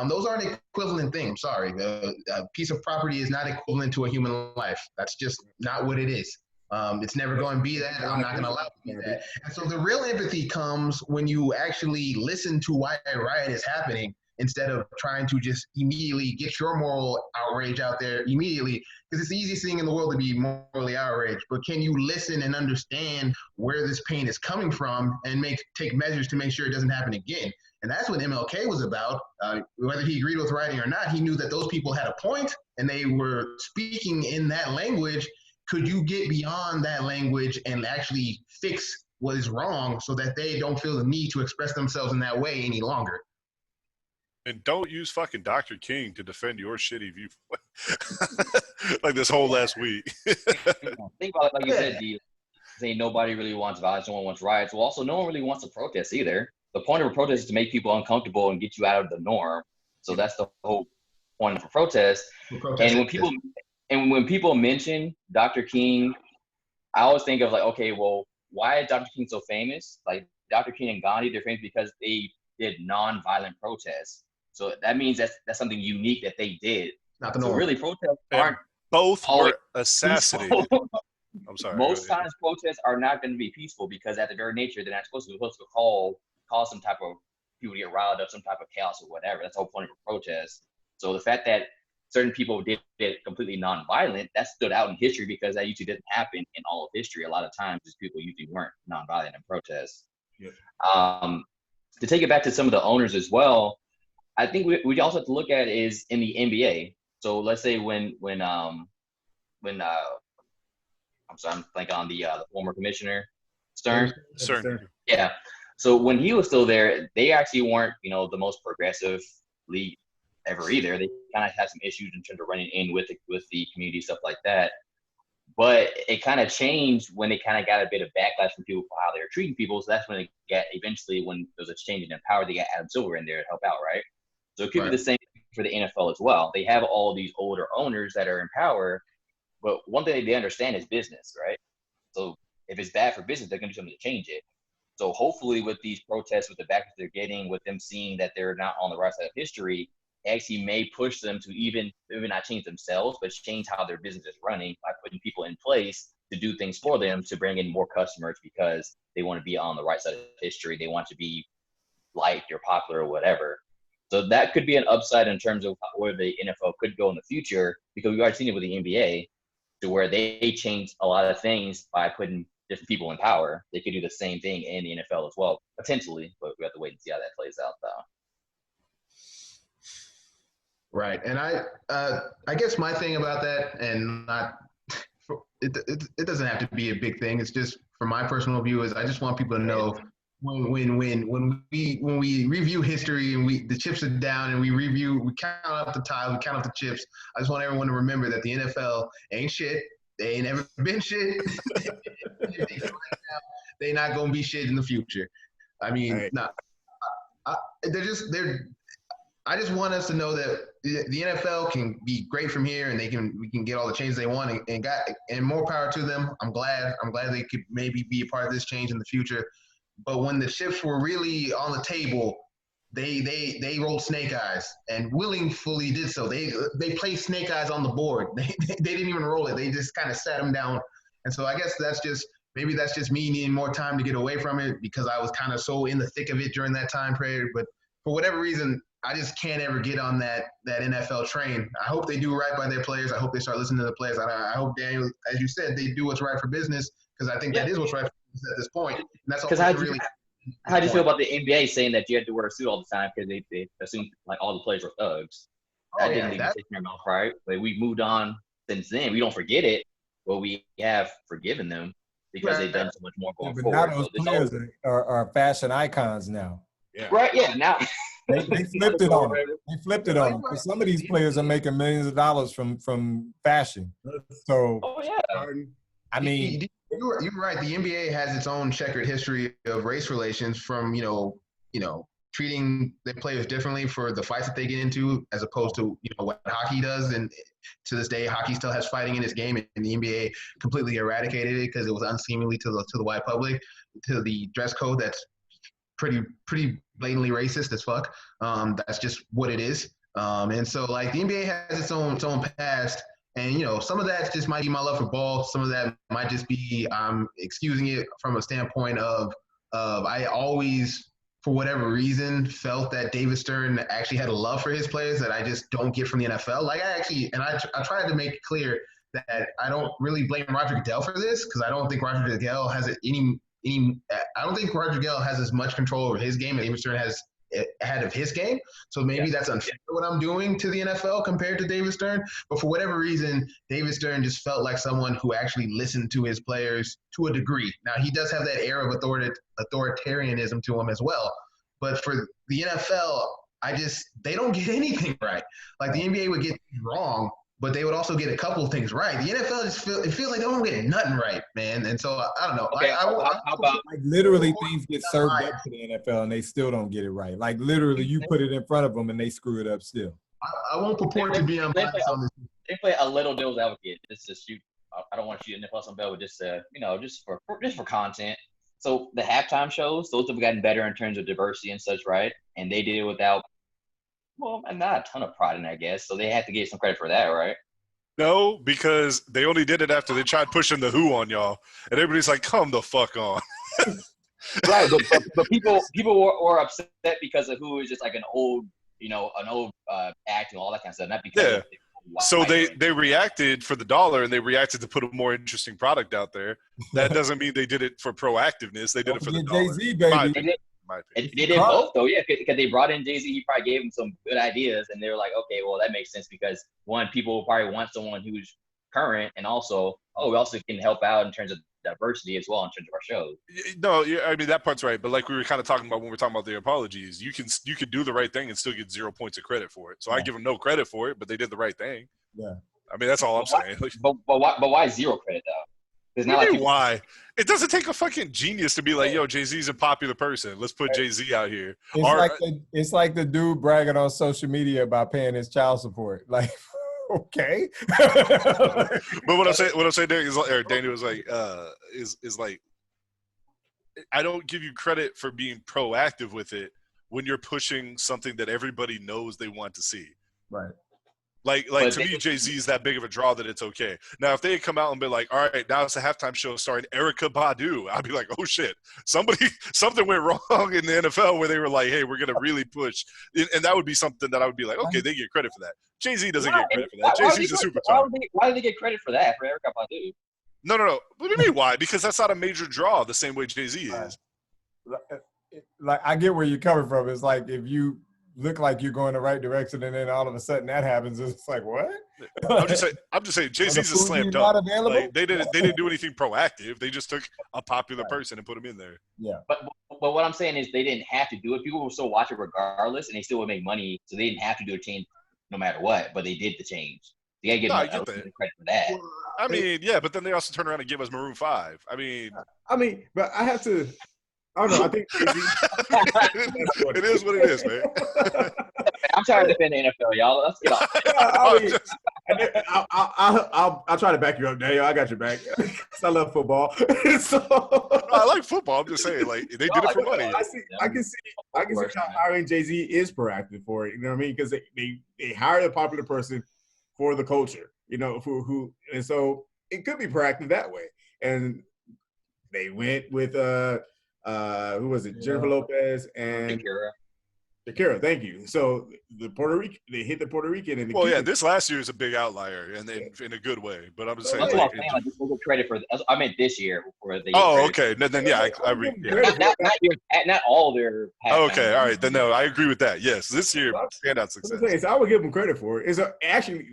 Those aren't equivalent things. Sorry. A piece of property is not equivalent to a human life. That's just not what it is. It's never going to be that. I'm not going to allow it to be that. And so the real empathy comes when you actually listen to why a riot is happening, instead of trying to just immediately get your moral outrage out there immediately, because it's the easiest thing in the world to be morally outraged. But can you listen and understand where this pain is coming from, and take measures to make sure it doesn't happen again? And that's what MLK was about. Whether he agreed with writing or not, he knew that those people had a point, and they were speaking in that language. Could you get beyond that language and actually fix what is wrong so that they don't feel the need to express themselves in that way any longer.
And don't use fucking Dr. King to defend your shitty view. Like this whole last week.
Think about it, like you said, D. Saying nobody really wants violence, no one wants riots. Well, also, no one really wants to protest either. The point of a protest is to make people uncomfortable and get you out of the norm. So that's the whole point of a protest. And when people mention Dr. King, I always think of like, okay, well, why is Dr. King so famous? Like Dr. King and Gandhi, they're famous because they did non-violent protests. So that means that's something unique that they did.
Not the norm.
So really, protests aren't
both were assassinated. I'm sorry.
Most times protests are not going to be peaceful because at the very nature, they're not supposed to be. They're supposed to cause some type of people to get riled up, some type of chaos or whatever. That's the whole point of a protest. So the fact that certain people did it completely non-violent, that stood out in history because that usually didn't happen in all of history. A lot of times, these people usually weren't non-violent in protests. Yeah. To take it back to some of the owners as well, I think we also have to look at is in the NBA. So let's say when I'm sorry, I'm blanking on the former commissioner, Stern. Yeah. So when he was still there, they actually weren't, the most progressive league ever either. They kind of had some issues in terms of running in with the community, stuff like that. But it kind of changed when they kind of got a bit of backlash from people for how they were treating people. So that's when they got eventually, when there was a change in power, they got Adam Silver in there to help out, right? So it could be the same for the NFL as well. They have all these older owners that are in power, but one thing they understand is business, right? So if it's bad for business, they're going to do something to change it. So hopefully with these protests, with the backlash they're getting, with them seeing that they're not on the right side of history, it actually may push them to even not change themselves, but change how their business is running by putting people in place to do things for them to bring in more customers because they want to be on the right side of history. They want to be liked or popular or whatever. So that could be an upside in terms of where the NFL could go in the future, because we've already seen it with the NBA, to where they changed a lot of things by putting different people in power. They could do the same thing in the NFL as well, potentially, but we have to wait and see how that plays out, though.
Right, and I guess my thing about that, and it doesn't have to be a big thing. It's just from my personal view is I just want people to know when we review history and the chips are down and we count up the tiles, we count up the chips. I just want everyone to remember that the NFL ain't shit. They ain't never been shit. They're not gonna be shit in the future. I mean, I just want us to know that the NFL can be great from here, and we can get all the changes they want, and more power to them. I'm glad they could maybe be a part of this change in the future. But when the chips were really on the table, they rolled snake eyes and willingly did so. They placed snake eyes on the board. They didn't even roll it. They just kind of sat them down. And so I guess that's just me needing more time to get away from it because I was kind of so in the thick of it during that time period. But for whatever reason, I just can't ever get on that NFL train. I hope they do right by their players. I hope they start listening to the players. I hope, Daniel, as you said, they do what's right for business, because I think that is what's right for business at this point. And that's all
how do you feel about the NBA saying that you had to wear a suit all the time because they assumed like all the players were thugs? That didn't even take their mouth right. But we moved on since then. We don't forget it, but we have forgiven them because they've done so much more going forward.
Now those players are fashion icons now.
Yeah. Right, yeah, now.
They flipped it on them. They flipped it on them. Because some of these players are making millions of dollars from fashion. So, I mean,
you're right. The NBA has its own checkered history of race relations, from treating their players differently for the fights that they get into, as opposed to what hockey does. And to this day, hockey still has fighting in its game, and the NBA completely eradicated it because it was unseemly to the white public, to the dress code that's pretty blatantly racist as fuck. That's just what it is. And so like the NBA has its own past, and some of that just might be my love for ball. Some of that might just be excusing it from a standpoint of I always, for whatever reason, felt that David Stern actually had a love for his players that I just don't get from the NFL. Like I tried to make it clear that I don't really blame Roger Goodell for this, because I don't think Roger Goodell has I don't think Roger Goodell has as much control over his game as David Stern has ahead of his game. So maybe that's unfair what I'm doing to the NFL compared to David Stern. But for whatever reason, David Stern just felt like someone who actually listened to his players to a degree. Now, he does have that air of authoritarianism to him as well. But for the NFL, they don't get anything right. Like the NBA would get things wrong, but they would also get a couple of things right. The NFL it feels like they don't get nothing right, man. And so I don't know.
Okay, how about
like literally things get served up to the NFL and they still don't get it right. Like literally, you put it in front of them and they screw it up still.
I won't purport to be unbiased on this.
They play a little devil's advocate. Just to shoot. I don't want to shoot a nipple on bell, but just just for content. So the halftime shows, those have gotten better in terms of diversity and such, right? And they did it without, well, not a ton of pride in, I guess. So they have to get some credit for that, right?
No, because they only did it after they tried pushing the Who on y'all, and everybody's like, "Come the fuck on."
Right, but people were upset because the Who is just like an old act and all that kind of stuff, not because.
Yeah. So they reacted for the dollar, and they reacted to put a more interesting product out there. That doesn't mean they did it for proactiveness. They did it for the dollar.
Jay-Z, baby.
They did both, though, yeah, because they brought in Jay-Z. He probably gave them some good ideas, and they were like, okay, well, that makes sense because, one, people probably want someone who's current, and also, we also can help out in terms of diversity as well in terms of our shows.
No, I mean, that part's right. But like we were kind of talking about when we were talking about the apologies, you can do the right thing and still get 0 points of credit for it. So I give them no credit for it, but they did the right thing.
Yeah.
I mean, that's all I'm saying.
But why 0 credit, though?
It's not like why? It doesn't take a fucking genius to be like, yo, Jay-Z's a popular person. Let's put Jay-Z out here.
It's like the dude bragging on social media about paying his child support. Like, okay.
But what I'm saying there is, or Danny was like, is like, I don't give you credit for being proactive with it when you're pushing something that everybody knows they want to see.
Right.
Like to me, Jay-Z is that big of a draw that it's okay. Now, if they had come out and been like, all right, now it's a halftime show starring Erykah Badu, I'd be like, oh shit, something went wrong in the NFL where they were like, hey, we're gonna really push, and that would be something that I would be like, okay, they get credit for that. Jay-Z doesn't get credit for that. Jay-Z's a superstar.
Why do they get credit for that for Erykah Badu?
No. What do you mean why? Because that's not a major draw the same way Jay-Z is.
Like I get where you're coming from. It's like if you look like you're going the right direction, and then all of a sudden that happens. It's like what?
I'm just saying, Jay-Z's a slam dunk. Like, they didn't do anything proactive. They just took a popular person and put him in there.
Yeah.
But what I'm saying is they didn't have to do it. People will still watch it regardless, and they still would make money. So they didn't have to do a change no matter what. But they did the change. You gotta get credit for that.
I mean, yeah, but then they also turn around and give us Maroon 5. I mean,
but I have to. I don't know. I think
it is what it is, man.
I'm tired of defending the NFL, y'all. Let's get off.
I'll try to back you up, Daniel. I got your back. I love football.
I like football. I'm just saying, like they did it for money.
I can see how hiring Jay-Z is proactive for it. You know what I mean? Because they hired a popular person for the culture. You know who, and so it could be proactive that way. And they went with who was it? Jennifer Lopez and Shakira. Thank you. So they hit the Puerto Rican. And
this last year is a big outlier, and in a good way. But I'm just saying.
That's what I'm saying. Like, just look credit for. I meant this year for the.
Oh, okay. Then yeah, I agree.
Not all their.
Okay, all right. Then no, I agree with that. Yes, this year standout success.
So I would give them credit for it. Actually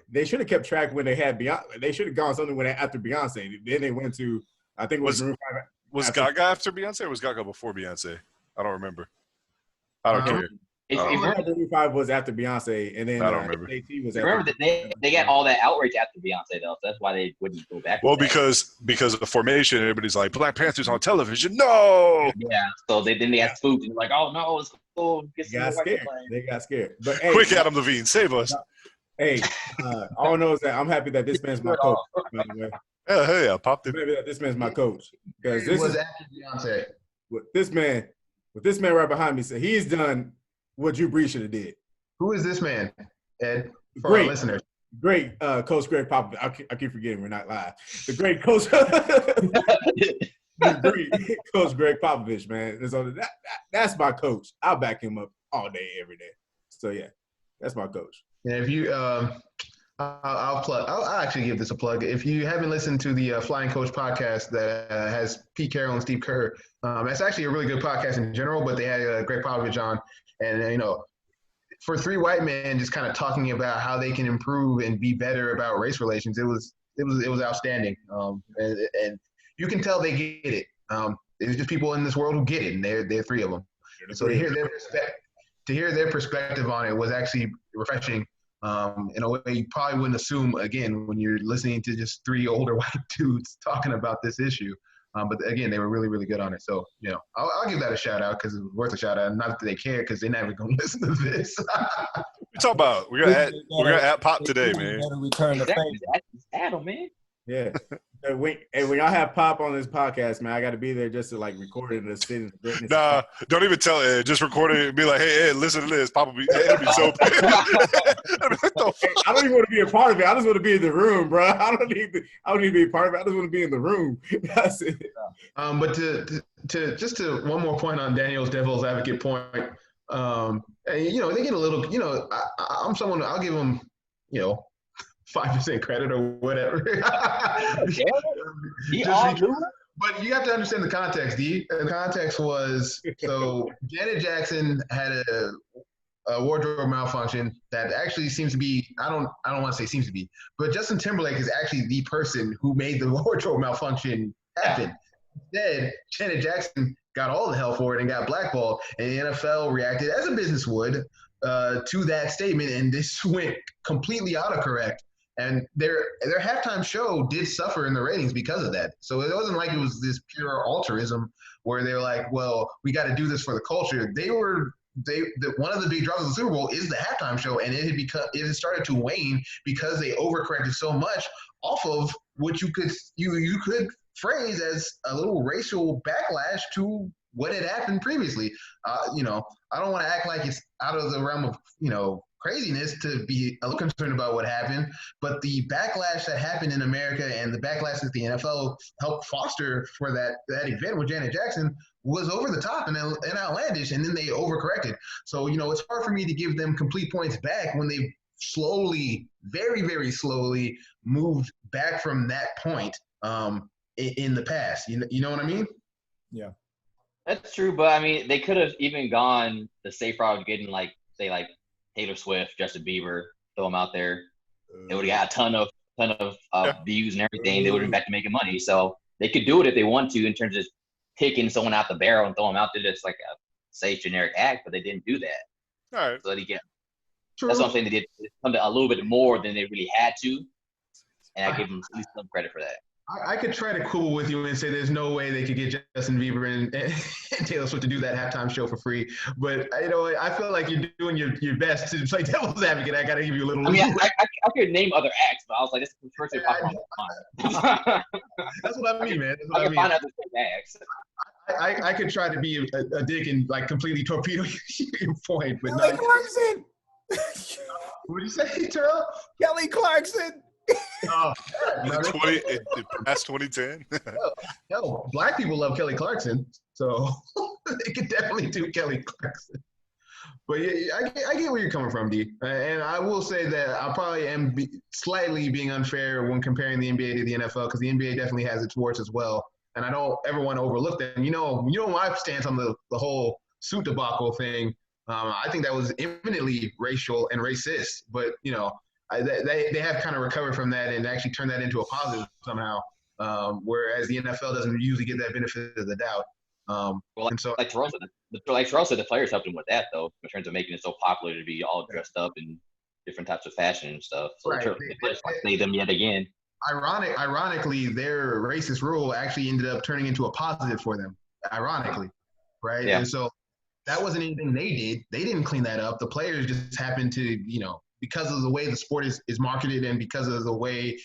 they should have kept track when they had Beyonce. They should have gone something after Beyonce. Then they went to I think it was Maroon 5.
Was Gaga after Beyonce or was Gaga before Beyonce? I don't remember. I don't care.
Maroon 5 was after Beyonce, and then
I don't remember.
Was remember that they got all that outrage after Beyonce though, so that's why they wouldn't go back.
Well, because of the formation, everybody's like Black Panther's on television. No.
Yeah. So they got spooked and like, oh no, it's cool.
They got scared. But hey,
quick, Adam Levine, save us.
Hey, all I know is that I'm happy that this man's my coach. By the way.
Hey, I popped it.
Maybe that this man's my coach because
this was after Beyonce.
With this man right behind me, said he's done what Drew Brees should have did.
Who is this man, Ed? For our listeners,
great Coach Greg Popovich. I keep forgetting we're not live. The great coach, Coach Greg Popovich, man. So that's my coach. I'll back him up all day, every day. So yeah, that's my coach.
And if you I'll actually give this a plug. If you haven't listened to the Flying Coach podcast that has Pete Carroll and Steve Kerr, that's actually a really good podcast in general, but they had Greg Popovich on, And for three white men just kind of talking about how they can improve and be better about race relations, it was outstanding. And you can tell they get it. It's just people in this world who get it, and they're three of them. And so to hear their perspective on it was actually refreshing. In a way you probably wouldn't assume, again, when you're listening to just three older white dudes talking about this issue. But again, they were really, really good on it. So, I'll give that a shout out because it was worth a shout out. Not that they care because they're never going to listen to this.
We talk about we're gonna add Pop today, man.
Return the favor.
Adam, man.
Yeah. And when y'all have Pop on this podcast, man, I got to be there just to record it and sit in the
Nah, don't even tell Ed. Just record it and be like, hey, Ed, listen to this. Pop will be so pissed.
I don't even want to be a part of it. I just want to be in the room, bro. I don't need to be a part of it. I just want to be in the room. That's it.
But to one more point on Daniel's devil's advocate point, they get a little, I'm someone, I'll give them, 5% credit or whatever. But you have to understand the context, D. And the context was, so Janet Jackson had a wardrobe malfunction that actually seems to be, I don't want to say seems to be, but Justin Timberlake is actually the person who made the wardrobe malfunction happen. Instead, Janet Jackson got all the hell for it and got blackballed, and the NFL reacted as a business would to that statement, and this went completely autocorrect. And their halftime show did suffer in the ratings because of that. So it wasn't like it was this pure altruism where they were like, well, we got to do this for the culture. One of the big draws of the Super Bowl is the halftime show, and it had started to wane because they overcorrected so much off of what you could phrase as a little racial backlash to what had happened previously. I don't want to act like it's out of the realm of craziness to be a little concerned about what happened, but the backlash that happened in America and the backlash that the NFL helped foster for that event with Janet Jackson was over the top and outlandish, and then they overcorrected. So, it's hard for me to give them complete points back when they slowly, very, very slowly moved back from that point in the past. You know what I mean?
Yeah.
That's true, but I mean, they could have even gone the safe route of getting Taylor Swift, Justin Bieber, throw them out there. They would have got a ton of views and everything. They would have been back to making money. So they could do it if they want to in terms of just picking someone out the barrel and throw them out there just like a safe, generic act, but they didn't do that.
All right.
So that's what I'm saying. They did something a little bit more than they really had to, and I give them at least some credit for that.
I could try to quibble with you and say there's no way they could get Justin Bieber and Taylor Swift to do that halftime show for free. But, I feel like you're doing your best to play devil's advocate. I got to give you a little.
I mean, I could name other acts, but I was like, this is the first thing popped on my mind.
That's what I mean, man.
I can find out the same acts.
I could try to be a dick and completely torpedo your point, but
Kelly Clarkson.
What did you say, Terrell?
Kelly Clarkson.
Past 2010.
Hell, black people love Kelly Clarkson, so they could definitely do Kelly Clarkson. But yeah, I get where you're coming from, D. And I will say that I probably am slightly being unfair when comparing the NBA to the NFL because the NBA definitely has its warts as well, and I don't ever want to overlook them. You know my stance on the whole suit debacle thing. I think that was eminently racial and racist, but they have kind of recovered from that and actually turned that into a positive somehow, whereas the NFL doesn't usually get that benefit of the doubt.
Like Terrell said, the players helped him with that, though, in terms of making it so popular to be all dressed up in different types of fashion and stuff. So
right.
the players played them yet again.
Ironically, their racist rule actually ended up turning into a positive for them, ironically, right?
Yeah.
And so that wasn't anything they did. They didn't clean that up. The players just happened to, because of the way the sport is marketed and because of the way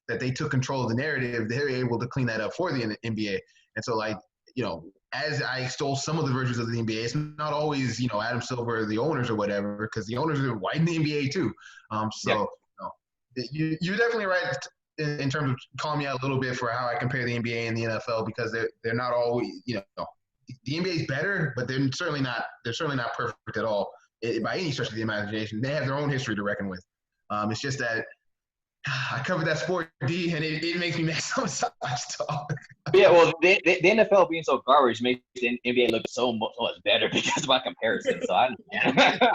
that they took control of the narrative, they were able to clean that up for the NBA. And so, as I extol some of the versions of the NBA, it's not always, Adam Silver, the owners or whatever, because the owners are white in the NBA too. You're definitely right in terms of calling me out a little bit for how I compare the NBA and the NFL because they're not always, the NBA is better, but they're certainly not perfect at all. By any stretch of the imagination. They have their own history to reckon with. It's just that I covered that sport, D, and it makes me make so much talk.
Yeah, well, the NFL being so garbage makes the NBA look so much better because of my comparison. So I understand.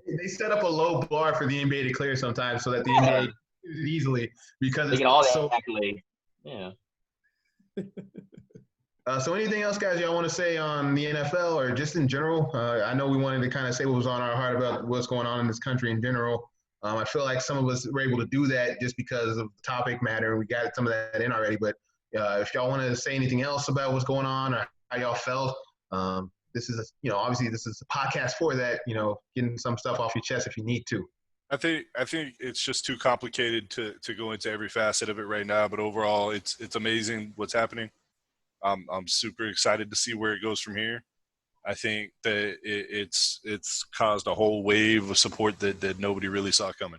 They set up a low bar for the NBA to clear sometimes, so that the NBA clears it easily because
they
it's
get all that
so
accolades. Yeah.
So anything else, guys, y'all want to say on the NFL or just in general? I know we wanted to kind of say what was on our heart about what's going on in this country in general. I feel like some of us were able to do that just because of the topic matter. We got some of that in already. But if y'all want to say anything else about what's going on or how y'all felt, this is, obviously this is a podcast for that, getting some stuff off your chest if you need to.
I think it's just too complicated to go into every facet of it right now. But overall, it's amazing what's happening. I'm super excited to see where it goes from here. I think that it's caused a whole wave of support that nobody really saw coming.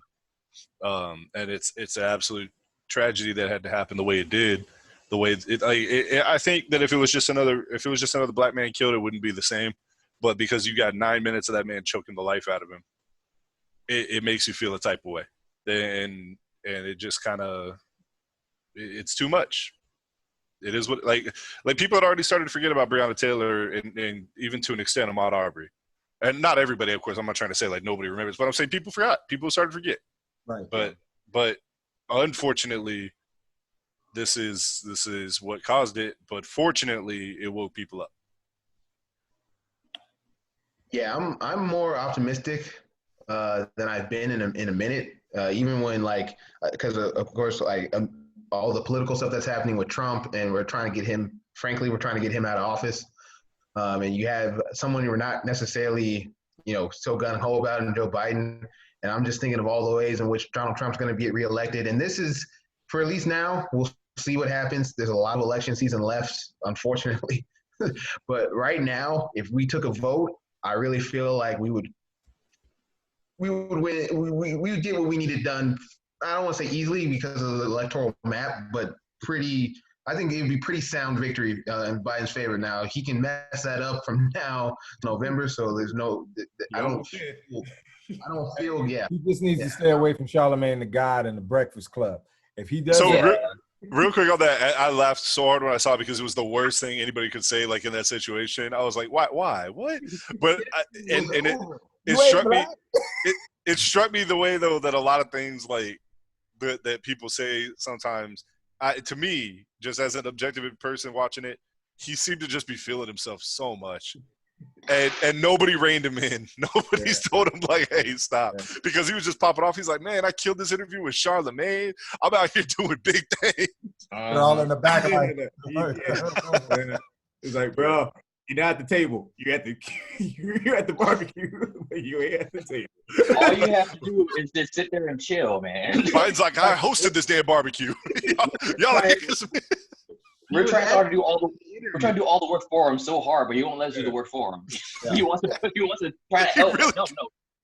And it's an absolute tragedy that had to happen the way it did. The way I think that if it was just another black man killed, it wouldn't be the same. But because you got 9 minutes of that man choking the life out of him, it makes you feel a type of way. And it just kind of it's too much. It is what like people had already started to forget about Breonna Taylor and even to an extent Ahmaud Arbery, and not everybody, of course. I'm not trying to say like nobody remembers, but I'm saying people forgot. People started to forget.
Right.
But unfortunately, this is what caused it. But fortunately, it woke people up.
Yeah, I'm more optimistic than I've been in a minute. Even when because of course all the political stuff that's happening with Trump, and we're trying to get him out of office. And you have someone you're not necessarily, so gung-ho about in Joe Biden. And I'm just thinking of all the ways in which Donald Trump's going to get reelected. And this is, for at least now, we'll see what happens. There's a lot of election season left, unfortunately. But right now, if we took a vote, I really feel like we would win. We would get what we needed done. I don't want to say easily because of the electoral map, but I think it would be pretty sound victory in Biden's favor. Now, he can mess that up from now to November, so there's no – I don't feel – yeah.
He just needs to stay away from Charlamagne the God and the Breakfast Club. If he does
real quick on that, I laughed so hard when I saw it because it was the worst thing anybody could say like in that situation. I was like, why? What? But it struck me – it struck me the way, though, that a lot of things like – that people say sometimes, to me, just as an objective person watching it, he seemed to just be feeling himself so much, and nobody reined him in. Nobody's told him like, "Hey, stop," because he was just popping off. He's like, "Man, I killed this interview with Charlamagne. I'm out here doing big things."
They're all in the back.
He's like, "Bro, you're not at the table. You're at the barbecue. You ain't at the table."
All you have to do is just sit there and chill, man.
Biden's like, I hosted this damn barbecue. y'all like,
we're trying to do all the work for him so hard, but he won't let us do the work for him. Yeah. He wants to try to help. Really, no.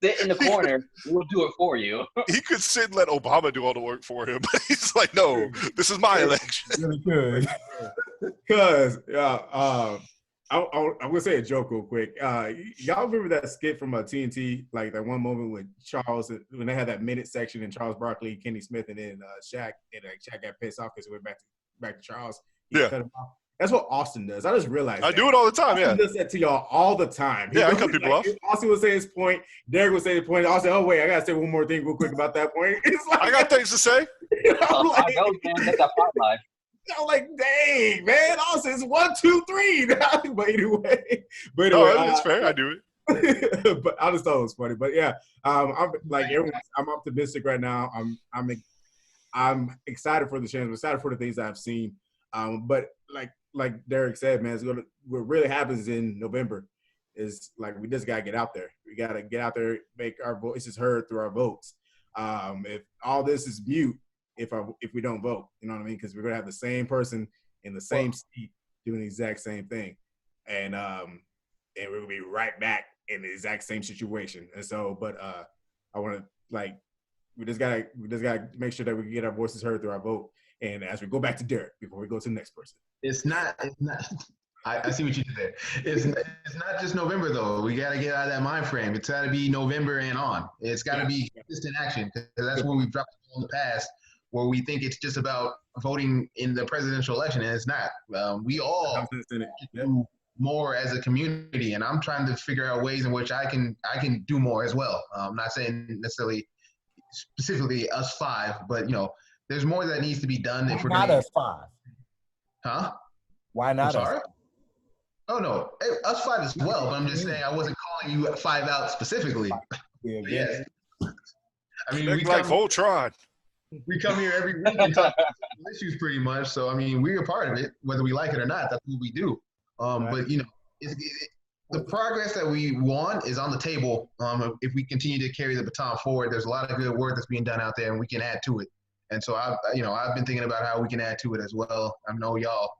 Sit in the corner. We'll do it for you.
He could sit and let Obama do all the work for him, but he's like, no, this is my election.
Really good.
Because I'm gonna say a joke real quick. Y'all remember that skit from TNT, like that one moment when Charles, when they had that minute section and Charles Barkley, Kenny Smith, and then Shaq, and Shaq got pissed off because he went back to Charles. He cut him off. That's what Austin does. I just realized
I do it all the time.
Austin does that to y'all all the time.
I cut people off.
Austin would say his point. Derek would say his point. Austin, oh wait, I gotta say one more thing real quick about that point. It's like,
I got things to say.
I know, man. That's a hot life.
I'm like, dang, man, Austin, it's 1, 2, 3. But anyway,
it's fair. I do
it. But I just thought it was funny. But yeah, I'm like everyone. I'm optimistic right now. I'm excited for the chance. I'm excited for the things I've seen. But like Derek said, man, what really happens in November is like we just gotta get out there. We gotta get out there, make our voices heard through our votes. If all this is mute, if we don't vote, you know what I mean? Because we're gonna have the same person in the same seat doing the exact same thing, and we're gonna be right back in the exact same situation. And so, but I want to we just gotta make sure that we can get our voices heard through our vote. And as we go back to Derek before we go to the next person,
it's not. I see what you did there. It's not just November though. We got to get out of that mind frame. It's got to be November and on. It's got to be consistent action because that's when we've dropped in the past where we think it's just about voting in the presidential election, and it's not. We all do more as a community, and I'm trying to figure out ways in which I can do more as well. I'm not saying necessarily specifically us five, but there's more that needs to be done.
If we're not us five,
huh?
Why not?
I'm sorry. Oh no, us five as well. But I'm just saying I wasn't calling you five out specifically. Yeah. I mean, we
like Voltron.
We come here every week and talk about issues pretty much. So I mean, we're a part of it, whether we like it or not. That's what we do. But the progress that we want is on the table. If we continue to carry the baton forward, there's a lot of good work that's being done out there, and we can add to it. And so I've been thinking about how we can add to it as well. I know y'all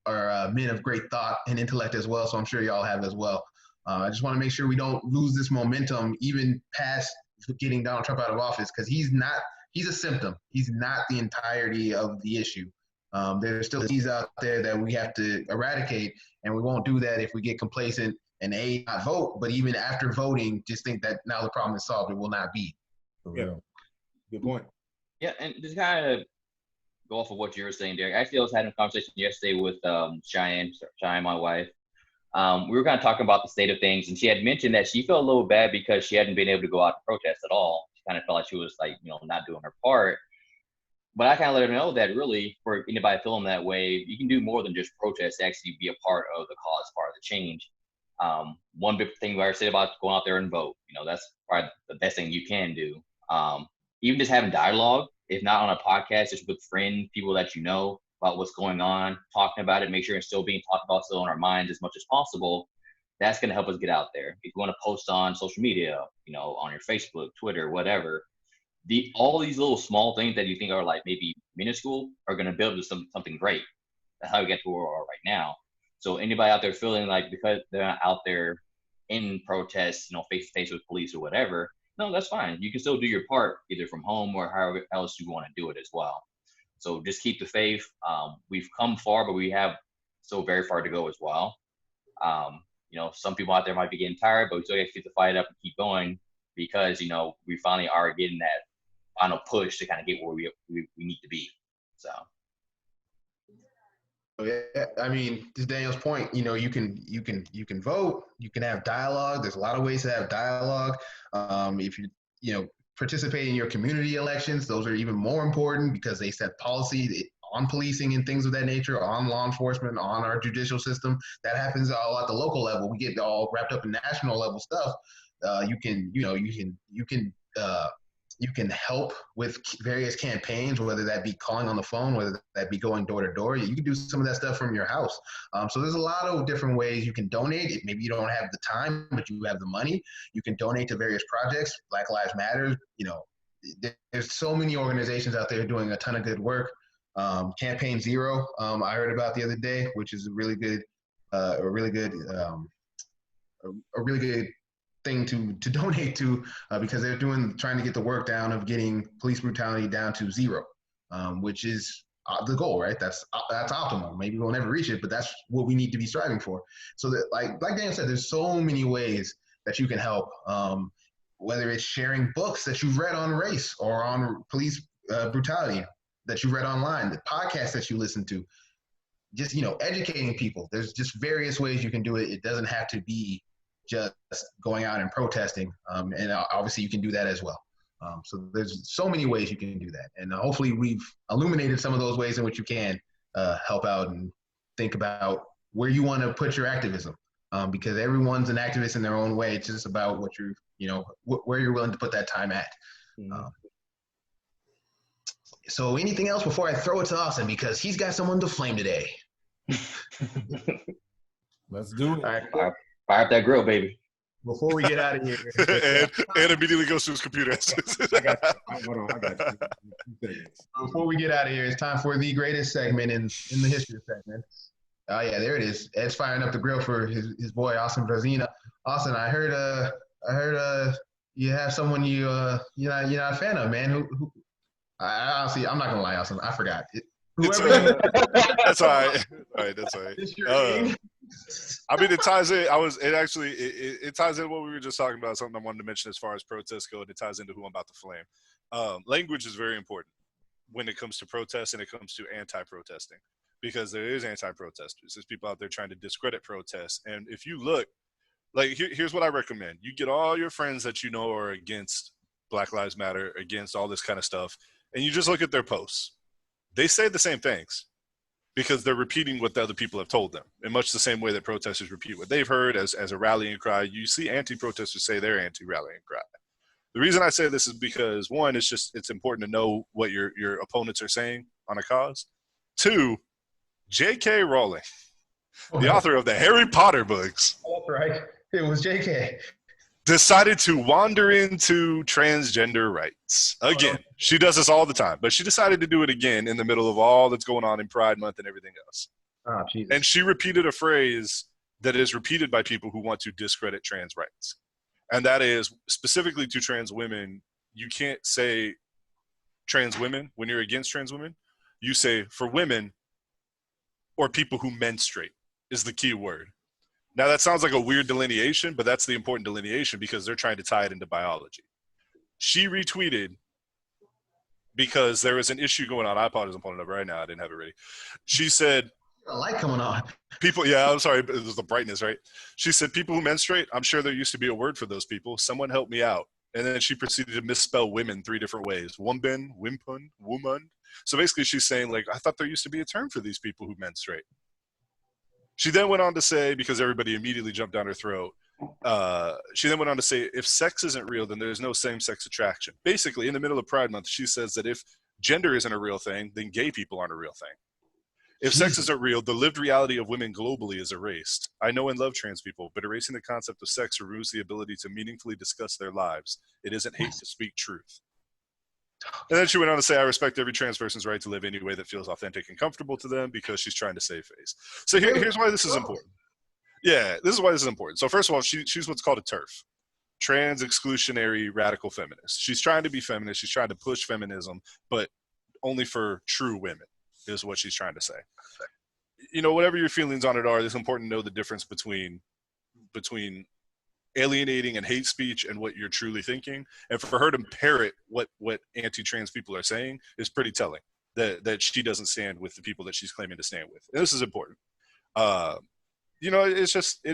are men of great thought and intellect as well, so I'm sure y'all have as well. I just want to make sure we don't lose this momentum even past getting Donald Trump out of office, because he's a symptom. He's not the entirety of the issue. There's still disease out there that we have to eradicate, and we won't do that if we get complacent and not vote, but even after voting, just think that now the problem is solved. It will not be.
Yeah, good point.
Yeah, and just kind of go off of what you were saying, Derek. Actually, I was having a conversation yesterday with Cheyenne, my wife. We were kind of talking about the state of things, and she had mentioned that she felt a little bad because she hadn't been able to go out and protest at all. She kind of felt like she was not doing her part. But I kind of let her know that really, for anybody feeling that way, you can do more than just protest to actually be a part of the cause, part of the change. One big thing I said about going out there and vote, that's probably the best thing you can do. Even just having dialogue, if not on a podcast, just with friends, people that you know about what's going on, talking about it, make sure it's still being talked about, still on our minds as much as possible. That's going to help us get out there. If you want to post on social media, on your Facebook, Twitter, whatever, all these little small things that you think are like maybe minuscule are going to build to something great. That's how we get to where we are right now. So anybody out there feeling like because they're not out there in protests, face to face with police or whatever, no, that's fine. You can still do your part either from home or however else you want to do it as well. So just keep the faith. We've come far, but we have still very far to go as well. Some people out there might be getting tired, but we still have to keep the fight up and keep going because, we finally are getting that final push to kind of get where we need to be. So.
Yeah, I mean, to Daniel's point, you can vote, you can have dialogue. There's a lot of ways to have dialogue. If you participate in your community elections, those are even more important because they set policy on policing and things of that nature, on law enforcement, on our judicial system. That happens all at the local level. We get all wrapped up in national level stuff. You can help with various campaigns, whether that be calling on the phone, whether that be going door to door. You can do some of that stuff from your house. So there's a lot of different ways you can donate. Maybe you don't have the time, but you have the money. You can donate to various projects. Black Lives Matter. There's so many organizations out there doing a ton of good work. Campaign Zero, I heard about the other day, which is a really good thing to donate to because they're trying to get the work down of getting police brutality down to zero, which is the goal, right? That's optimal. Maybe we'll never reach it, but that's what we need to be striving for. So that, like Daniel said, there's so many ways that you can help, whether it's sharing books that you've read on race or on police brutality that you read online, the podcasts that you listen to, just, educating people. There's just various ways you can do it. It doesn't have to be just going out and protesting. And obviously you can do that as well. So there's so many ways you can do that. And hopefully we've illuminated some of those ways in which you can help out and think about where you want to put your activism. Because everyone's an activist in their own way. It's just about what where you're willing to put that time at. So anything else before I throw it to Austin, because he's got someone to flame today.
Let's do it.
All right, fire up that grill, baby.
Before we get out of here.
and immediately goes to his computer.
I got you. Hold on, I got you.
Before we get out of here, it's time for the greatest segment in the history segment. Oh yeah, there it is. Ed's firing up the grill for his boy Austin Brazina. Austin, I heard you have someone you're not a fan of, man. Who I honestly, I'm not gonna lie, Austin, I forgot. Whoever.
That's all right. All right, that's all right. I mean, it ties in. It ties in what we were just talking about. Something I wanted to mention as far as protests go, and it ties into who I'm about to flame. Language is very important. when it comes to protests and it comes to anti-protesting, because there is anti-protesters. There's people out there trying to discredit protests. And if you look, like, here's what I recommend. You get all your friends that you know are against Black Lives Matter, against all this kind of stuff, and you just look at their posts. They say the same things because they're repeating what the other people have told them, in much the same way that protesters repeat what they've heard as a rallying cry. You see anti-protesters say their anti-rallying cry. The reason I say this is because, one, it's important to know what your opponents are saying on a cause. Two, J.K. Rowling, the author of the Harry Potter books.
That's right. It was J.K.
decided to wander into transgender rights. Again, she does this all the time, but she decided to do it again in the middle of all that's going on in Pride Month and everything else.
Oh, Jesus.
And she repeated a phrase that is repeated by people who want to discredit trans rights. And that is, specifically to trans women, you can't say trans women when you're against trans women. You say for women or people who menstruate is the key word. Now, that sounds like a weird delineation, but that's the important delineation because they're trying to tie it into biology. She retweeted because there was an issue going on. I apologize, I'm pulling it up right now. I didn't have it ready. She said,
a light coming on.
People, yeah, I'm sorry, it was the brightness, right? She said, people who menstruate, I'm sure there used to be a word for those people. Someone help me out. And then she proceeded to misspell women 3 different ways. Wumben, wimpun, woman. So basically she's saying, like, I thought there used to be a term for these people who menstruate. She then went on to say, because everybody immediately jumped down her throat, she then went on to say, if sex isn't real, then there's no same-sex attraction. Basically, in the middle of Pride Month, she says that if gender isn't a real thing, then gay people aren't a real thing. If sex isn't real, the lived reality of women globally is erased. I know and love trans people, but erasing the concept of sex removes the ability to meaningfully discuss their lives. It isn't hate to speak truth. And then she went on to say, I respect every trans person's right to live any way that feels authentic and comfortable to them because she's trying to save face. So here's why this is important. Yeah, this is why this is important. So first of all, she's what's called a TERF, trans exclusionary radical feminist. She's trying to be feminist. She's trying to push feminism, but only for true women is what she's trying to say. You know, whatever your feelings on it are, it's important to know the difference between alienating and hate speech and what you're truly thinking. And for her to parrot what anti-trans people are saying is pretty telling, that she doesn't stand with the people that she's claiming to stand with. And this is important. You know, it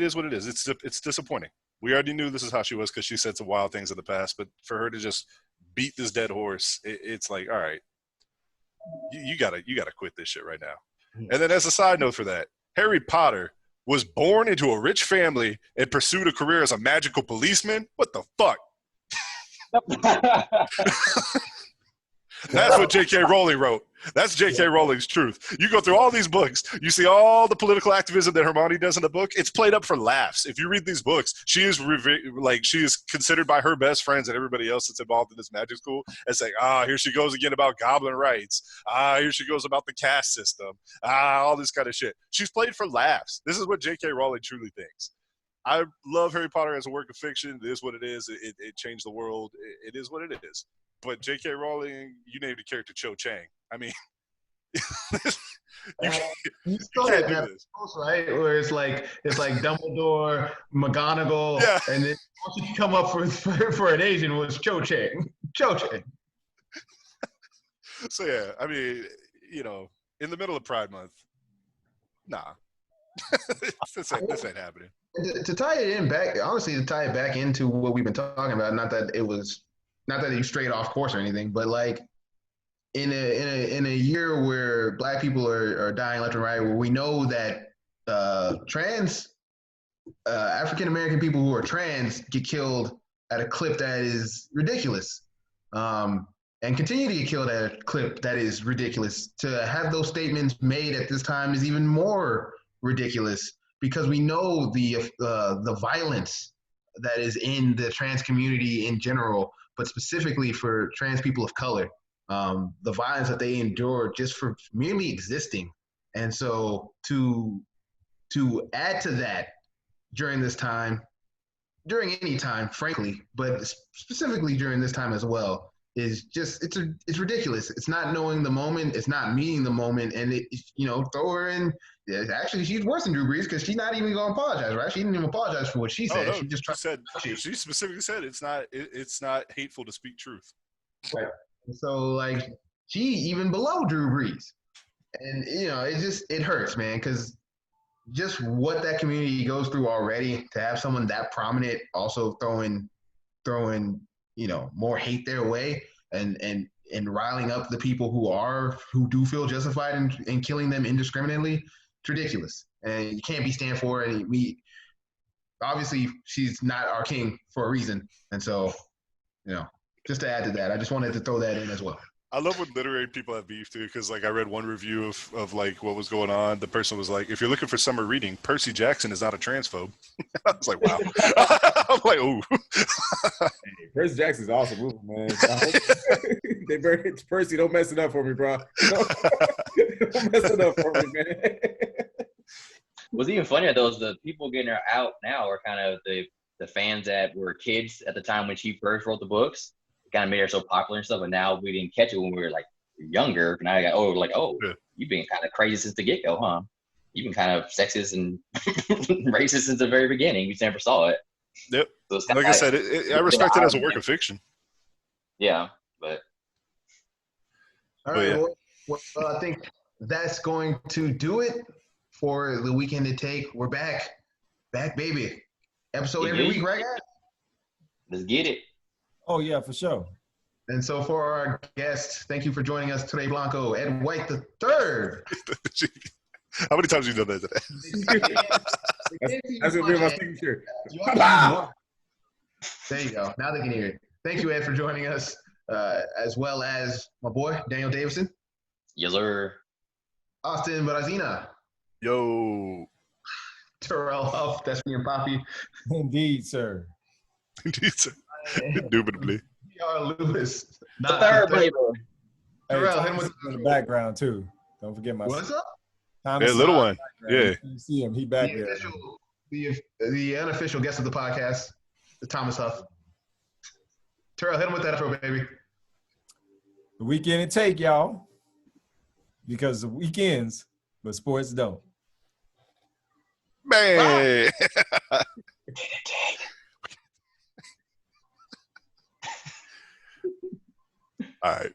is what it is. It's disappointing. We already knew this is how she was because she said some wild things in the past, but for her to just beat this dead horse, it's like, all right, you gotta quit this shit right now. And then as a side note for that, Harry Potter was born into a rich family and pursued a career as a magical policeman? What the fuck? That's what J.K. Rowling wrote. That's J.K. Rowling's truth. You go through all these books, you see all the political activism that Hermione does in the book. It's played up for laughs. If you read these books, she is considered by her best friends and everybody else that's involved in this magic school as like, here she goes again about goblin rights. Here she goes about the caste system. All this kind of shit. She's played for laughs. This is what J.K. Rowling truly thinks. I love Harry Potter as a work of fiction. It is what it is. It changed the world. It is what it is. But J.K. Rowling, you named the character Cho Chang. I mean, you
can't do this, right? Where it's like Dumbledore, McGonagall, and then once you come up for an Asian was Cho Chang. Cho Chang.
So yeah, I mean, you know, in the middle of Pride Month, nah, this ain't happening.
To tie it in back, honestly, to tie it back into what we've been talking about, not that you strayed off course or anything, but like in a year where Black people are dying left and right, where we know that trans African American people who are trans get killed at a clip that is ridiculous, and continue to get killed at a clip that is ridiculous. To have those statements made at this time is even more ridiculous because we know the violence that is in the trans community in general, but specifically for trans people of color, the violence that they endure just for merely existing. And so to add to that during this time, during any time, frankly, but specifically during this time as well, is just, it's ridiculous. It's not knowing the moment, it's not meeting the moment, and throw her in. Actually, she's worse than Drew Brees because she's not even going to apologize, right? She didn't even apologize for what she said.
No, she specifically said it's not hateful to speak truth.
Right. So like she even below Drew Brees. And, it hurts, man, because just what that community goes through already, to have someone that prominent also throwing more hate their way and riling up the people who do feel justified in killing them indiscriminately, it's ridiculous. And you can't be stand for it. And obviously she's not our king for a reason. And so, just to add to that, I just wanted to throw that in as well.
I love when literary people have beef too, because I read one review of like what was going on. The person was like, "If you're looking for summer reading, Percy Jackson is not a transphobe." I was like, "Wow." I'm like, "Ooh."
Hey, Percy Jackson's an awesome movie, man. Percy, don't mess it up for me, bro. Don't mess it up for me, man.
What's even funnier though is the people getting her out now are kind of the fans that were kids at the time when she first wrote the books. Kind of made her so popular and stuff, and now we didn't catch it when we were like younger. Now I got yeah. You've been kind of crazy since the get-go, huh? You've been kind of sexist and racist since the very beginning. We never saw it.
Yep. So like I said, I respect it as a work of fiction.
Yeah, but
all right. Yeah. Well, I think that's going to do it for the Weekend to Take. We're back, baby. Episode every week, right, guys?
Let's get it.
Oh, yeah, for sure.
And so for our guest, thank you for joining us today, Blanco, Ed White III.
How many times have you done that today?
That's going to be my signature.
There you go. Now they can hear it. Thank you, Ed, for joining us, as well as my boy, Daniel Davison.
Yes, sir.
Austin Barazina.
Yo.
Terrell Huff, that's me and Poppy.
Indeed, sir.
Indeed, sir. Indubitably.
PR Lewis.
The third baby.
Terrell, him with in the background, too. Don't forget my
What's up?
Thomas, little one. Yeah.
You see him. He back there.
The unofficial guest of the podcast, Thomas Huff. Terrell, hit him with that intro, baby.
The Weekend to Take, y'all. Because the weekends, but sports don't.
Man. All right.